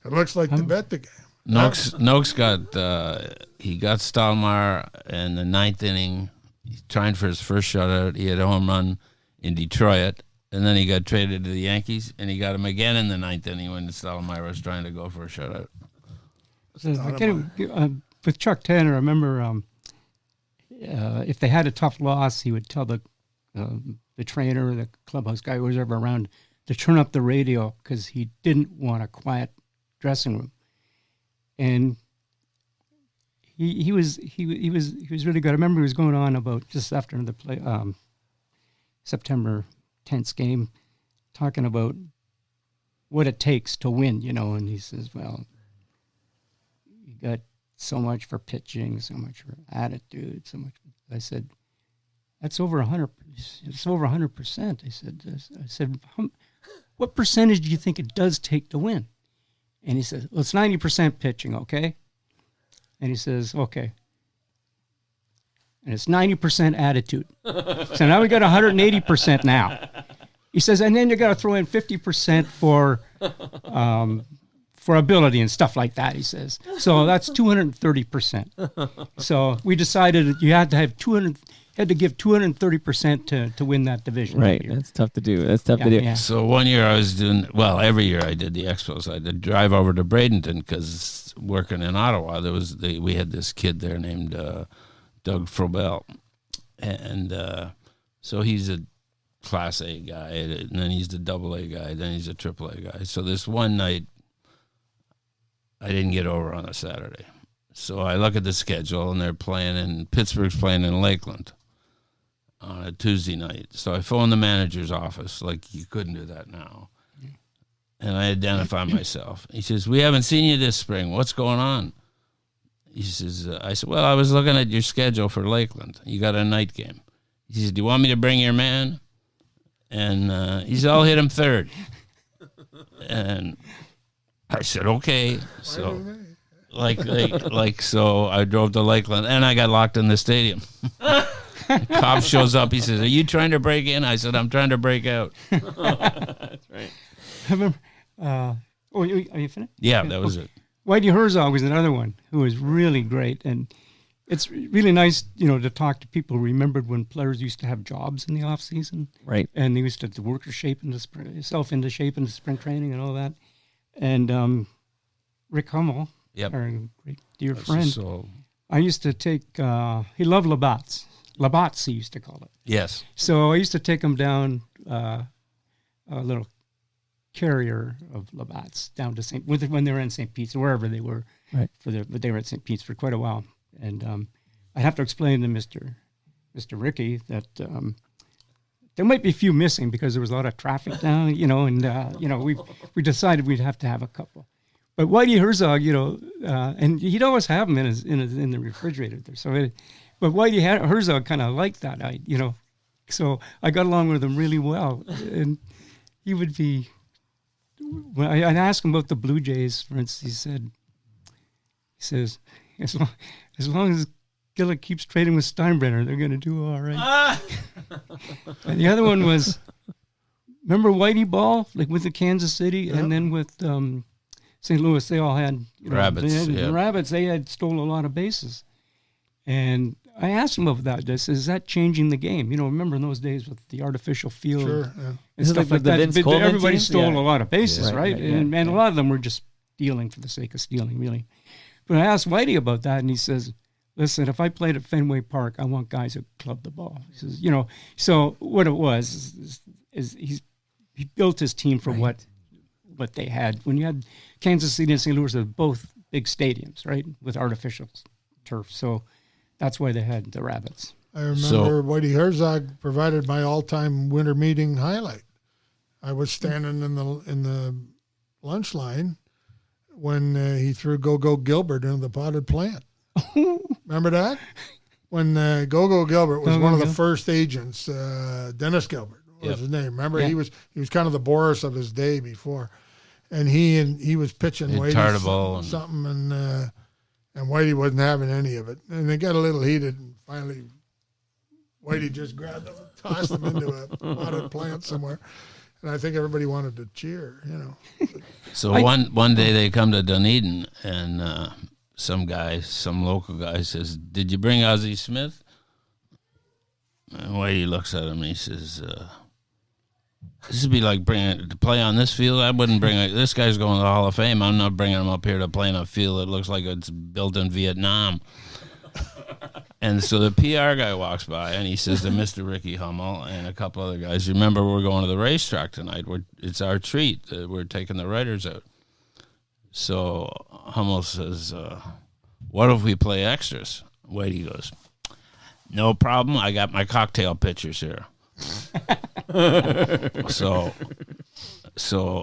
it looks like they bet the game. Noakes got he got Stottlemyre in the ninth inning. He's trying for his first shutout. He had a home run in Detroit, and then he got traded to the Yankees, and he got him again in the ninth inning when Stottlemyre was trying to go for a shutout. With Chuck Tanner, I remember if they had a tough loss, he would tell the trainer, the clubhouse guy, who was ever around, to turn up the radio because he didn't want a quiet dressing room. And he was really good. I remember he was going on about just after the play, September 10th game, talking about what it takes to win, and he says, well, you got so much for pitching, so much for attitude, so much. I said, that's over 100. It's over 100%. I said, what percentage do you think it does take to win? And he says, well, it's 90% pitching, okay? And he says, okay. And it's 90% attitude. So now we got 180% now. He says, and then you got to throw in 50% for ability and stuff like that, he says. So that's 230%. So we decided that you had to have had to give 230% to win that division. Right, that's tough to do. To do. Yeah. So one year I was doing, every year I did the Expos. I had to drive over to Bradenton because working in Ottawa, we had this kid there named Doug Frobel. And so he's a Class A guy, and then he's the Double A guy, then he's a Triple A guy. So this one night, I didn't get over on a Saturday. So I look at the schedule, and Pittsburgh's playing in Lakeland on a Tuesday night. So I phone the manager's office, like you couldn't do that now. And I identify myself. He says, we haven't seen you this spring. What's going on? He says, I said, well, I was looking at your schedule for Lakeland. You got a night game. He says, do you want me to bring your man? And he said, I'll hit him third. And I said, okay. So so I drove to Lakeland, and I got locked in the stadium. Cop shows up. He says, are you trying to break in? I said, I'm trying to break out. That's right. I remember, are you finished? Yeah, that was it. Whitey Herzog was another one who was really great. And it's really nice, to talk to people who remembered when players used to have jobs in the off season. Right. And they used to work yourself into shape in the spring training and all that. And Rick Hummel, our great dear friend, I used to take, he loved Labatt's. Labatt's, he used to call it. Yes. So I used to take him down a little carrier of Labatt's down to when they were in St. Pete's, or wherever they were. Right. But they were at St. Pete's for quite a while. And I'd have to explain to Mr. Ricky that there might be a few missing because there was a lot of traffic down, and we decided we'd have to have a couple. But Whitey Herzog, and he'd always have them in the refrigerator there. So, but Whitey Herzog kind of liked that, so I got along with him really well. And he would be, when I'd ask him about the Blue Jays, for instance, he says, as long as Gillett keeps trading with Steinbrenner, they're going to do all right. And the other one was, remember Whitey Ball, like with the Kansas City, and then with St. Louis, they all had rabbits. The rabbits. They had stole a lot of bases, and I asked him about that. Is that changing the game? Remember in those days with the artificial field and stuff like that. Everybody stole a lot of bases, right? And a lot of them were just stealing for the sake of stealing, really. But I asked Whitey about that, and he says, listen, if I played at Fenway Park, I want guys who club the ball. He says, so what it was is he built his team for what they had. When you had Kansas City and St. Louis, they were both big stadiums, right, with artificial turf. So that's why they had the rabbits. I remember Whitey Herzog provided my all-time winter meeting highlight. I was standing in the lunch line when he threw Go-Go Gilbert into the potted plant. Remember that? When Go-Go Gilbert was one of the first agents, Dennis Gilbert was his name. Remember, he was kind of the Boris of his day before, and he was pitching Whitey something, and Whitey wasn't having any of it, and they got a little heated, and finally Whitey just grabbed him, and tossed him into a potted plant somewhere. And I think everybody wanted to cheer, So one day they come to Dunedin, and some local guy says, "Did you bring Ozzie Smith?" And Whitey looks at him and he says, "This would be like bringing to play on this field. I wouldn't bring this guy's going to the Hall of Fame. I'm not bringing him up here to play on a field that looks like it's built in Vietnam." And so the PR guy walks by and he says to Mr. Ricky Hummel and a couple other guys, "Remember, we're going to the racetrack tonight. It's our treat. We're taking the writers out." So Hummel says, "What if we play extras?" Whitey goes, "No problem. I got my cocktail pitchers here." So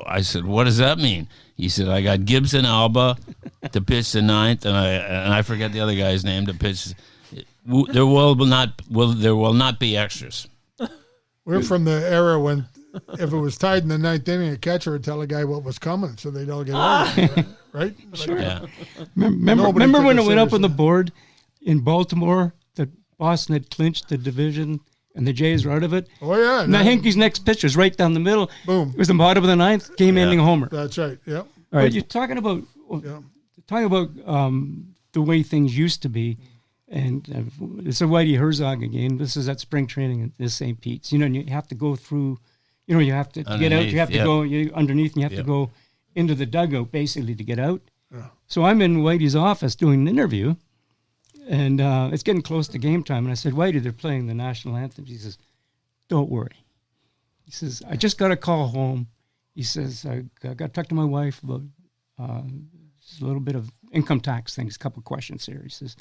I said, "What does that mean?" He said, "I got Gibson Alba to pitch the ninth, and I forget the other guy's name to pitch. There will not be extras." We're from the era when if it was tied in the ninth inning, a catcher would tell a guy what was coming, so they'd all get out of it, right? Sure. Yeah. Remember when it went up on the board in Baltimore that Boston had clinched the division and the Jays were out of it? Oh, yeah. Now Hinkie's next pitch was right down the middle. Boom. It was the bottom of the ninth, game-ending homer. That's right, yeah. All right. But you're talking about the way things used to be. And it's a Whitey Herzog again. This is at spring training at St. Pete's. And you have to go through, you have to get out. You have to go underneath, and you have to go into the dugout basically to get out. Yeah. So I'm in Whitey's office doing an interview, and it's getting close to game time. And I said, "Whitey, they're playing the national anthem." He says, "Don't worry." He says, "I just got a call home." He says, "I got to talk to my wife about a little bit of income tax things, a couple of questions here." He says,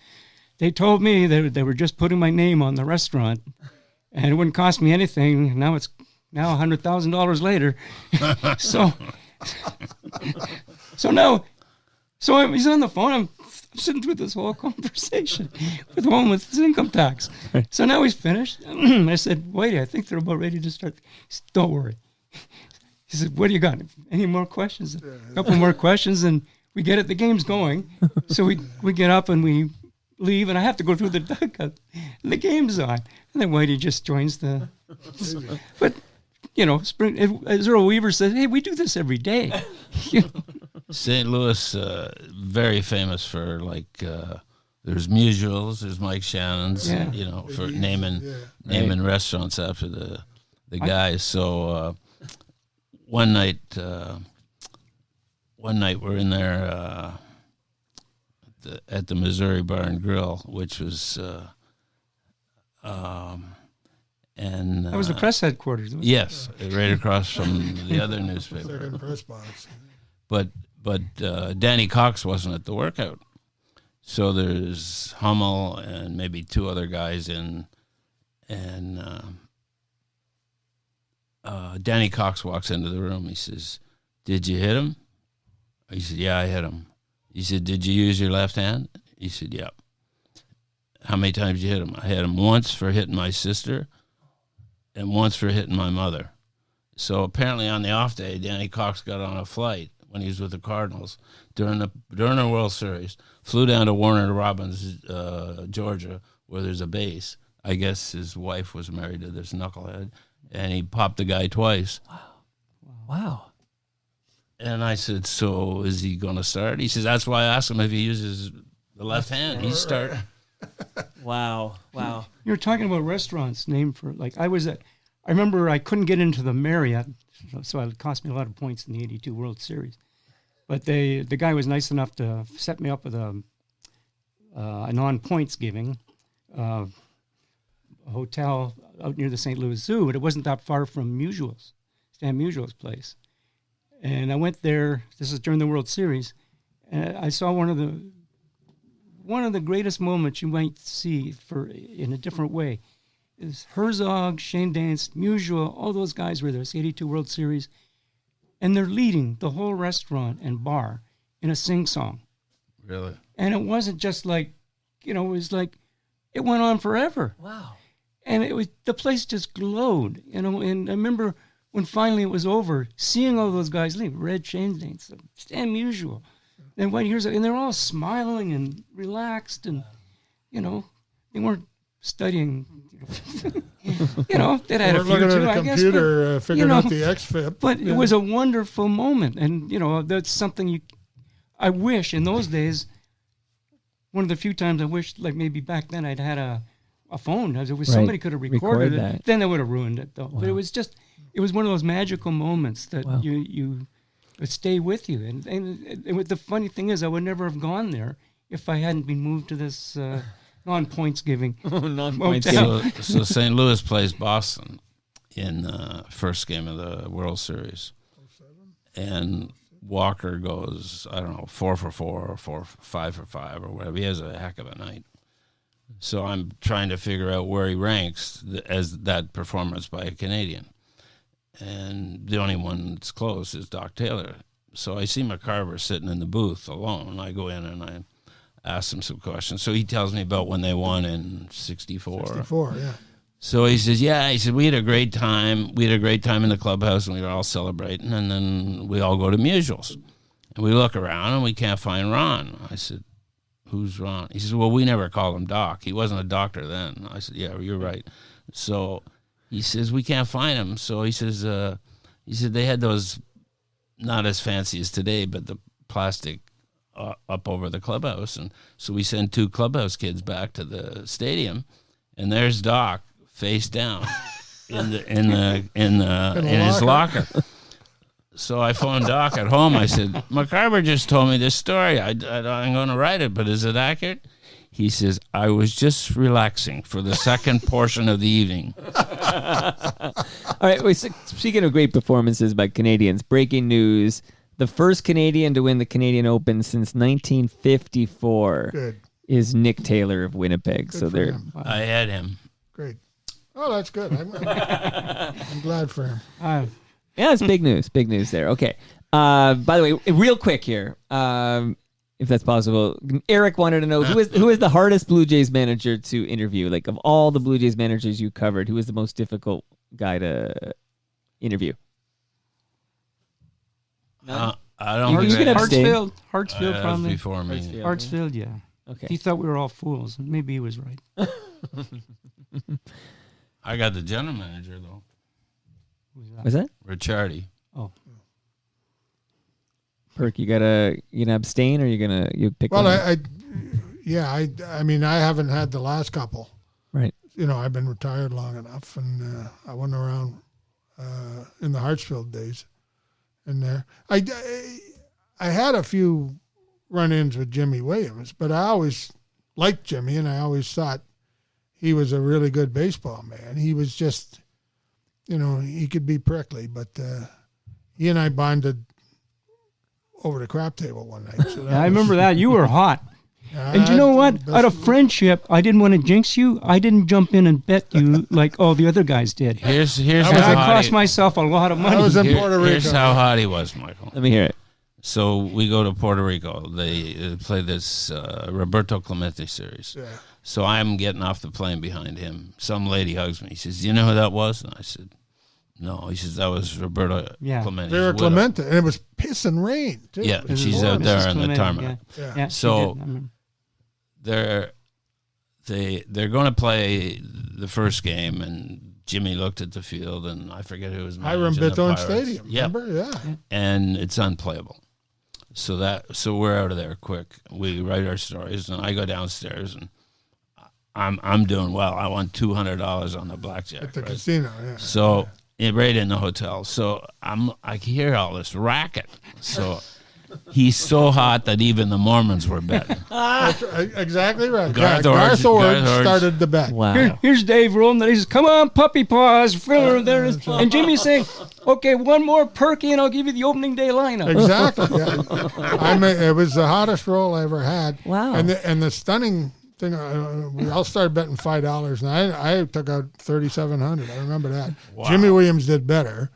"They told me they were just putting my name on the restaurant, and it wouldn't cost me anything. Now it's $100,000 later." So he's on the phone. I'm sitting through this whole conversation with his income tax. So now he's finished. I said, "Wait, I think they're about ready to start." He said, "Don't worry." He said, "What do you got? Any more questions?" A couple more questions, and we get it. The game's going. So we get up and we leave, and I have to go through the dugout, and the game's on. And then Whitey just joins the... But, as Earl Weaver says, "Hey, we do this every day." St. Louis, very famous for, there's Mutuals, there's Mike Shannon's, for naming restaurants after the guys. So one night we're in there... at the Missouri Bar and Grill, which was, and that was the press headquarters. Yes, right across from the other newspaper. Second press box. But Danny Cox wasn't at the workout, so there's Hummel and maybe two other guys in, and Danny Cox walks into the room. He says, "Did you hit him?" He said, "Yeah, I hit him." He said, "Did you use your left hand?" He said, "Yep." "How many times did you hit him?" "I hit him once for hitting my sister and once for hitting my mother." So apparently on the off day, Danny Cox got on a flight when he was with the Cardinals during the World Series, flew down to Warner Robins, Georgia, where there's a base. I guess his wife was married to this knucklehead, and he popped the guy twice. Wow. And I said, "So is he going to start?" He says, "That's why I asked him if he uses the left hand. He's starting." Wow. You're talking about restaurants named for, I remember I couldn't get into the Marriott, so it cost me a lot of points in the '82 World Series. But the guy was nice enough to set me up with a non-points giving hotel out near the St. Louis Zoo, but it wasn't that far from Stan Musial's place. And I went there, this is during the World Series, and I saw one of one of the greatest moments you might see in a different way is Herzog, Shane Dance, Musial, all those guys were there. It's 82 World Series. And they're leading the whole restaurant and bar in a sing-song. Really? And it wasn't just like, it was like, it went on forever. Wow. And the place just glowed, and I remember when finally it was over, seeing all those guys leave, Red, Shane Dance, Stan Musial, and White Here's, and they're all smiling and relaxed, and, they weren't studying, they had a few looking too, at a I guess, computer, figuring out the XFIP. But it was a wonderful moment, and, that's something I wish in those days, one of the few times I wish, like maybe back then I'd had a phone. As it was, somebody could have recorded it. That. Then they would have ruined it, though. Wow. But it was one of those magical moments that you would stay with you. And the funny thing is, I would never have gone there if I hadn't been moved to this non-points giving. Non-points motel. giving. So St. Louis plays Boston in the first game of the World Series. And Walker goes, 4 for 4 or 5 for 5 or whatever. He has a heck of a night. So I'm trying to figure out where he ranks as that performance by a Canadian. And the only one that's close is Doc Taylor. So I see McCarver sitting in the booth alone. I go in and I ask him some questions. So he tells me about when they won in 64. 64, yeah. So he says, we had a great time. We had a great time in the clubhouse, and we were all celebrating. And then we all go to Musial's. And we look around, and we can't find Ron. I said, who's Ron? He says, well, we never called him Doc. He wasn't a doctor then. I said, yeah, you're right. So he says, we can't find him. So he said they had those, not as fancy as today, but the plastic up over the clubhouse. And so we send 2 clubhouse kids back to the stadium, and there's Doc face down in his locker. So I phoned Doc at home. I said, McCarver just told me this story. I'm going to write it, but is it accurate? He says, I was just relaxing for the second portion of the evening. All right. Wait, speaking of great performances by Canadians, breaking news. The first Canadian to win the Canadian Open since 1954 is Nick Taylor of Winnipeg. Good so for they're him. I had him. Great. Oh, that's good. I'm glad for him. Yeah, it's big news. Big news there. Okay. By the way, real quick here, if that's possible, Eric wanted to know who is the hardest Blue Jays manager to interview? Like, of all the Blue Jays managers you covered, who is the most difficult guy to interview? I don't You think can abstain. Hartsfield that was probably. before me. Hartsfield, yeah. Okay. He thought we were all fools, and maybe he was right. I got the general manager, though. Was that? Ricciardi. Oh. Perk, you gonna abstain, or you pick Well, one? I mean, I haven't had the last couple. Right. I've been retired long enough, and I went around in the Hartsfield days. In there, I had a few run-ins with Jimmy Williams, but I always liked Jimmy, and I always thought he was a really good baseball man. He was just, he could be prickly, but he and I bonded over the crap table one night. So I remember that. You were hot. And you know what? Out of friendship, I didn't want to jinx you. I didn't jump in and bet you like all the other guys did. Here's And how I hot cost he, myself a lot of money. I was in Puerto Rico. Here's how hot he was, Michael. Let me hear it. So we go to Puerto Rico. They play this Roberto Clemente series. Yeah. So I'm getting off the plane behind him. Some lady hugs me. He says, "Do you know who that was?" And I said, "No." He says, "That was Roberto Clemente." Vera Clemente, and it was piss and rain too. Yeah, It was she's horrible. out there Mrs. on the Clemente, tarmac. Yeah, So- she did. I remember. They're going to play the first game, and Jimmy looked at the field, and I forget who was Hiram managing the Bithorn Pirates. Stadium. Yep. Remember? Yeah. And it's unplayable. So we're out of there quick. We write our stories, and I go downstairs, and I'm doing well. I won $200 on the blackjack. At the right? casino. Yeah. So right in the hotel. So I hear all this racket. So He's so hot that even the Mormons were betting. That's exactly right. Garth Garth Orge Orge started the bet. Wow. Here's Dave rolling. He says, "Come on, puppy paws." There is, and Jimmy's saying, "Okay, one more Perky, and I'll give you the opening day lineup." Exactly. Yeah. It was the hottest roll I ever had. Wow. And the stunning thing, we all started betting $5, and I took out $3,700. I remember that. Wow. Jimmy Williams did better,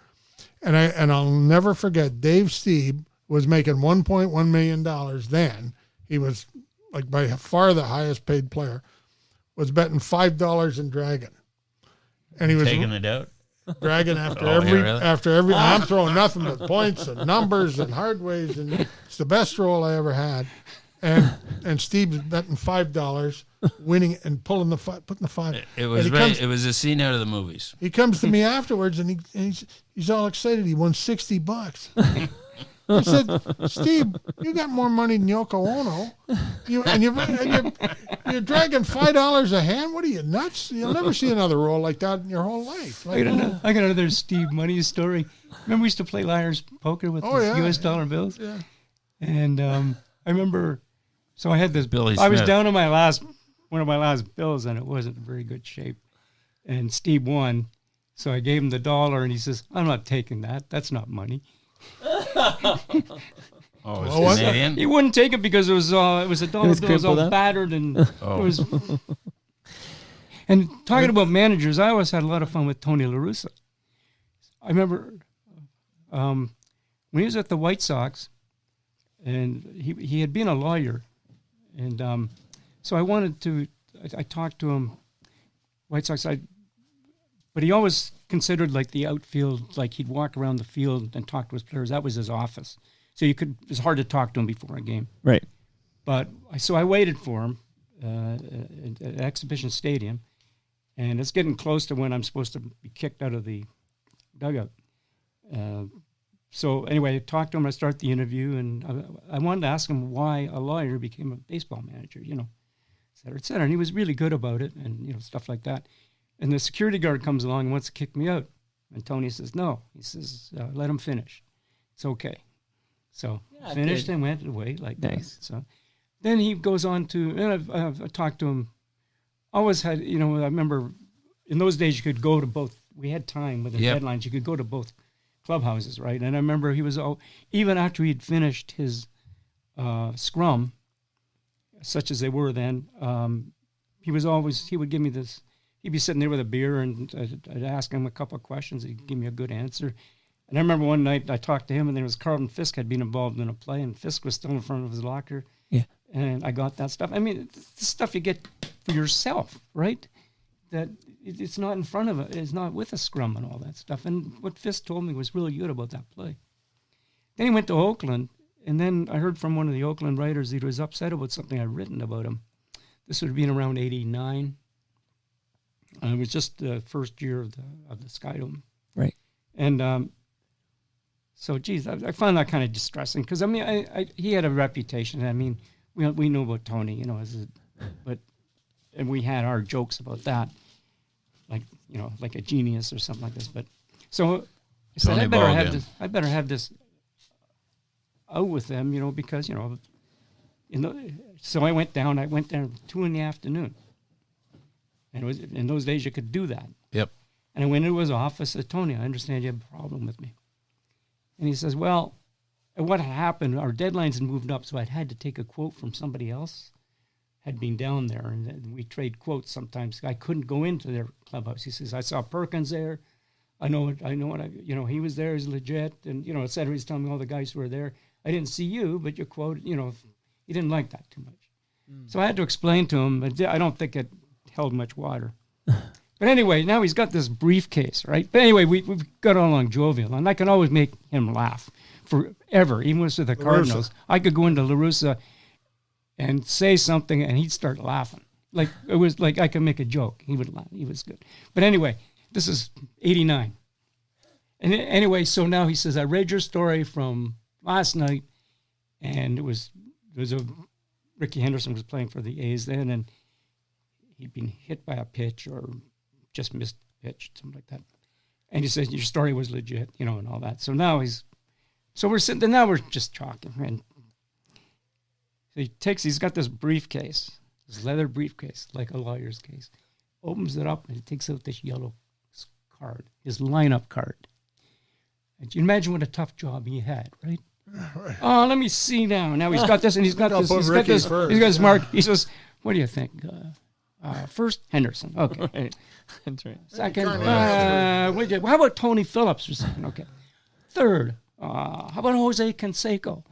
and I'll never forget. Dave Steeb was making $1.1 million then. He was like by far the highest paid player. Was betting $5 in Dragon, and he was Taking it out. Dragon after Oh, yeah, really? after every. I'm throwing nothing but points and numbers and hard ways, and it's the best roll I ever had. And Steve's betting $5, winning and putting the five. It was And right. It was a scene out of the movies. He comes to me afterwards, and he's all excited. He won $60. He said, "Steve, you got more money than Yoko Ono. You're dragging $5 a hand. What are you, nuts? You'll never see another roll like that in your whole life." I got another Steve Money story. Remember we used to play Liar's Poker with US dollar bills? Yeah. And I remember, so I had this. Billy I was Smith. down to one of my last bills, and it wasn't in very good shape. And Steve won, so I gave him the $1, and he says, "I'm not taking that. That's not money." Oh, it's Well, Canadian. He wouldn't take it because it was a dollar was bill. It was crumpled all up? battered and Oh. it was. And talking about managers, I always had a lot of fun with Tony La Russa. I remember when he was at the White Sox, and he had been a lawyer, and so I wanted to. I talked to him, White Sox. But he always considered like the outfield, like he'd walk around the field and talk to his players. That was his office. So it's hard to talk to him before a game. Right. But so I waited for him at Exhibition Stadium, and it's getting close to when I'm supposed to be kicked out of the dugout. So anyway, I talked to him. I start the interview, and I wanted to ask him why a lawyer became a baseball manager, et cetera, et cetera. And he was really good about it, and stuff like that. And the security guard comes along and wants to kick me out. And Tony says, "No." He says, "Let him finish. It's okay." So finished and went away like Nice. that. So then he goes on to, and I've talked to him. Always had, I remember in those days you could go to both. We had time with the deadlines. You could go to both clubhouses, right? And I remember he was, even after he'd finished his scrum, such as they were then, he would give me this. He'd be sitting there with a beer, and I'd ask him a couple of questions. He'd give me a good answer. And I remember one night I talked to him, and there was Carlton Fisk had been involved in a play, and Fisk was still in front of his locker. Yeah. And I got that stuff. I mean, the stuff you get for yourself, right? That it's not in front of it. It's not with a scrum and all that stuff. And what Fisk told me was really good about that play. Then he went to Oakland, and then I heard from one of the Oakland writers that he was upset about something I'd written about him. This would have been around 89. It was just the first year of the Skydome. Right. And so, geez, I found that kind of distressing because, I mean, he had a reputation. I mean, we know about Tony, and we had our jokes about that, like a genius or something like this. But so I said, Tony I better have this out with them, because so I went down. I went there at 2 p.m. And it was in those days you could do that. Yep. And I went into his office. I said, "Tony, I understand you have a problem with me." And he says, "Well, what happened, our deadlines had moved up, so I'd had to take a quote from somebody else, had been down there, and we trade quotes sometimes. I couldn't go into their clubhouse." He says, "I saw Perkins there. I know what he was there, he's legit, and, et cetera. He's telling me all the guys who were there. I didn't see you, but your quote, he didn't like that too much." So I had to explain to him, but I don't think it held much water. But anyway, now he's got this briefcase, right? But anyway, we've got along jovial, and I can always make him laugh forever, even with the Cardinals. I could go into La Russa and say something, and he'd start laughing. Like, it was like I could make a joke. He would laugh. He was good. But anyway, this is 89. And anyway, so now he says, "I read your story from last night," and it was Ricky Henderson was playing for the A's then, and he'd been hit by a pitch or just missed a pitch, something like that. And he says, "Your story was legit," and all that. So now we're sitting there, now we're just talking. And he's got this briefcase, this leather briefcase, like a lawyer's case, opens it up, and he takes out this yellow card, his lineup card. And you imagine what a tough job he had, right? Oh, let me see now. Now he's got this, and he's got this. He's got this mark. He says, "What do you think? First, Henderson. Okay. Right. That's right. Second, how about Tony Phillips for second? Okay. Third, how about Jose Canseco?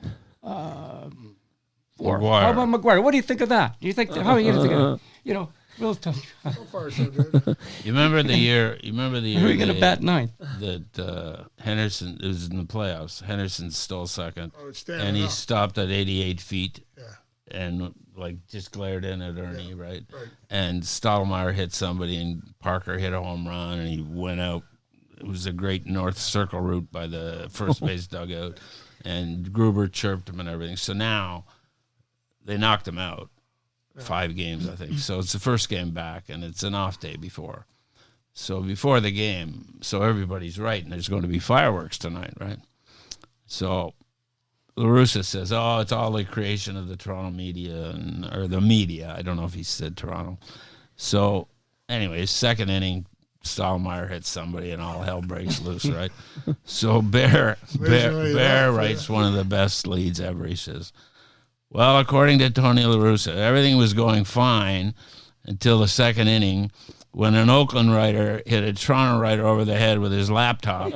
Fourth, how about McGuire? What do you think of that? Do you think how are you going to think of that? Real tough. So far, so good. You remember the year? We're going to bat ninth. That Henderson, it was in the playoffs. Henderson stole second, standing and he up. stopped at 88 feet. Yeah. And just glared in at Ernie, right? And Stottlemyre hit somebody, and Parker hit a home run, and he went out. It was a great north circle route by the first base dugout, and Gruber chirped him and everything. So now they knocked him out. 5 games, I think. So it's the first game back, and it's an off day before. So before the game, so everybody's right, and there's going to be fireworks tonight, right? So La Russa says, "Oh, it's all the creation of the Toronto media or the media." I don't know if he said Toronto. So, anyways, second inning, Stottlemyre hits somebody, and all hell breaks loose, right? So Bear writes one of the best leads ever. He says, "Well, according to Tony La Russa, everything was going fine until the second inning when an Oakland writer hit a Toronto writer over the head with his laptop,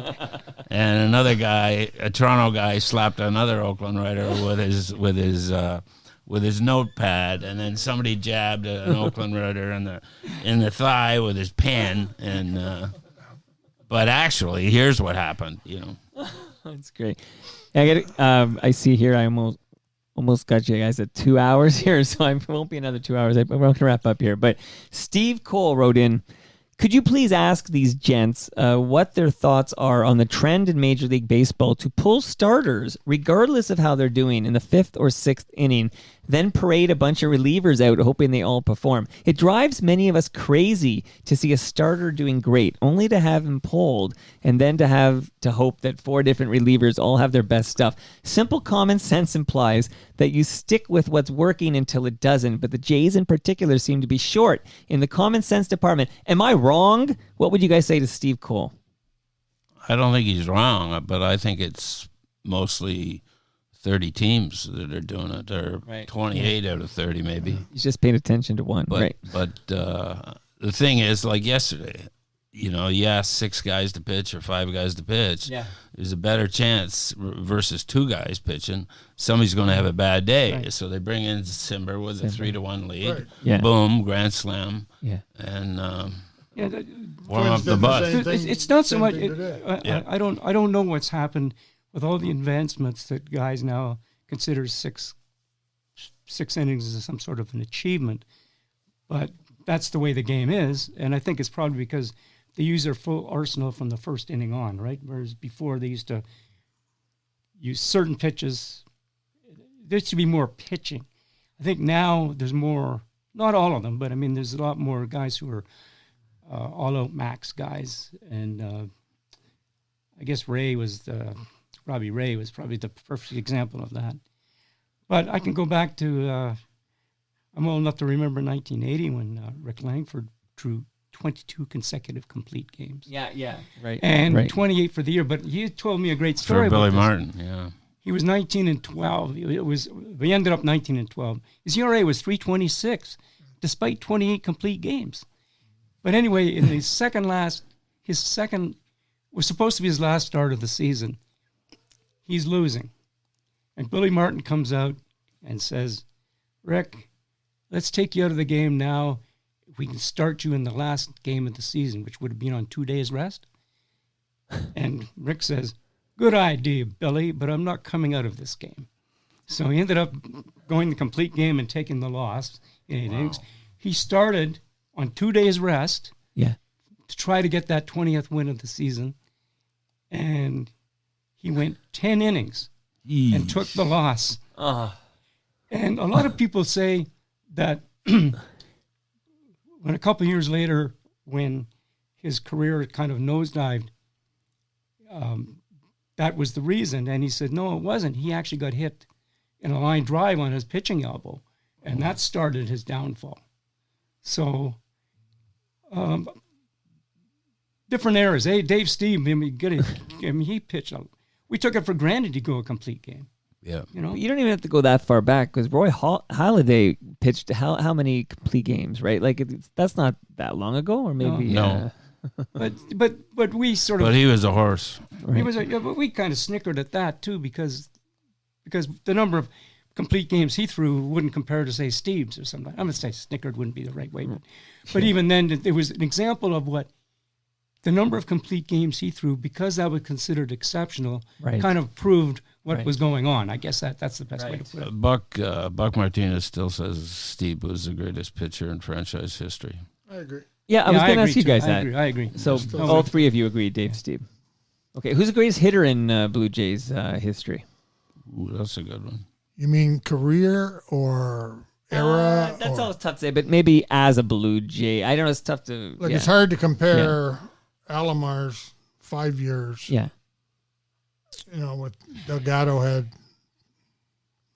and another guy, a Toronto guy, slapped another Oakland writer with his notepad, and then somebody jabbed an Oakland writer in the thigh with his pen, and but actually, here's what happened, That's great. I see here. I almost got you guys at 2 hours here, so it won't be another 2 hours. We're going to wrap up here. But Steve Cole wrote in, could you please ask these gents what their thoughts are on the trend in Major League Baseball to pull starters, regardless of how they're doing, in the 5th or 6th inning, then parade a bunch of relievers out hoping they all perform? It drives many of us crazy to see a starter doing great, only to have him pulled, and then to have to hope that 4 different relievers all have their best stuff. Simple common sense implies that you stick with what's working until it doesn't, but the Jays in particular seem to be short in the common sense department. Am I wrong? What would you guys say to Steve Cole? I don't think he's wrong, but I think it's mostly 30 teams that are doing it, or 28 out of 30 maybe. He's just paying attention to one, but, right? But the thing is, like yesterday, you ask 6 guys to pitch or 5 guys to pitch. Yeah. There's a better chance versus 2 guys pitching. Somebody's going to have a bad day, right. So they bring in Simber with a 3-1 lead. Right. Yeah. Boom, grand slam. Yeah. And warm up the bus. It's not so much. I don't know what's happened with all the advancements that guys now consider 6 innings as some sort of an achievement, but that's the way the game is, and I think it's probably because they use their full arsenal from the first inning on, right? Whereas before they used to use certain pitches. There should be more pitching. I think now there's more, not all of them, but I mean there's a lot more guys who are all-out max guys, and I guess Robbie Ray was probably the perfect example of that. But I can go back to, I'm old enough to remember 1980 when Rick Langford drew 22 consecutive complete games. Yeah, right. And 28 for the year. But he told me a great story for about Billy this. Martin, yeah. He was 19-12. We ended up 19-12. His ERA was 3.26, despite 28 complete games. But anyway, in the his second was supposed to be his last start of the season. He's losing. And Billy Martin comes out and says, "Rick, let's take you out of the game now. We can start you in the last game of the season," which would have been on 2 days rest. And Rick says, "Good idea, Billy, but I'm not coming out of this game." So he ended up going the complete game and taking the loss in 8 innings. He started on 2 days rest to try to get that 20th win of the season. And he went 10 innings and took the loss. And a lot of people say that when a couple of years later, when his career kind of nosedived, that was the reason. And he said, no, it wasn't. He actually got hit in a line drive on his pitching elbow, and that started his downfall. So, different eras. Hey, Dave Steve, he pitched. We took it for granted to go a complete game. Yeah. You know, You don't even have to go that far back because Roy Halladay pitched how many complete games, right? Like that's not that long ago, or maybe No. but we sort of. But he was a horse. He was but we kind of snickered at that too because the number of complete games he threw wouldn't compare to say Steve's or something. I'm gonna say snickered wouldn't be the right way, but even then it was an example of what the number of complete games he threw, because that was considered exceptional, kind of proved what was going on. I guess that's the best way to put it. Buck Martinez still says Steve was the greatest pitcher in franchise history. I agree. Yeah, I was going to ask you too. guys that. I agree. So all three of you agree, Dave, Steve. Okay, who's the greatest hitter in Blue Jays history? Ooh, that's a good one. You mean career or era? That's or, all tough to say, but maybe as a Blue Jay. I don't know, it's tough to... Like, it's hard to compare Alomar's 5 years. Yeah. You know, what Delgado had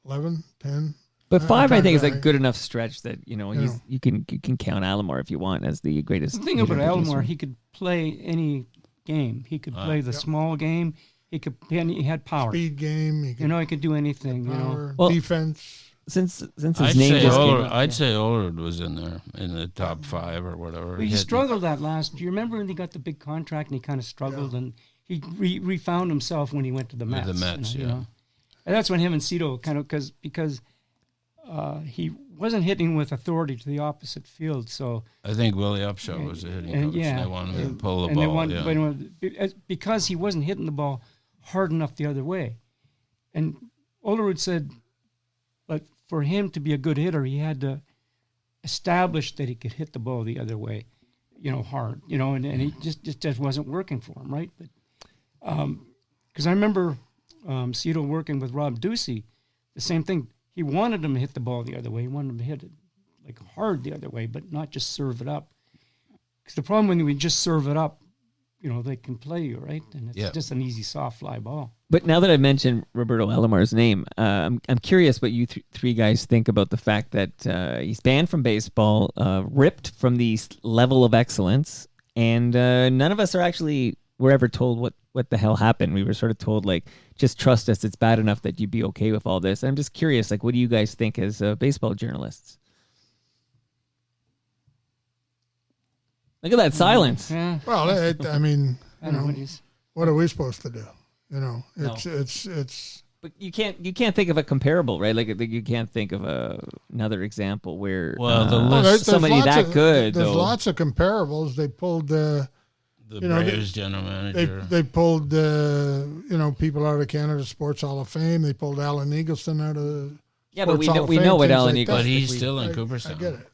11, 10. But 5, I think, is a right. good enough stretch that, you can count Alomar if you want as the greatest. The thing about Alomar, he could play any game. He could play the small game. He had power. Speed game. He could do anything. power, Well, defense. Since his I'd name say just came Ollard, up. I'd say Ollard was in there in the top 5 or whatever. Well, he struggled that last. Do you remember when he got the big contract and he kind of struggled and he refound himself when he went to the Mets? The Mets, you know? And that's when him and Cito kind of because he wasn't hitting with authority to the opposite field. So I think Willie Upshaw was the hitting coach. yeah, They wanted him to pull the and ball. because he wasn't hitting the ball hard enough the other way. And Olerud said, but for him to be a good hitter, he had to establish that he could hit the ball the other way, hard, and he just wasn't working for him, right? But because I remember Cito working with Rob Ducey, the same thing. He wanted him to hit the ball the other way. He wanted him to hit it like hard the other way, but not just serve it up. Because the problem when we just serve it up, they can play you, right? And it's just an easy soft fly ball. But now that I mentioned Roberto Alomar's name, I'm curious what you three guys think about the fact that he's banned from baseball, ripped from the level of excellence, and none of us were ever told what the hell happened. We were sort of told, like, just trust us. It's bad enough that you'd be okay with all this. And I'm just curious, like, what do you guys think as baseball journalists? Look at that silence. Yeah. Well, I mean, what are we supposed to do? It's. But you can't think of a comparable, right? Like you can't think of another example where somebody that good. There's though. lots of comparables. They pulled the Braves general manager. They pulled people out of Canada Sports Hall of Fame. They pulled Alan Eagleston out of but Sports Hall of we Fame, know what things Alan like Eagleston. But he's still in I Cooperstown. get it.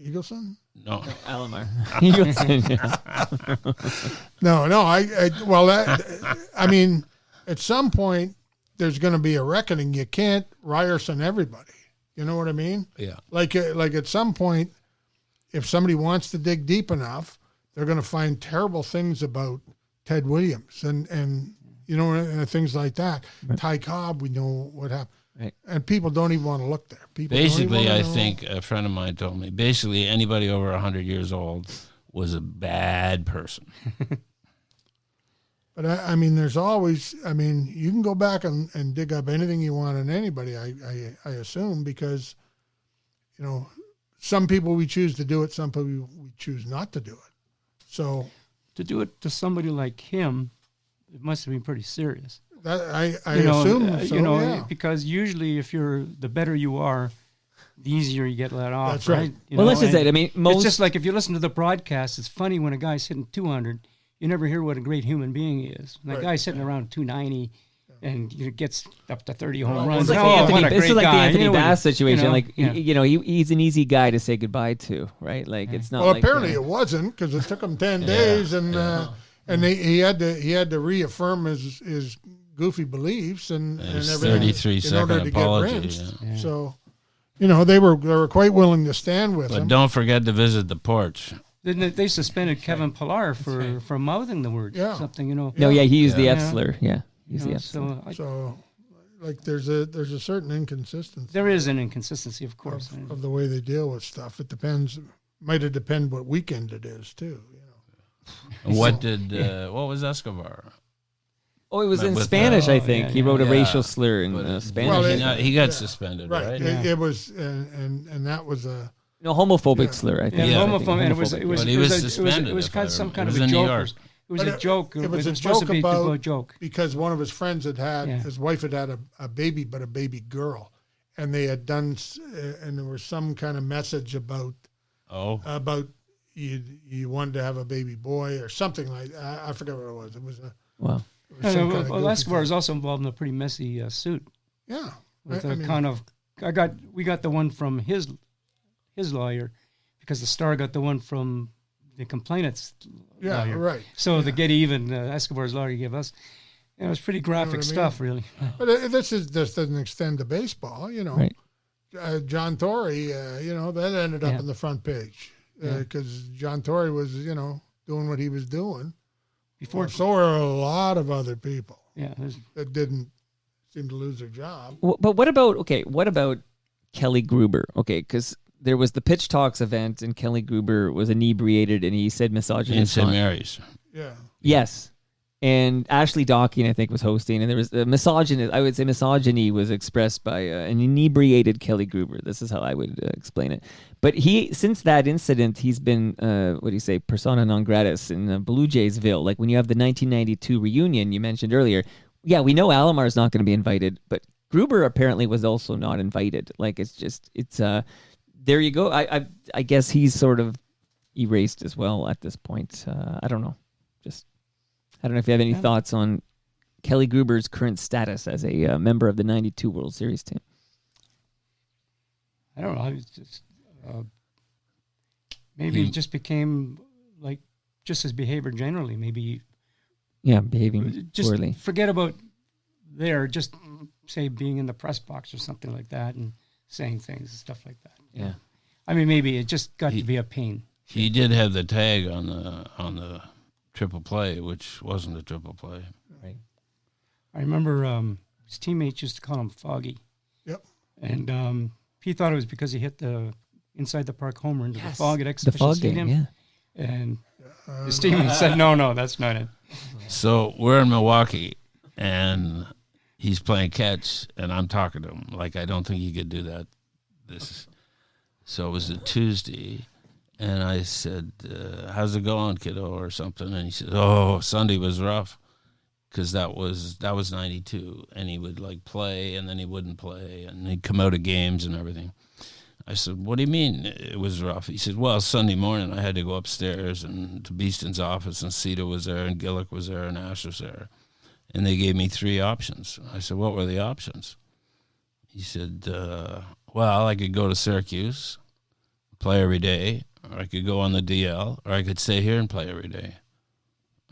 Eagleson? No. Alomar. Eagleson, yeah. No. I mean, at some point, there's going to be a reckoning. You can't Ryerson everybody. You know what I mean? Yeah. Like at some point, if somebody wants to dig deep enough, they're going to find terrible things about Ted Williams and things like that. Right. Ty Cobb, we know what happened. Right. And people don't even want to look there. Basically, I think a friend of mine told me, basically anybody over 100 years old was a bad person. But I mean, there's always, you can go back and dig up anything you want on anybody, I assume, because, some people we choose to do it, some people we choose not to do it. So to do it to somebody like him, it must have been pretty serious. That I assume so, yeah. Because usually if the better you are, the easier you get let off. That's right. Let's just say, it's just like if you listen to the broadcast, it's funny when a guy's hitting 200, you never hear what a great human being he is. And that guy's sitting around 290 and gets up to 30 home runs. It's like the Anthony Bass situation. He's an easy guy to say goodbye to, right? Like it's not. Well, apparently it wasn't, because it took him 10 days, and he had to reaffirm his goofy beliefs and everything 33-second apology. Yeah. So, they were quite willing to stand with him. But don't forget to visit the porch. They suspended Kevin Pillar for mouthing the word something, No, he used the F slur. Yeah, used the F slur. So, like there's a certain inconsistency. There is an inconsistency, of course. Of the way they deal with stuff. It depends. Might have depend what weekend it is too. What was Escobar? Oh, it was in With, Spanish, I think. yeah, he wrote a yeah. racial slur in Spanish. Well, He got suspended, right? It was, and that was a. No, homophobic slur, I think. Yeah, I think homophobic. And it was But he was suspended, It was kind of some kind of it was a in New joke. York. It was a joke. It was a supposed joke to be about a joke. because one of his friends had Yeah. his wife had a baby, but a baby girl, and they had done, and there was some kind of message about you wanted to have a baby boy or something like that. I forget what it was. It was a Wow. some kind of goofy Escobar thing. is also involved in a pretty messy suit. Yeah, With I mean, we got the one from his lawyer, because the Star got the one from the complainant's yeah, lawyer. right. So to get even, Escobar's lawyer gave us. It was pretty graphic what I mean? stuff, really. But this doesn't extend to baseball, Right. John Tory, that ended up Yeah. in the front page because John Tory was, doing what he was doing. Before, So were a lot of other people there's- that didn't seem to lose their job. But what about Kelly Gruber? Okay, because there was the Pitch Talks event, and Kelly Gruber was inebriated, and he said In misogynist. St. Mary's. Yeah. Yes. And Ashley Docking, I think, was hosting, and there was a misogyny was expressed by an inebriated Kelly Gruber. This is how I would explain it. But since that incident, he's been, persona non gratis in Blue Jaysville. Like when you have the 1992 reunion you mentioned earlier, yeah, we know Alomar's not going to be invited, but Gruber apparently was also not invited. Like there you go. I guess he's sort of erased as well at this point. I don't know. I don't know if you have any thoughts on Kelly Gruber's current status as a member of the 92 World Series team. I don't know. It's just maybe he just became like just his behavior generally. Maybe Behaving just poorly. forget about just say being in the press box or something like that and saying things and stuff like that. Yeah. I mean, maybe it just got to be a pain. He did have the tag on the triple play, which wasn't a triple play. Right. I remember his teammates used to call him Foggy. Yep. And he thought it was because he hit the inside the park homer into the fog at The Exhibition fog Stadium. game, yeah. And his teammates said, no, that's not it. So we're in Milwaukee, and he's playing catch, and I'm talking to him like I don't think he could do that. So it was a Tuesday, and I said, "How's it going, kiddo?" or something, and he said, "Oh, Sunday was rough." Because that was 92, and he would like play, and then he wouldn't play, and he'd come out of games and everything. I said, "What do you mean it was rough?" He said, "Well, Sunday morning I had to go upstairs and to Beeston's office, and Cito was there, and Gillick was there, and Ash was there, and they gave me 3 options." I said, "What were the options?" He said, "Well, I could go to Syracuse, play every day, or I could go on the DL, or I could stay here and play every day."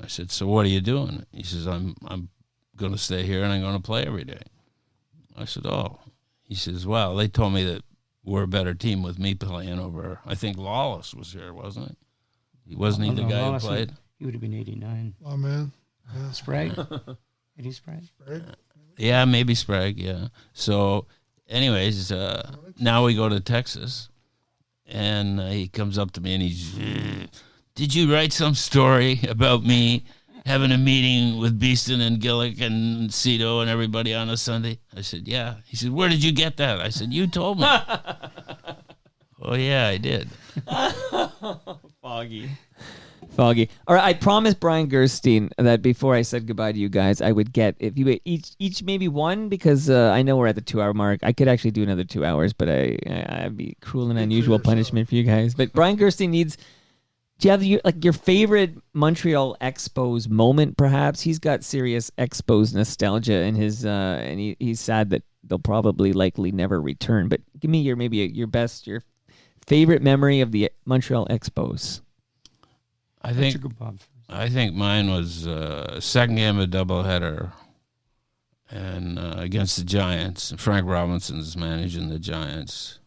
I said, "So what are you doing?" He says, I'm going to stay here and I'm going to play every day." I said, "Oh." He says, "Well, they told me that we're a better team with me playing over." I think Lawless was here, wasn't it? Wasn't he the guy who played? He would have been 89. Oh, man. Sprague? Eddie Sprague? Right? Yeah, maybe Sprague, yeah. So, anyways, now we go to Texas, and he comes up to me and he's, "Did you write some story about me having a meeting with Beeston and Gillick and Cito and everybody on a Sunday?" I said, "Yeah." He said, "Where did you get that?" I said, "You told me." "Oh, yeah, I did." Foggy. All right, I promised Brian Gerstein that before I said goodbye to you guys, I would get, if you each maybe one, because I know we're at the 2-hour mark. I could actually do another 2 hours, but I'd be cruel and unusual punishment for you guys. But Brian Gerstein needs. Do you have your favorite Montreal Expos moment? Perhaps he's got serious Expos nostalgia in his, and he's sad that they'll probably likely never return. But give me your favorite memory of the Montreal Expos. I think mine was second game of doubleheader, and against the Giants. Frank Robinson's managing the Giants,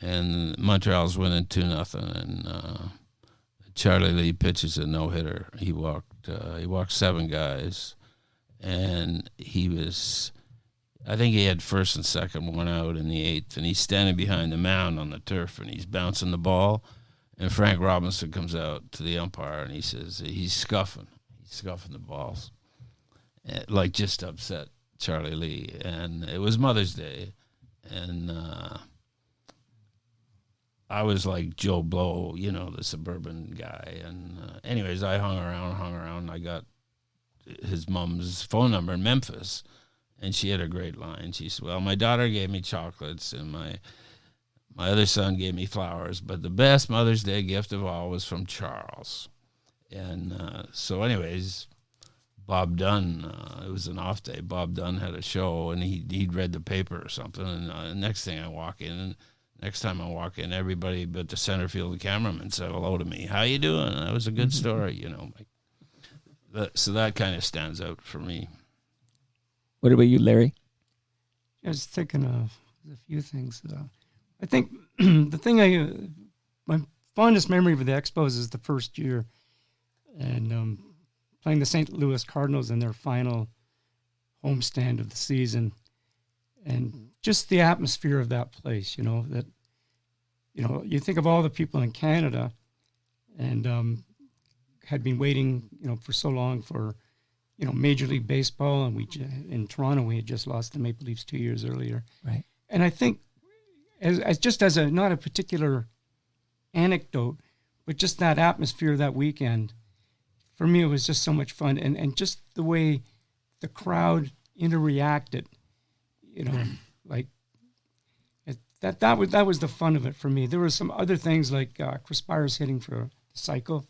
and Montreal's winning 2-0, and Charlie Lee pitches a no-hitter. He walked 7 guys, and he was I think he had first and second one out in the 8th, and he's standing behind the mound on the turf, and he's bouncing the ball. And Frank Robinson comes out to the umpire, and he says he's scuffing the balls, like just upset Charlie Lee. And it was Mother's Day, and I was like Joe Blow, the suburban guy. And anyways, I hung around. I got his mom's phone number in Memphis. And she had a great line. She said, well, my daughter gave me chocolates and my other son gave me flowers, but the best Mother's Day gift of all was from Charles. And so anyways, Bob Dunn, it was an off day. Bob Dunn had a show, and he'd read the paper or something. And next time I walk in, everybody but the center field cameraman said hello to me. How you doing? That was a good story, So that kind of stands out for me. What about you, Larry? I was thinking of a few things. I think my fondest memory of the Expos is the first year, and playing the St. Louis Cardinals in their final homestand of the season, and just the atmosphere of that place. You think of all the people in Canada, and had been waiting, for so long for. Major League Baseball, and in Toronto we had just lost the Maple Leafs 2 years earlier. Right. And I think, as not a particular anecdote, but just that atmosphere that weekend, for me it was just so much fun, and just the way the crowd interreacted, like that was the fun of it for me. There were some other things like Chris Byers hitting for the cycle.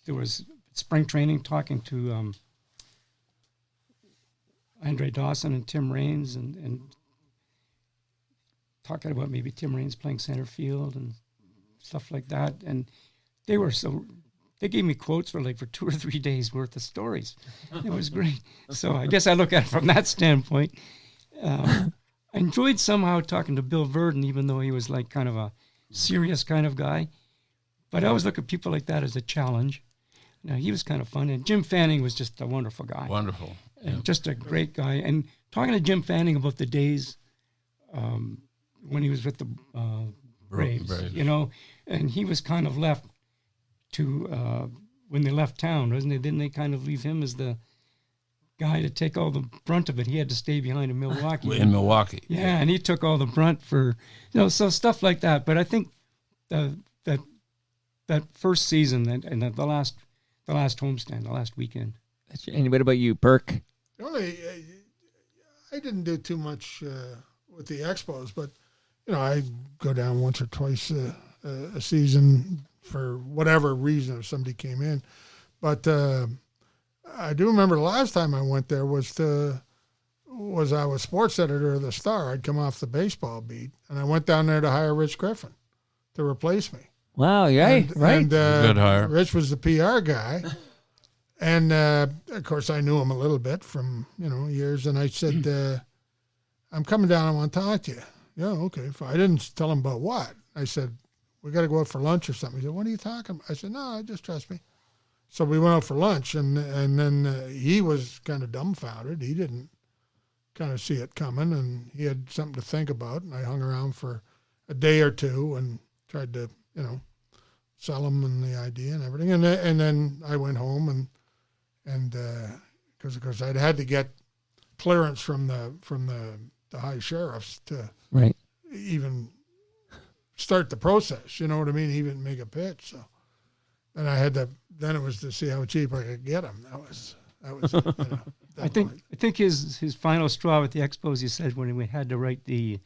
There was spring training, talking to Andre Dawson and Tim Raines, and talking about maybe Tim Raines playing center field and stuff like that. And they gave me quotes for 2 or 3 days worth of stories. It was great. So I guess I look at it from that standpoint. I enjoyed somehow talking to Bill Verdon, even though he was kind of a serious kind of guy. But I always look at people like that as a challenge. He was kind of fun, and Jim Fanning was just a wonderful guy. Wonderful. And just a great guy. And talking to Jim Fanning about the days when he was with the Braves, and he was kind of left to, when they left town, wasn't he? Didn't they kind of leave him as the guy to take all the brunt of it? He had to stay behind in Milwaukee. In Milwaukee. Yeah, and he took all the brunt for, so stuff like that. But I think that first season and the last homestand, the last weekend. And what about you, Perk? I didn't do too much with the Expos, but I go down once or twice a season for whatever reason if somebody came in. But I do remember the last time I went there was I was sports editor of the Star. I'd come off the baseball beat, and I went down there to hire Rich Griffin to replace me. Wow, right. And good hire. Rich was the PR guy. And, of course, I knew him a little bit from, years. And I said, I'm coming down. I want to talk to you. Yeah, okay, fine. I didn't tell him about what. I said, we got to go out for lunch or something. He said, what are you talking about? I said, no, just trust me. So we went out for lunch, and then he was kind of dumbfounded. He didn't kind of see it coming, and he had something to think about. And I hung around for a day or two and tried to, sell him and the idea and everything. And then I went home and because of course I'd had to get clearance from the high sheriffs to even start the process. You know what I mean? Even make a pitch. So then I had to. Then it was to see how cheap I could get him. That was. I think his final straw with the Expos, he said, when we had to write the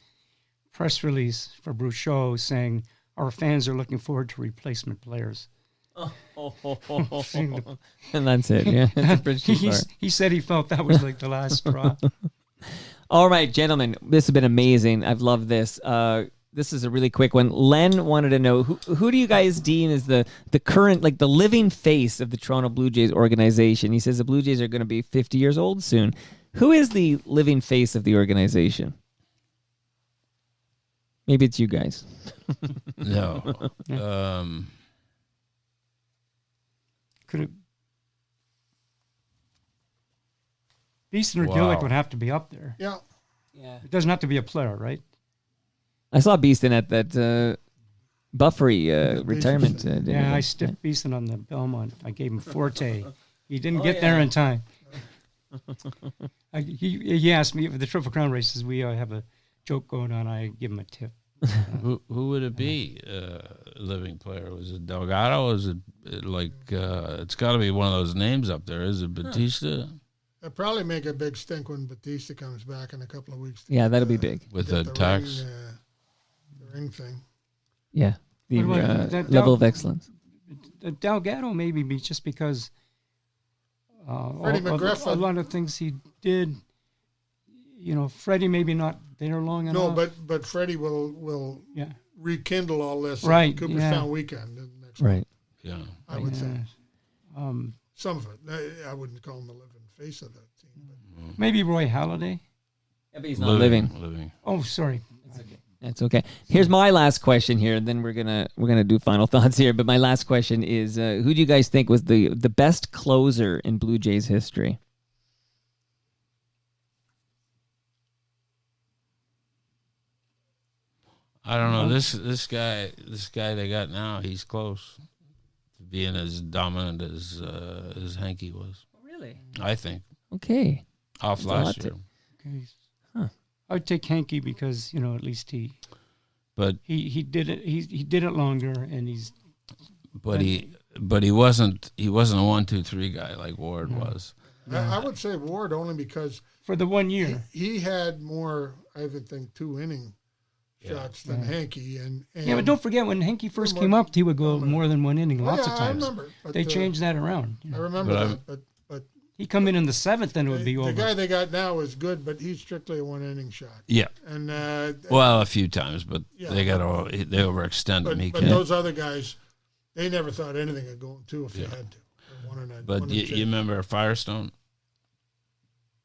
press release for Bruchot saying our fans are looking forward to replacement players. And that's it. Yeah, that's a pretty he said he felt that was like the last straw. All right, gentlemen, this has been amazing. I've loved this. This is a really quick one. Len wanted to know who do you guys deem as the current, the living face of the Toronto Blue Jays organization? He says the Blue Jays are going to be 50 years old soon. Who is the living face of the organization? Maybe it's you guys. No. Could it? Beeston or Wow. Gillick would have to be up there. Yeah. It doesn't have to be a player, right? I saw Beeston at that Buffery retirement dinner. Yeah, I stiffed Beeston on the Belmont. I gave him Forte. He didn't get there in time. He asked me for the Triple Crown races. We have a joke going on. I give him a tip. Who would it be? Living player? Was it Delgado? Is it like it's got to be one of those names up there? Is it Batista? They'll probably make a big stink when Batista comes back in a couple of weeks. Yeah, that'll be big. With Get the tax? the ring thing. Yeah, the What about that level of excellence. Delgado maybe be just because Freddie McGriff. a lot of things he did. Freddie maybe not there long No, enough. but Freddie will yeah, rekindle all this Right, at Cooperstown weekend next week, Right. Yeah. I would say. yeah. Some of it. I wouldn't call him the living face of that team. But Maybe Roy Halladay. Yeah, but he's not living. Living. Oh, sorry. That's okay. Here's my last question here, and then we're gonna do final thoughts here. But my last question is, who do you guys think was the best closer in Blue Jays history? I don't know. This guy they got now, he's close to being as dominant as Hanky was. Really? I think. Okay. Off That's a lot last to- year. Okay. Huh. I would take Hanky because at least he But did it. He did it longer, and he wasn't a 1-2-3 guy like Ward was. I would say Ward only because for the 1 year. he had more, I would think, 2-inning shots than Hanky. And Yeah, but don't forget when Hanky first came up, he would go more than 1 inning lots of I times. remember. But, They changed that around. I remember But that, but He'd come in the 7th, and it would be the over. guy they got now is good, but he's strictly a 1-inning shot. Yeah. And Well, a few times, but Yeah. they overextended him. He but can't. those other guys, they never thought anything of going 2 if you had to. Or 1 and But 1 you and 2. remember Firestone,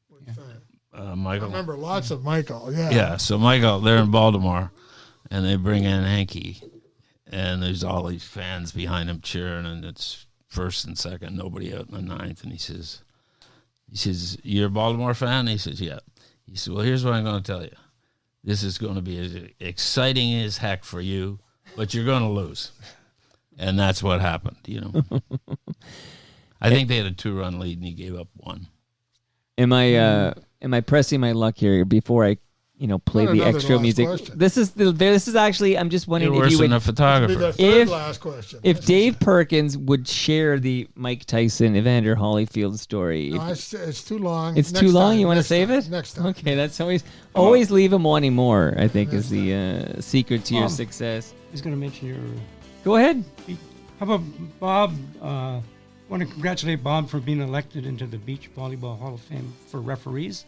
What's that? I Michael? remember lots of Michael. Yeah. Yeah, so Michael, they're in Baltimore, and they bring in Hanky, and there's all these fans behind him cheering, and it's first and second, nobody out in the 9th, and he says, "You're a Baltimore fan?" He says, "Yeah." He said, "Well, here's what I'm going to tell you. This is going to be as exciting as heck for you, but you're going to lose." And that's what happened, I think they had a 2-run lead, and he gave up 1. Am I pressing my luck here before I play Not the another extra last music? question. This is actually, I'm just wondering You're if you worse than would, a photographer. The third If- last question. if Dave Perkins would share the Mike Tyson Evander Holyfield story. No, it's too long. It's Next too long. time, You want to next save time, it? Next time. Okay, that's always leave him wanting more. I think is the secret to your success. I was going to mention your. Go ahead. How about Bob? I want to congratulate Bob for being elected into the Beach Volleyball Hall of Fame for referees.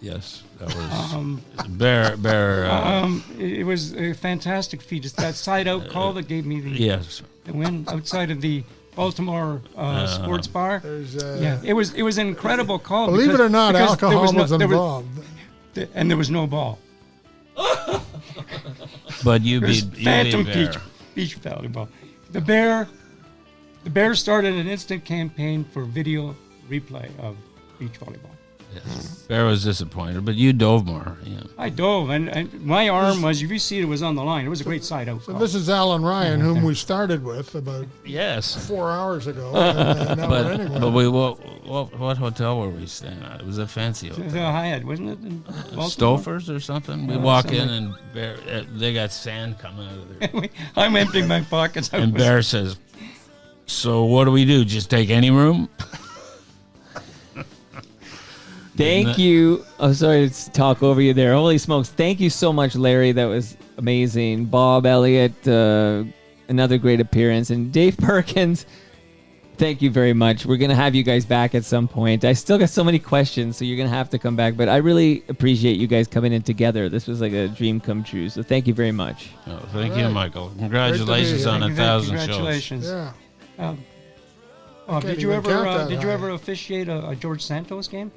Yes, that was Bear. It was a fantastic feat. It's that side-out call that gave me Yes. the win outside of the Baltimore sports bar. There's, It was an incredible call. Believe because- it or not, because alcohol was there involved. and there was no ball. But you It was beat Phantom Bear. Beach volleyball. The Bear started an instant campaign for video replay of beach volleyball. Yes. Bear was disappointed, but you dove more. Yeah. I dove, and my arm was, if you see it was on the line. It was a great side out So call. this is Alan Ryan, whom we started with about Yes. 4 hours ago. And now we're But anywhere. what hotel were we staying at? It was a fancy It hotel. was a Hyatt, wasn't it? in Baltimore? Stofers or something. We walk in something. and Bear, they got sand coming out of there. I'm emptying my pockets. And Bear says, "So what do we do? Just take any room?" Thank you. I'm sorry to talk over you there. Holy smokes. Thank you so much, Larry. That was amazing. Bob, Elliott, another great appearance. And Dave Perkins, thank you very much. We're going to have you guys back at some point. I still got so many questions, so you're going to have to come back. But I really appreciate you guys coming in together. This was like a dream come true. So thank you very much. Oh, thank All you, right. Michael. Congratulations here. on Thank you, 1,000 shows. congratulations. Yeah. Did Can't you even count ever that did you high. ever officiate a George Santos game?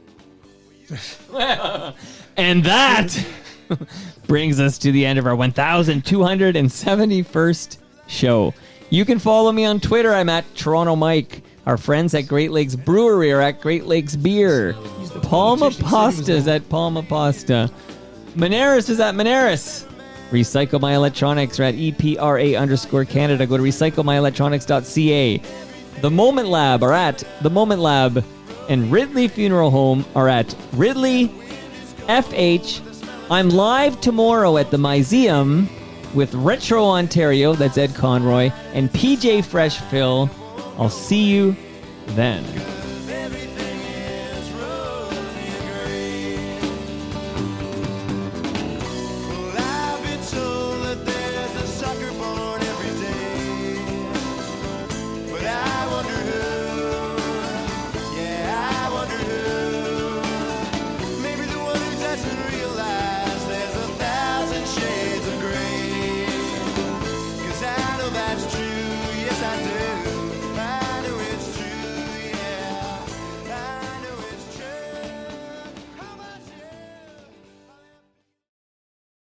And that brings us to the end of our 1,271st show. You can follow me on Twitter. I'm at Toronto Mike. Our friends at Great Lakes Brewery are at Great Lakes Beer. Palma Pasta is at Palma Pasta. Moneris is at Moneris. Recycle My Electronics are at EPRA_Canada. Go to recyclemyelectronics.ca. The Moment Lab are at The Moment Lab. And Ridley Funeral Home are at Ridley FH. I'm live tomorrow at the Museum with Retro Ontario, that's Ed Conroy, and PJ Fresh Phil. I'll see you then.